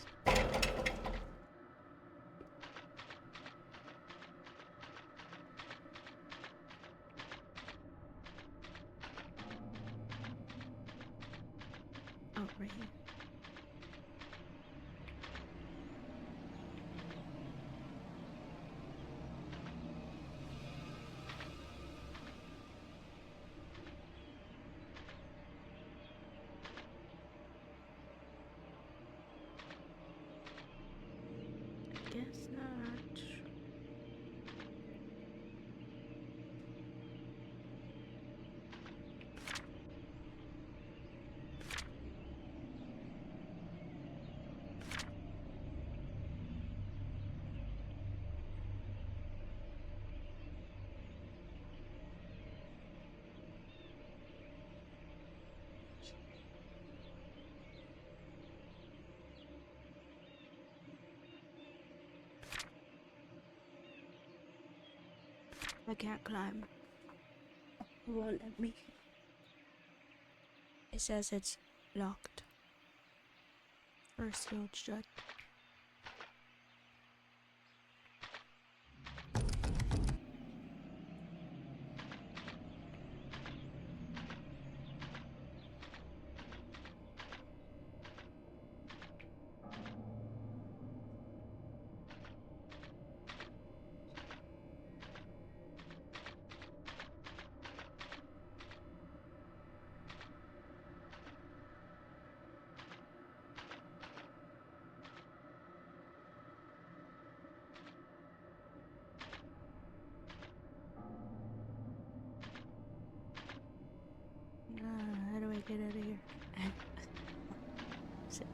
Oh, right here. I can't climb. It won't let me. It says it's locked or sealed shut. How do I get out of here? Sit.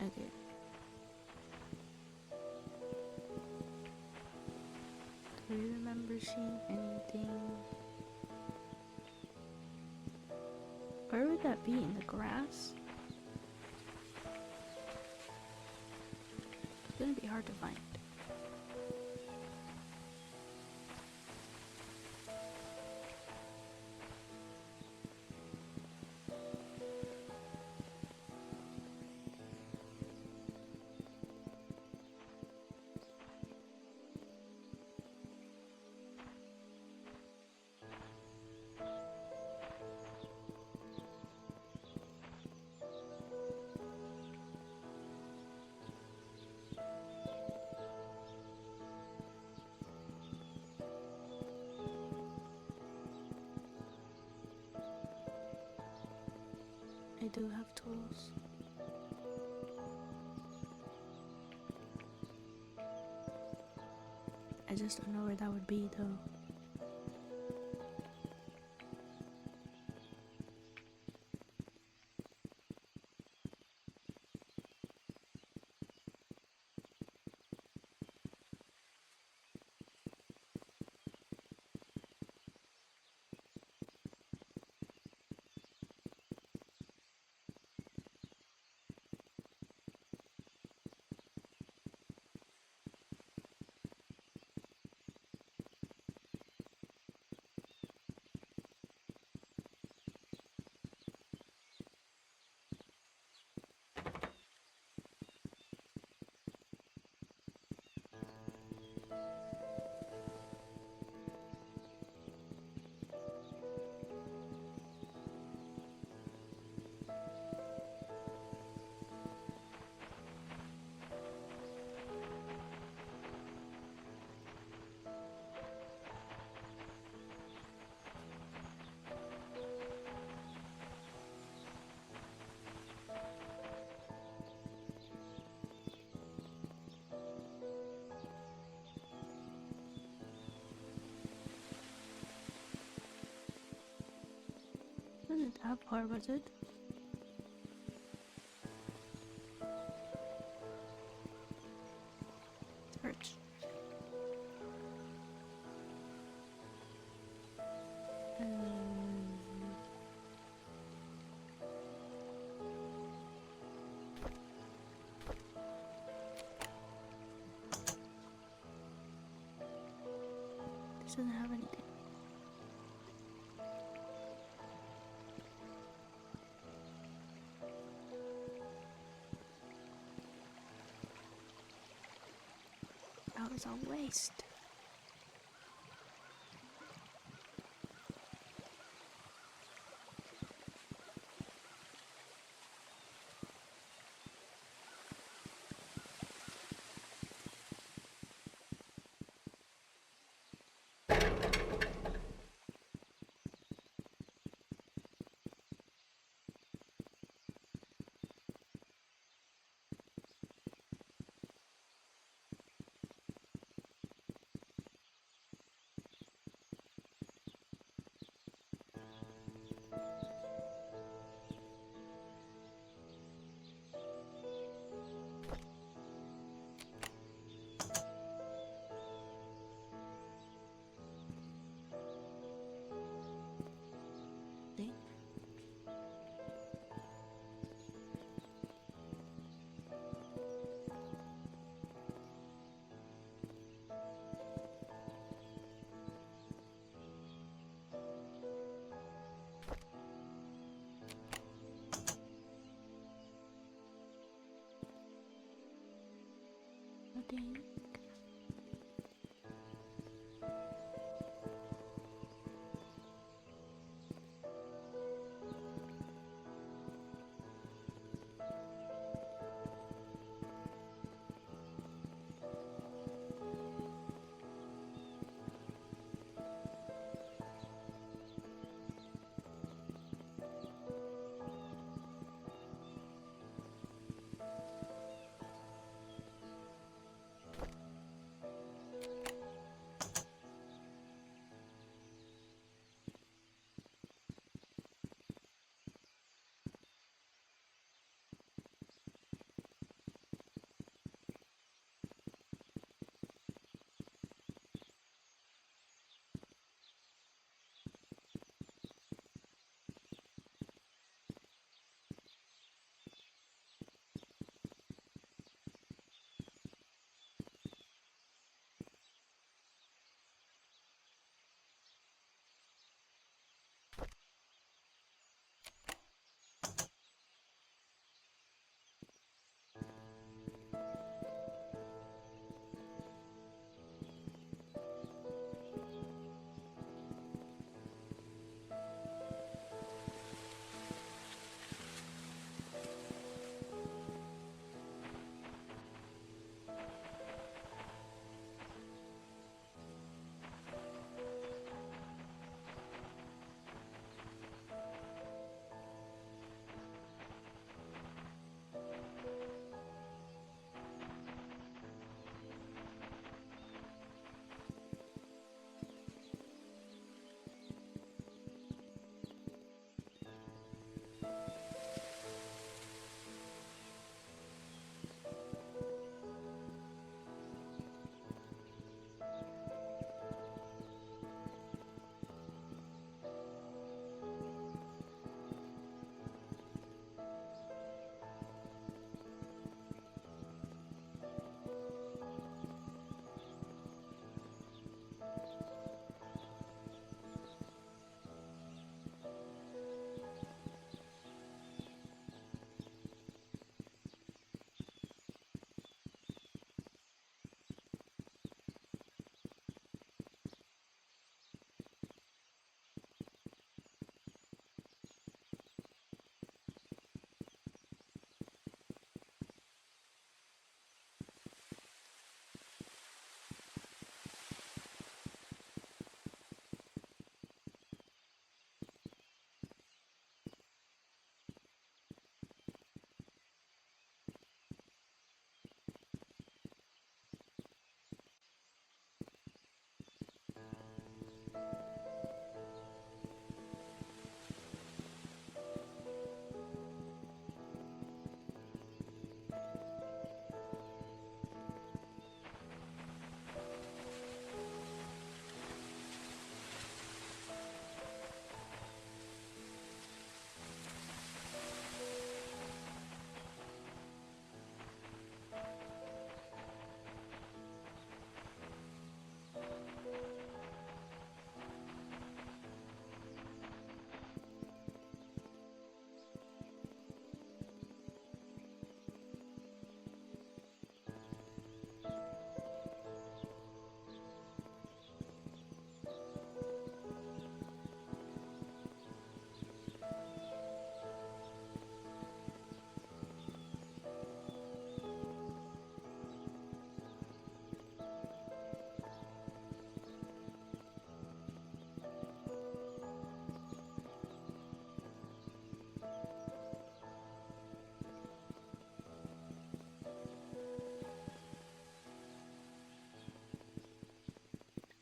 Okay. Do you remember seeing anything? Where would that be? In the grass? It's gonna be hard to find. I do have tools. I just don't know where that would be though. Wasn't that far, was it? Hurts. This doesn't have anything. That was a waste. think.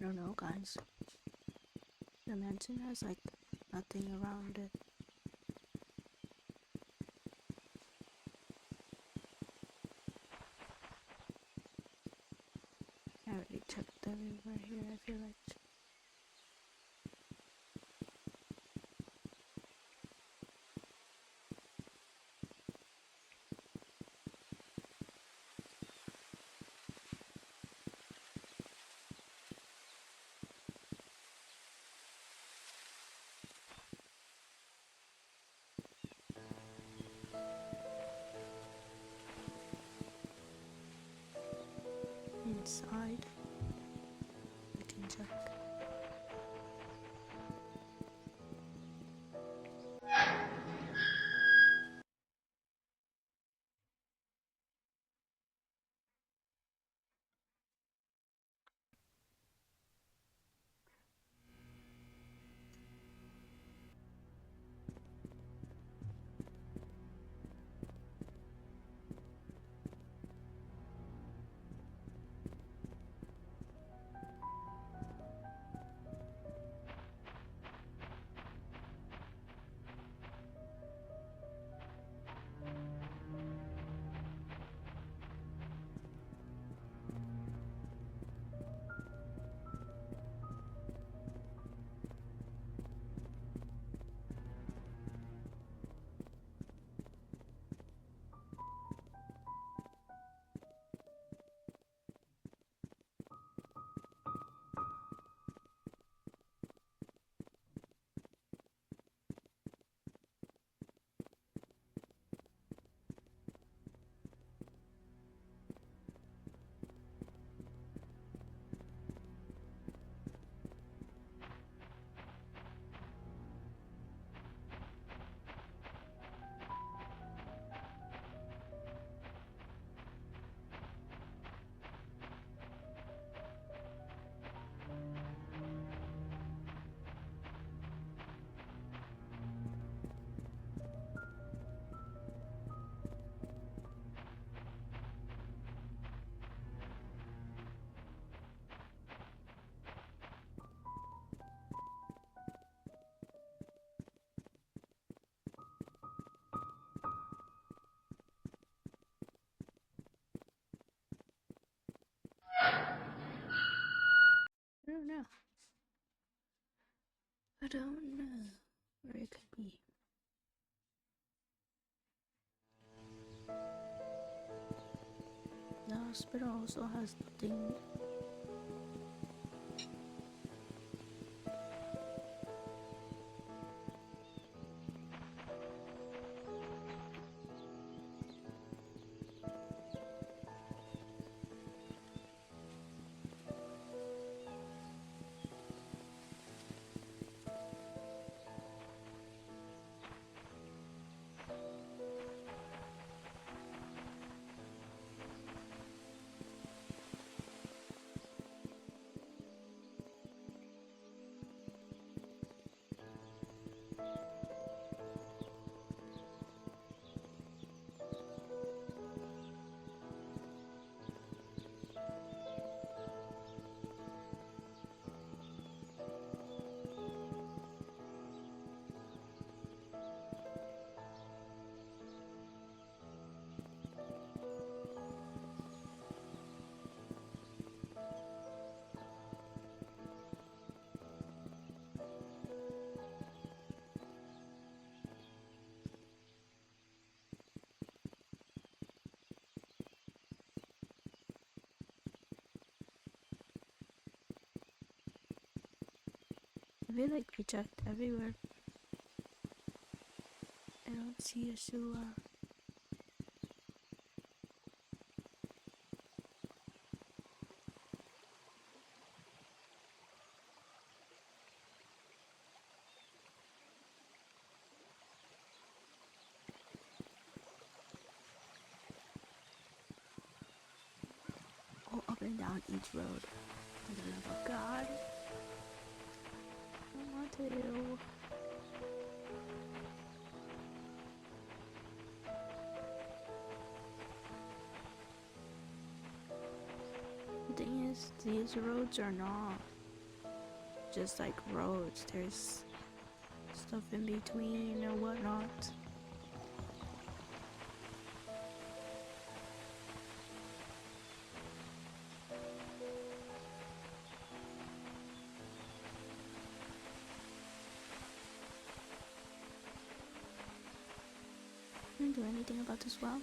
I don't know, guys. The mansion has like nothing around it. I already checked everywhere here, I feel like. outside. We can check. I don't know. I don't know where it could be. The hospital also has nothing. I feel like we checked everywhere. I don't see a sewer. Go up and down each road. For the love of God. I don't want to. The thing is, these roads are not just like roads. There's stuff in between or whatnot. Can I do anything about this well?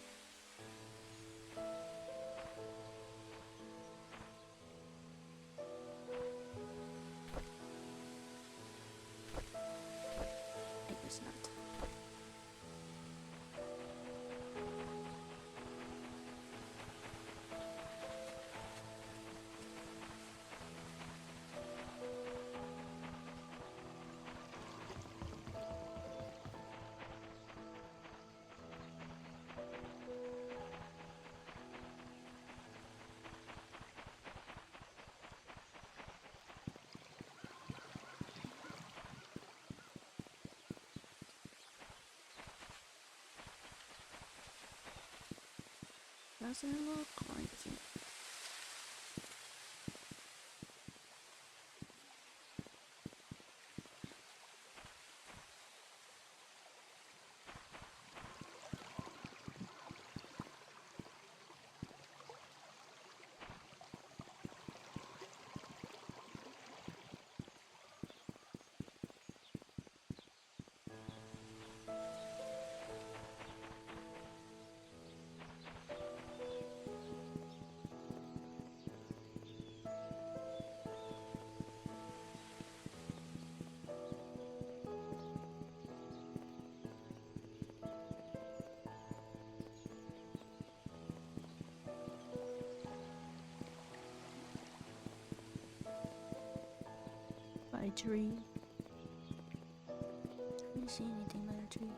I guess not. Doesn't look like it. By a tree. I didn't see anything but a tree.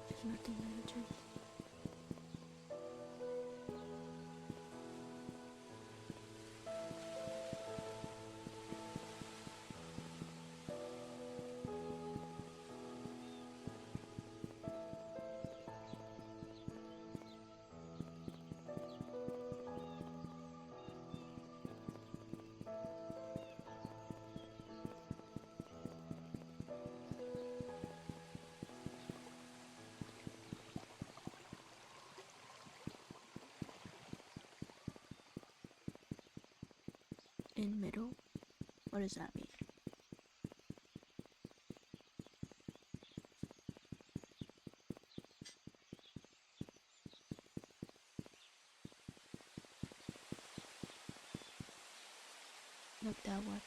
There's nothing but a tree. In middle? What does that mean? Look that one.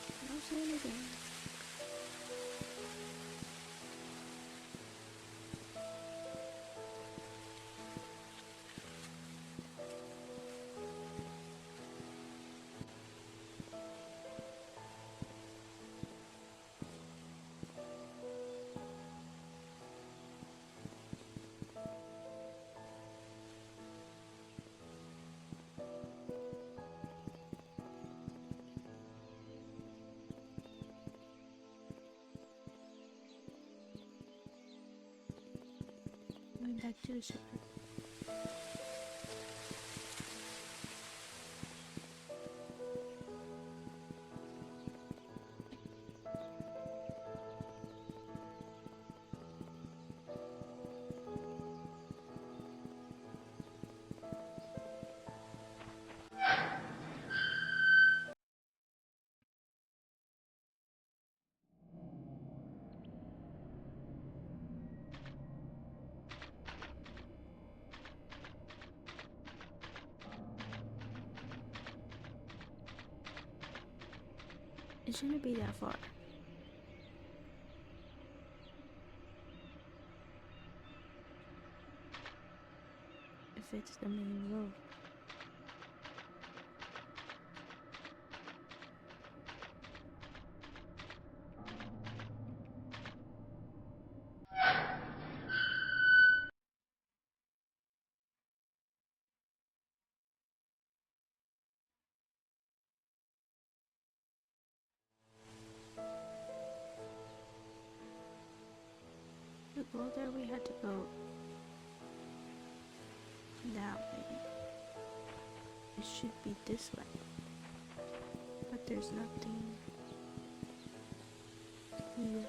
I don't see anything. Going back to the server. It shouldn't be that far. If it's the main road. To go there, we had to go that way. It should be this way. But there's nothing here.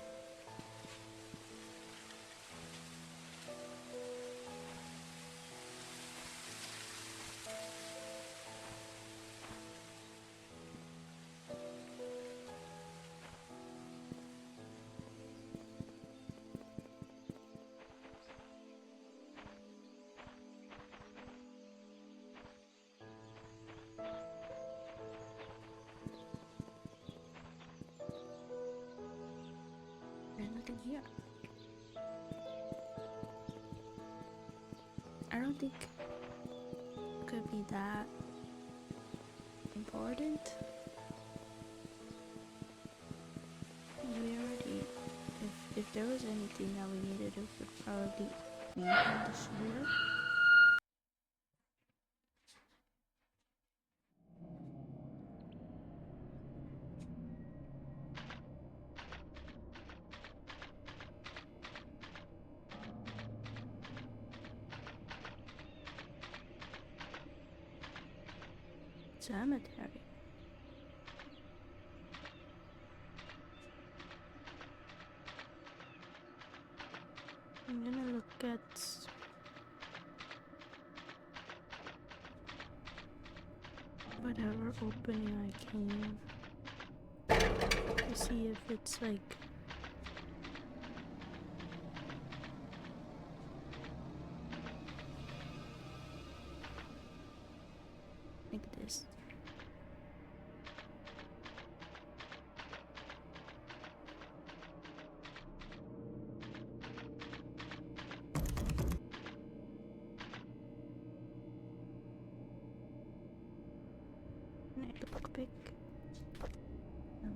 There's nothing here. I don't think it could be that important. We already, if there was anything that we needed, it would probably be in the sewer. Cemetery. I'm gonna look at whatever opening I can to see if it's like this. Lockpick. No.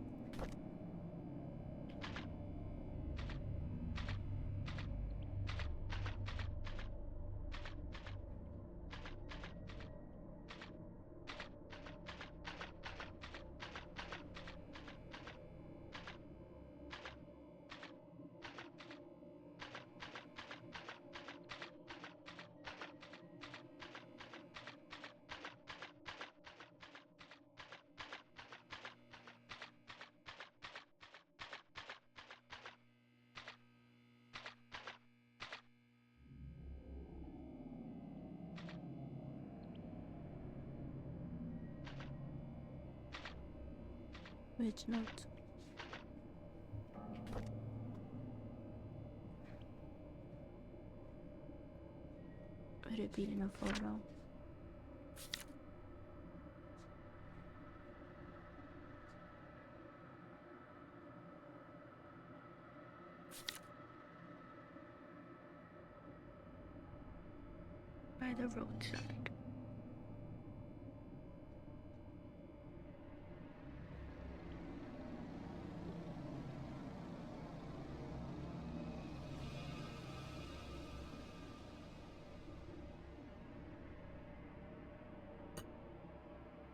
Which note? Would it be in a photo? By the roadside.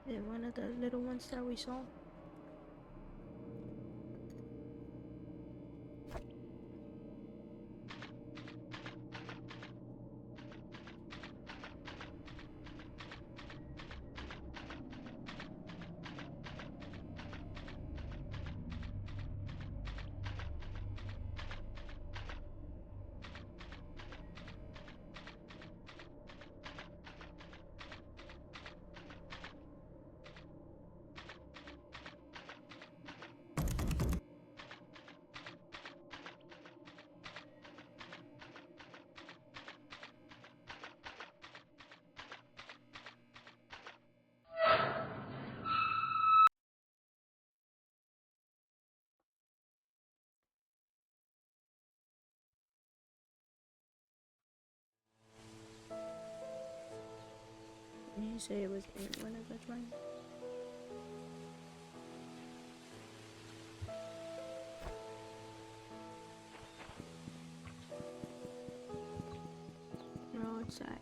Is it one of the little ones that we saw? Did you say it was in one of the drawings? Roadside.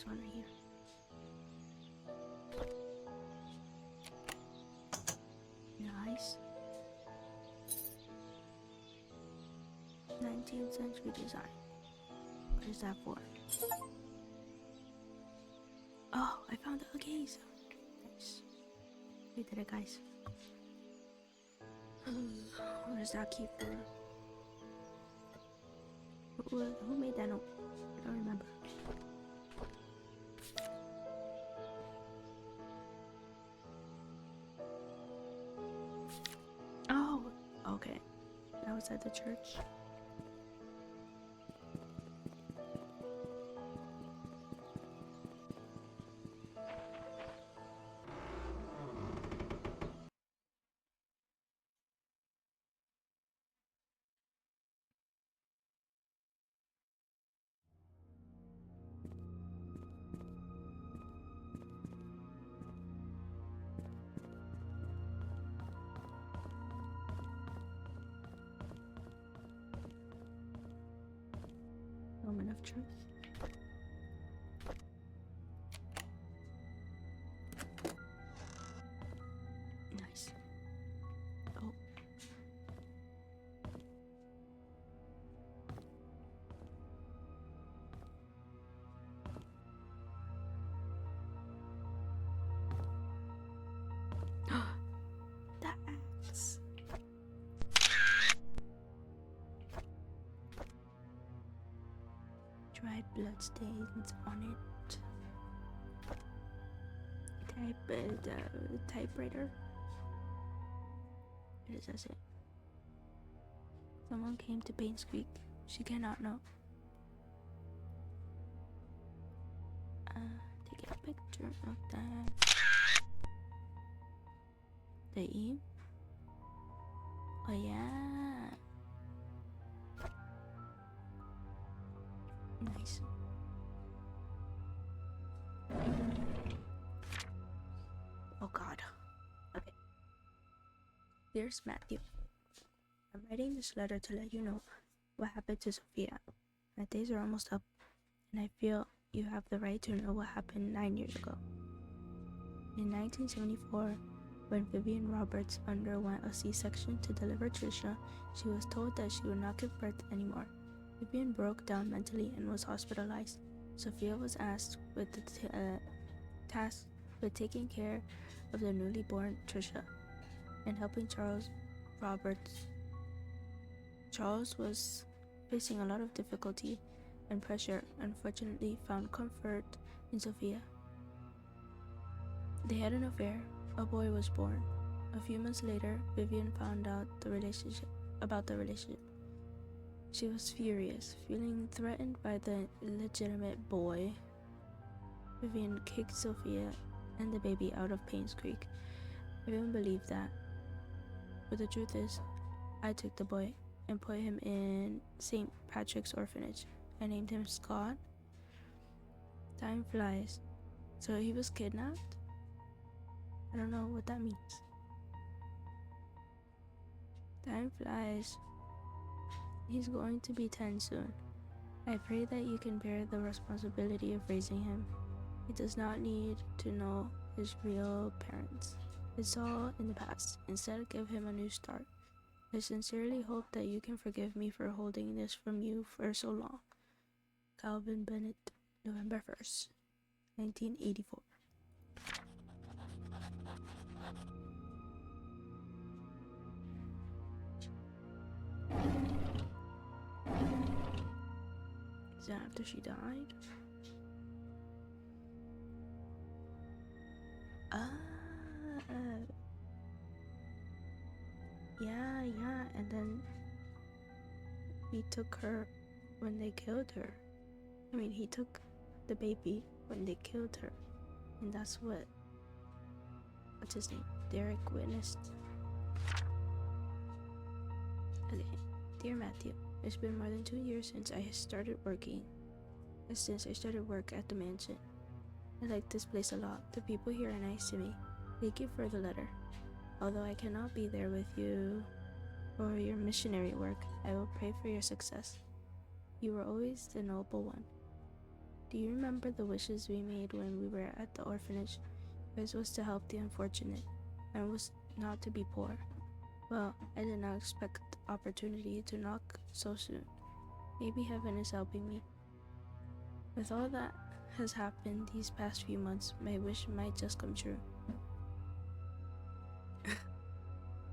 this one right here. Nice. 19th century design. What is that for? Oh, I found the case. Nice. We did it, guys. What is that key for? Who made that note? I don't remember. Oh, okay. That was at the church. Moment of truth. Nice. Oh. The axe. Dried blood stains on it. Typewriter. It says it. Someone came to Painscreek. She cannot know. Take a picture of that. The E. Oh yeah. Nice. Oh god. Okay. Dearest Matthew, I'm writing this letter to let you know what happened to Sophia. My days are almost up, and I feel you have the right to know what happened 9 years ago. In 1974, when Vivian Roberts underwent a C-section to deliver Trisha, she was told that she would not give birth anymore. Vivian broke down mentally and was hospitalized. Sophia was asked with the task with taking care of the newly born Trisha and helping Charles Roberts. Charles was facing a lot of difficulty and pressure, unfortunately found comfort in Sophia. They had an affair. A boy was born. A few months later, Vivian found out about the relationship. She was furious, feeling threatened by the illegitimate boy. Vivian kicked Sophia and the baby out of Painscreek. Vivian believed that. But the truth is, I took the boy and put him in St. Patrick's orphanage. I named him Scott. Time flies. So he was kidnapped? I don't know what that means. Time flies. He's going to be 10 soon. I pray that you can bear the responsibility of raising him. He does not need to know his real parents. It's all in the past. Instead, give him a new start. I sincerely hope that you can forgive me for holding this from you for so long. Calvin Bennett, November 1st, 1984. Is that after she died? Yeah, and then he took her when they killed her. I mean, he took the baby when they killed her, and that's what's his name? Derek witnessed. Okay, dear Matthew, it's been more than 2 years since I started work at the mansion. I like this place a lot. The people here are nice to me. Thank you for the letter. Although I cannot be there with you for your missionary work, I will pray for your success. You were always the noble one. Do you remember the wishes we made when we were at the orphanage? Yours was to help the unfortunate, and was not to be poor. Well, I did not expect the opportunity to knock so soon. Maybe heaven is helping me. With all that has happened these past few months, my wish might just come true.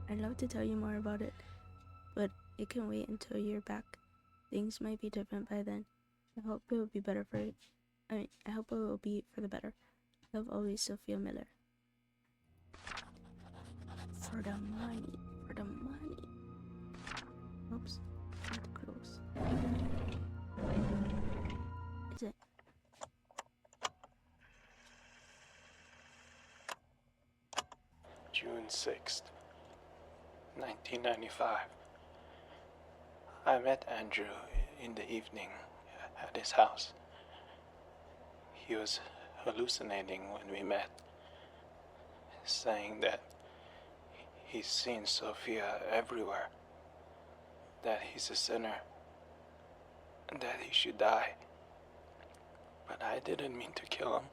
I'd love to tell you more about it, but it can wait until you're back. Things might be different by then. I hope it will be better for you. I hope it will be for the better. Love always, Sophia Miller. For the money. For the money. Oops. Not too close. Is it? June 6th, 1995. I met Andrew in the evening at his house. He was hallucinating when we met, saying that he's seen Sophia everywhere, that he's a sinner, and that he should die. But I didn't mean to kill him.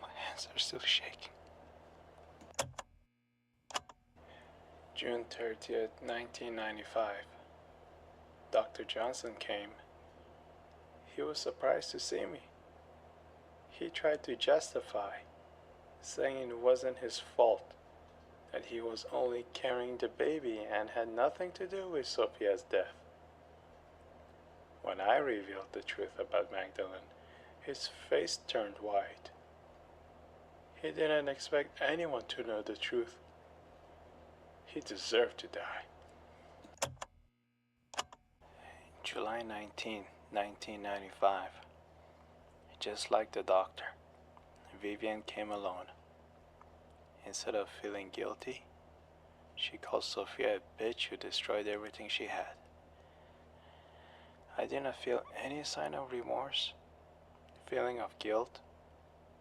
My hands are still shaking. June 30th, 1995. Dr. Johnson came. He was surprised to see me. He tried to justify, saying it wasn't his fault, that he was only carrying the baby and had nothing to do with Sophia's death. When I revealed the truth about Magdalene, his face turned white. He didn't expect anyone to know the truth. He deserved to die. July 19, 1995. Just like the doctor, Vivian came alone. Instead of feeling guilty, she called Sophia a bitch who destroyed everything she had. I didn't feel any sign of remorse, feeling of guilt,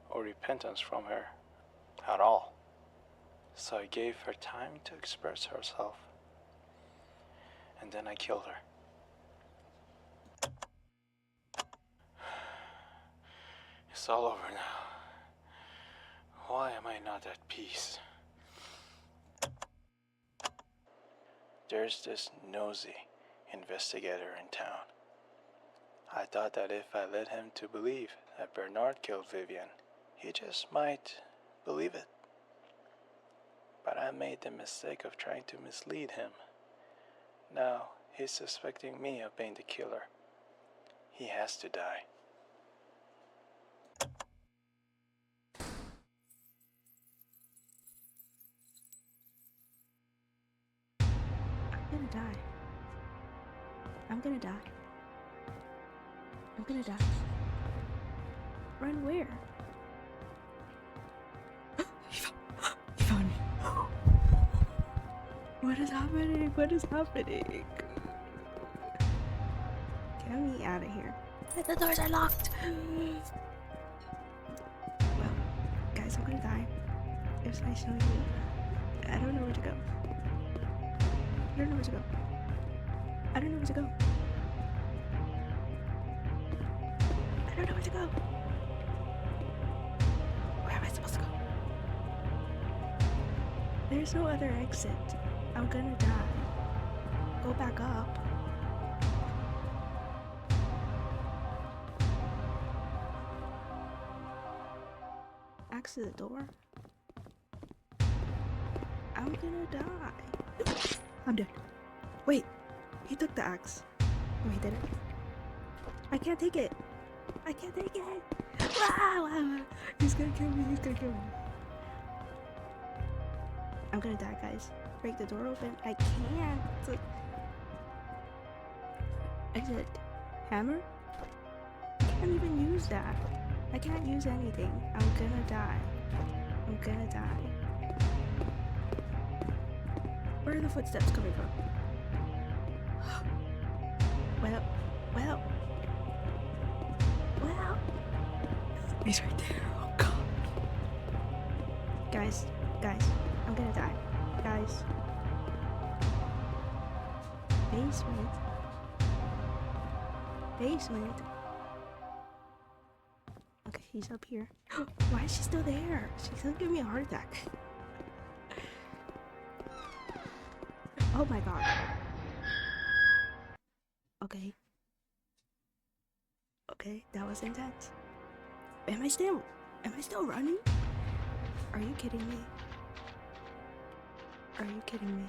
or repentance from her at all. So I gave her time to express herself, and then I killed her. It's all over now. Why am I not at peace? There's this nosy investigator in town. I thought that if I led him to believe that Bernard killed Vivian, he just might believe it. But I made the mistake of trying to mislead him. Now he's suspecting me of being the killer. He has to die. I'm gonna die. I'm gonna die. I'm gonna die. Run where? He found me. What is happening? What is happening? Get me out of here. The doors are locked. Well, guys, I'm gonna die. It was nice knowing you. I don't know where to go. I don't know where to go. I don't know where to go. I don't know where to go. Where am I supposed to go? There's no other exit. I'm gonna die. Go back up. Axe to the door. I'm gonna die. I'm dead. Wait, he took the axe. No, he didn't. I can't take it. I can't take it. Wow. He's gonna kill me. He's gonna kill me. I'm gonna die, guys. Break the door open. I can't. Exit. Hammer? I can't even use that. I can't use anything. I'm gonna die. I'm gonna die. Where are the footsteps coming from? Well. He's right there. Oh god. Guys, I'm gonna die. Guys. Basement. He's up here. Why is she still there? She's gonna give me a heart attack. Oh my god. Okay. Okay, that was intense. Am I still running? Are you kidding me? Are you kidding me?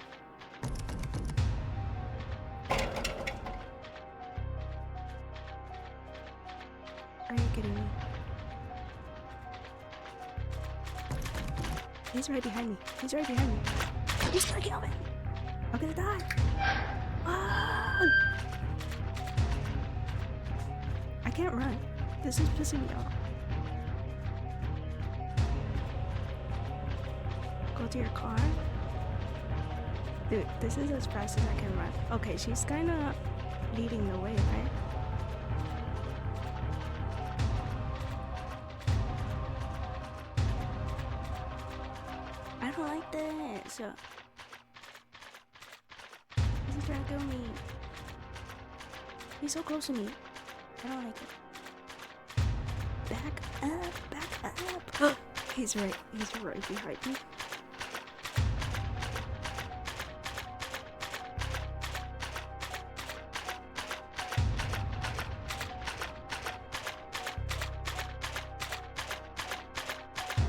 Are you kidding me? He's right behind me. He's right behind me. He's gonna kill me. I'm gonna die. Ah! I can't run. This is pissing me off. Go to your car. Dude, this is as fast as I can run. Okay, she's kinda leading the way, right? I don't like this. He's trying to kill me. He's so close to me. I don't like it. Back up, back up. He's right behind me.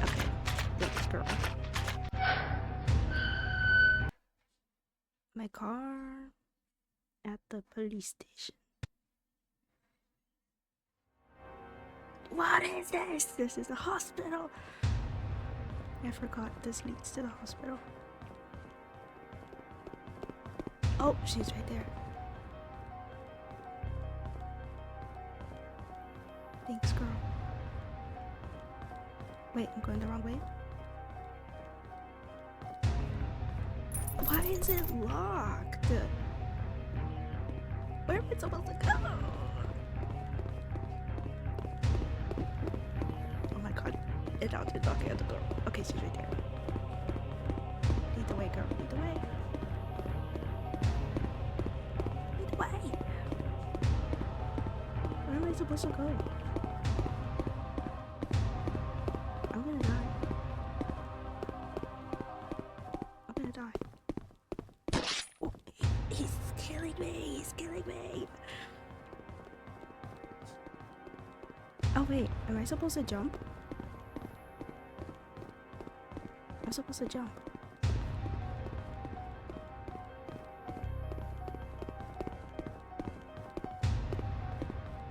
Okay, thanks, girl. My car at the police station. What is this? This is the hospital. I forgot this leads to the hospital. Oh, she's right there. Thanks, girl. Wait, I'm going the wrong way. Why is it locked? Where am I supposed to go? Oh my god. It's knocking at the door. Okay, she's right there. Lead the way, girl. Lead the way. Lead the way. Where am I supposed to go? I'm gonna die. I'm gonna die. Oh, he's killing me. He's killing me. Oh wait, am I supposed to jump? I'm supposed to jump.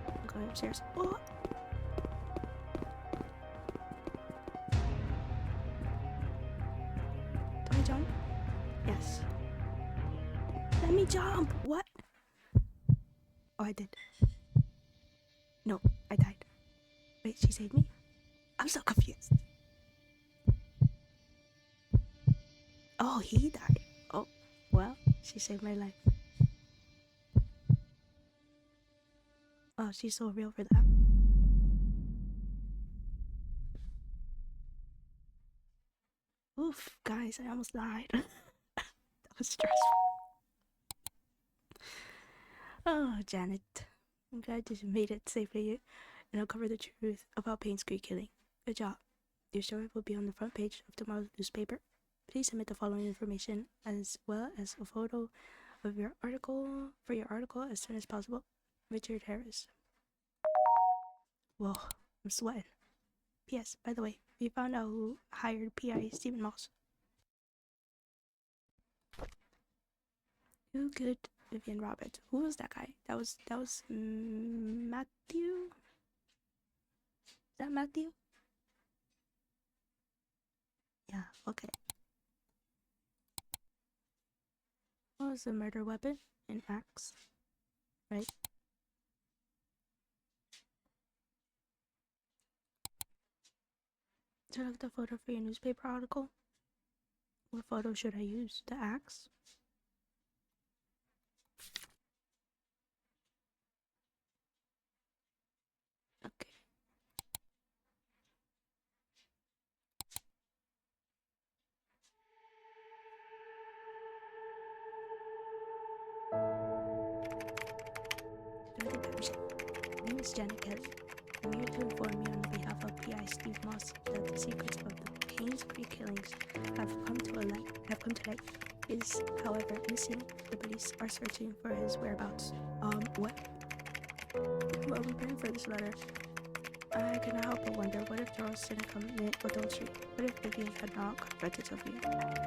I'm going upstairs. Oh! Do I jump? Yes. Let me jump! What? Oh, I did. No, I died. Wait, she saved me? I'm so confused. Oh, he died. Oh, well, she saved my life. Oh, she's so real for that. Oof, guys, I almost died. That was stressful. Oh, Janet. I'm glad you made it safely and uncovered the truth about Painscreek killing. Good job. Your story will be on the front page of tomorrow's newspaper. Please submit the following information as well as a photo of your article as soon as possible. Richard Harris. Whoa, I'm sweating. P.S. By the way, we found out who hired P.I. Stephen Moss. Who could Vivian Roberts? Who was that guy? That was Matthew? Is that Matthew? Yeah, okay. What was the murder weapon? An axe, right? Select the photo for your newspaper article. What photo should I use? The axe? Okay. My name is Janet Kelly. I'm here to inform you on behalf of PI Steve Moss that the secrets of the Painscreek killings have come to light. He is, however, missing. The police are searching for his whereabouts. What? Well, we're praying for this letter. I cannot help but wonder, what if Charles didn't commit adultery? What if Vivian had not confronted Sophia?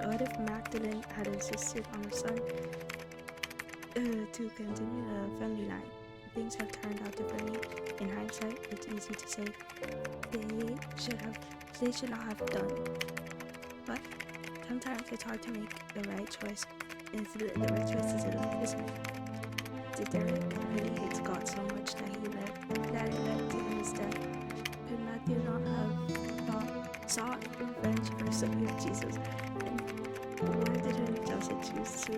What if Magdalene had insisted on her son to continue the family line? Things have turned out differently. In hindsight, it's easy to say they should not have done. But sometimes it's hard to make the right choice. And the right choice is in life, isn't it? Did Derek really hate God so much that it led to his death? Could Matthew not have sought revenge for Sophia Jesus? And why didn't Joseph choose to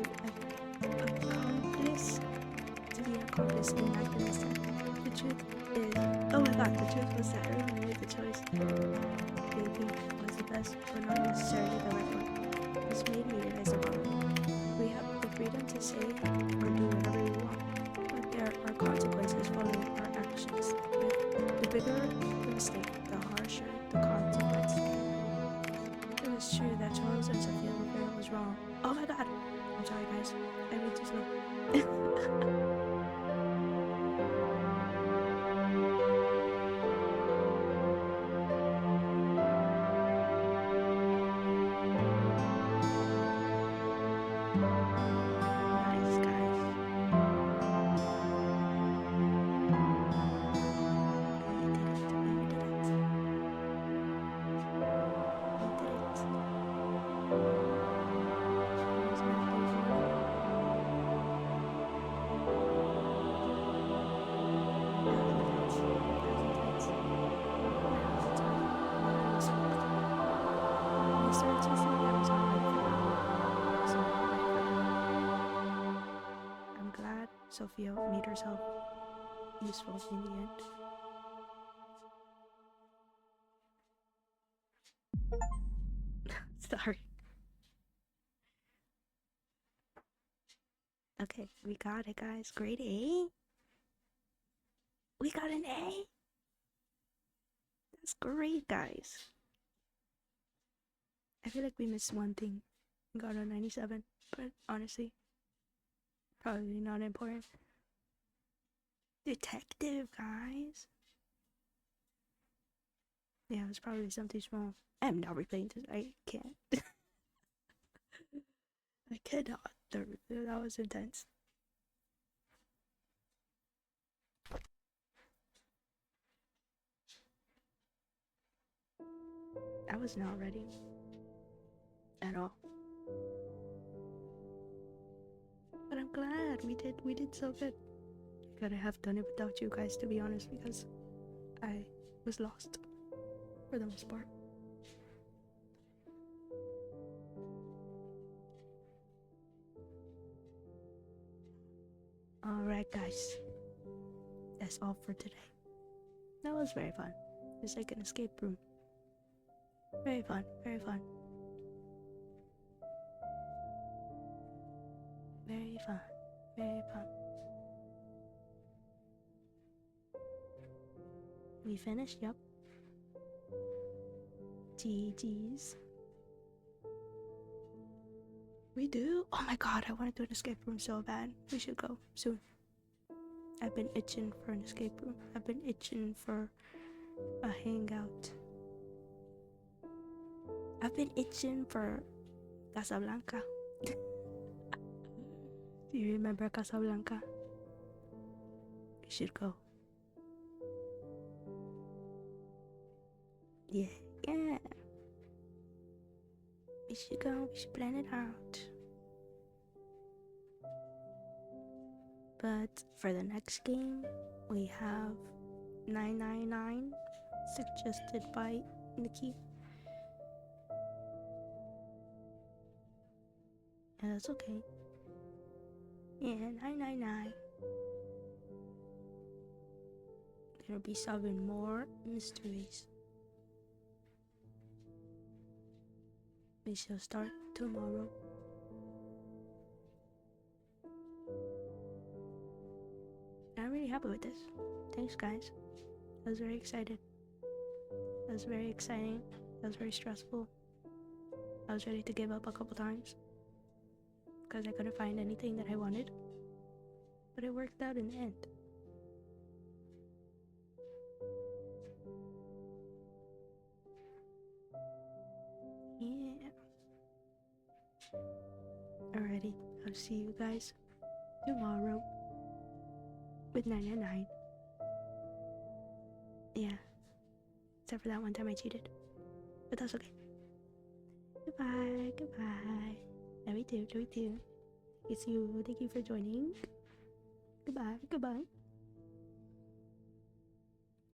be an accomplice in Magdalene's death? The truth is, oh my god, the truth was that everyone made the choice they think was the best, but not necessarily the right one. This made me realize the problem. We have the freedom to say or do whatever we want, but there are consequences following our actions. The bigger the mistake, the harsher the consequence. It was true that Charles and Sophia Rivera was wrong. Oh my god! I'm sorry guys, I read too slow. Nice guys. I'm glad Sophia made herself useful in the end. Sorry. Okay, we got it, guys. Grade A. We got an A. That's great, guys. I feel like we missed one thing. We got a 97, but honestly, probably not important. Detective, guys. Yeah, it was probably something small. I'm not replaying this. I can't. I cannot. That was intense. I was not ready at all. But I'm glad we did so good. Could I have done it without you guys, to be honest, because I was lost for the most part. Alright guys, that's all for today. That was very fun. It's like an escape room. Very fun, very fun. Very fun, very fun. We finished, yep. GG's. We do? Oh my god, I want to do an escape room so bad. We should go soon. I've been itching for an escape room. I've been itching for a hangout. I've been itching for Casablanca. Do you remember Casablanca? We should go. Yeah. We should go. We should plan it out. But for the next game, we have 999, suggested by Nikki. And that's okay. Yeah, 999. Gonna be solving more mysteries. We shall start tomorrow. I'm really happy with this. Thanks, guys. I was very excited. That was very exciting. That was very stressful. I was ready to give up a couple times because I couldn't find anything that I wanted. But it worked out in the end. Yeah. Alrighty, I'll see you guys tomorrow with 999. Yeah. Except for that one time I cheated. But that's okay. Goodbye, goodbye. Love you too, love you too. Thank you for joining. Goodbye, goodbye.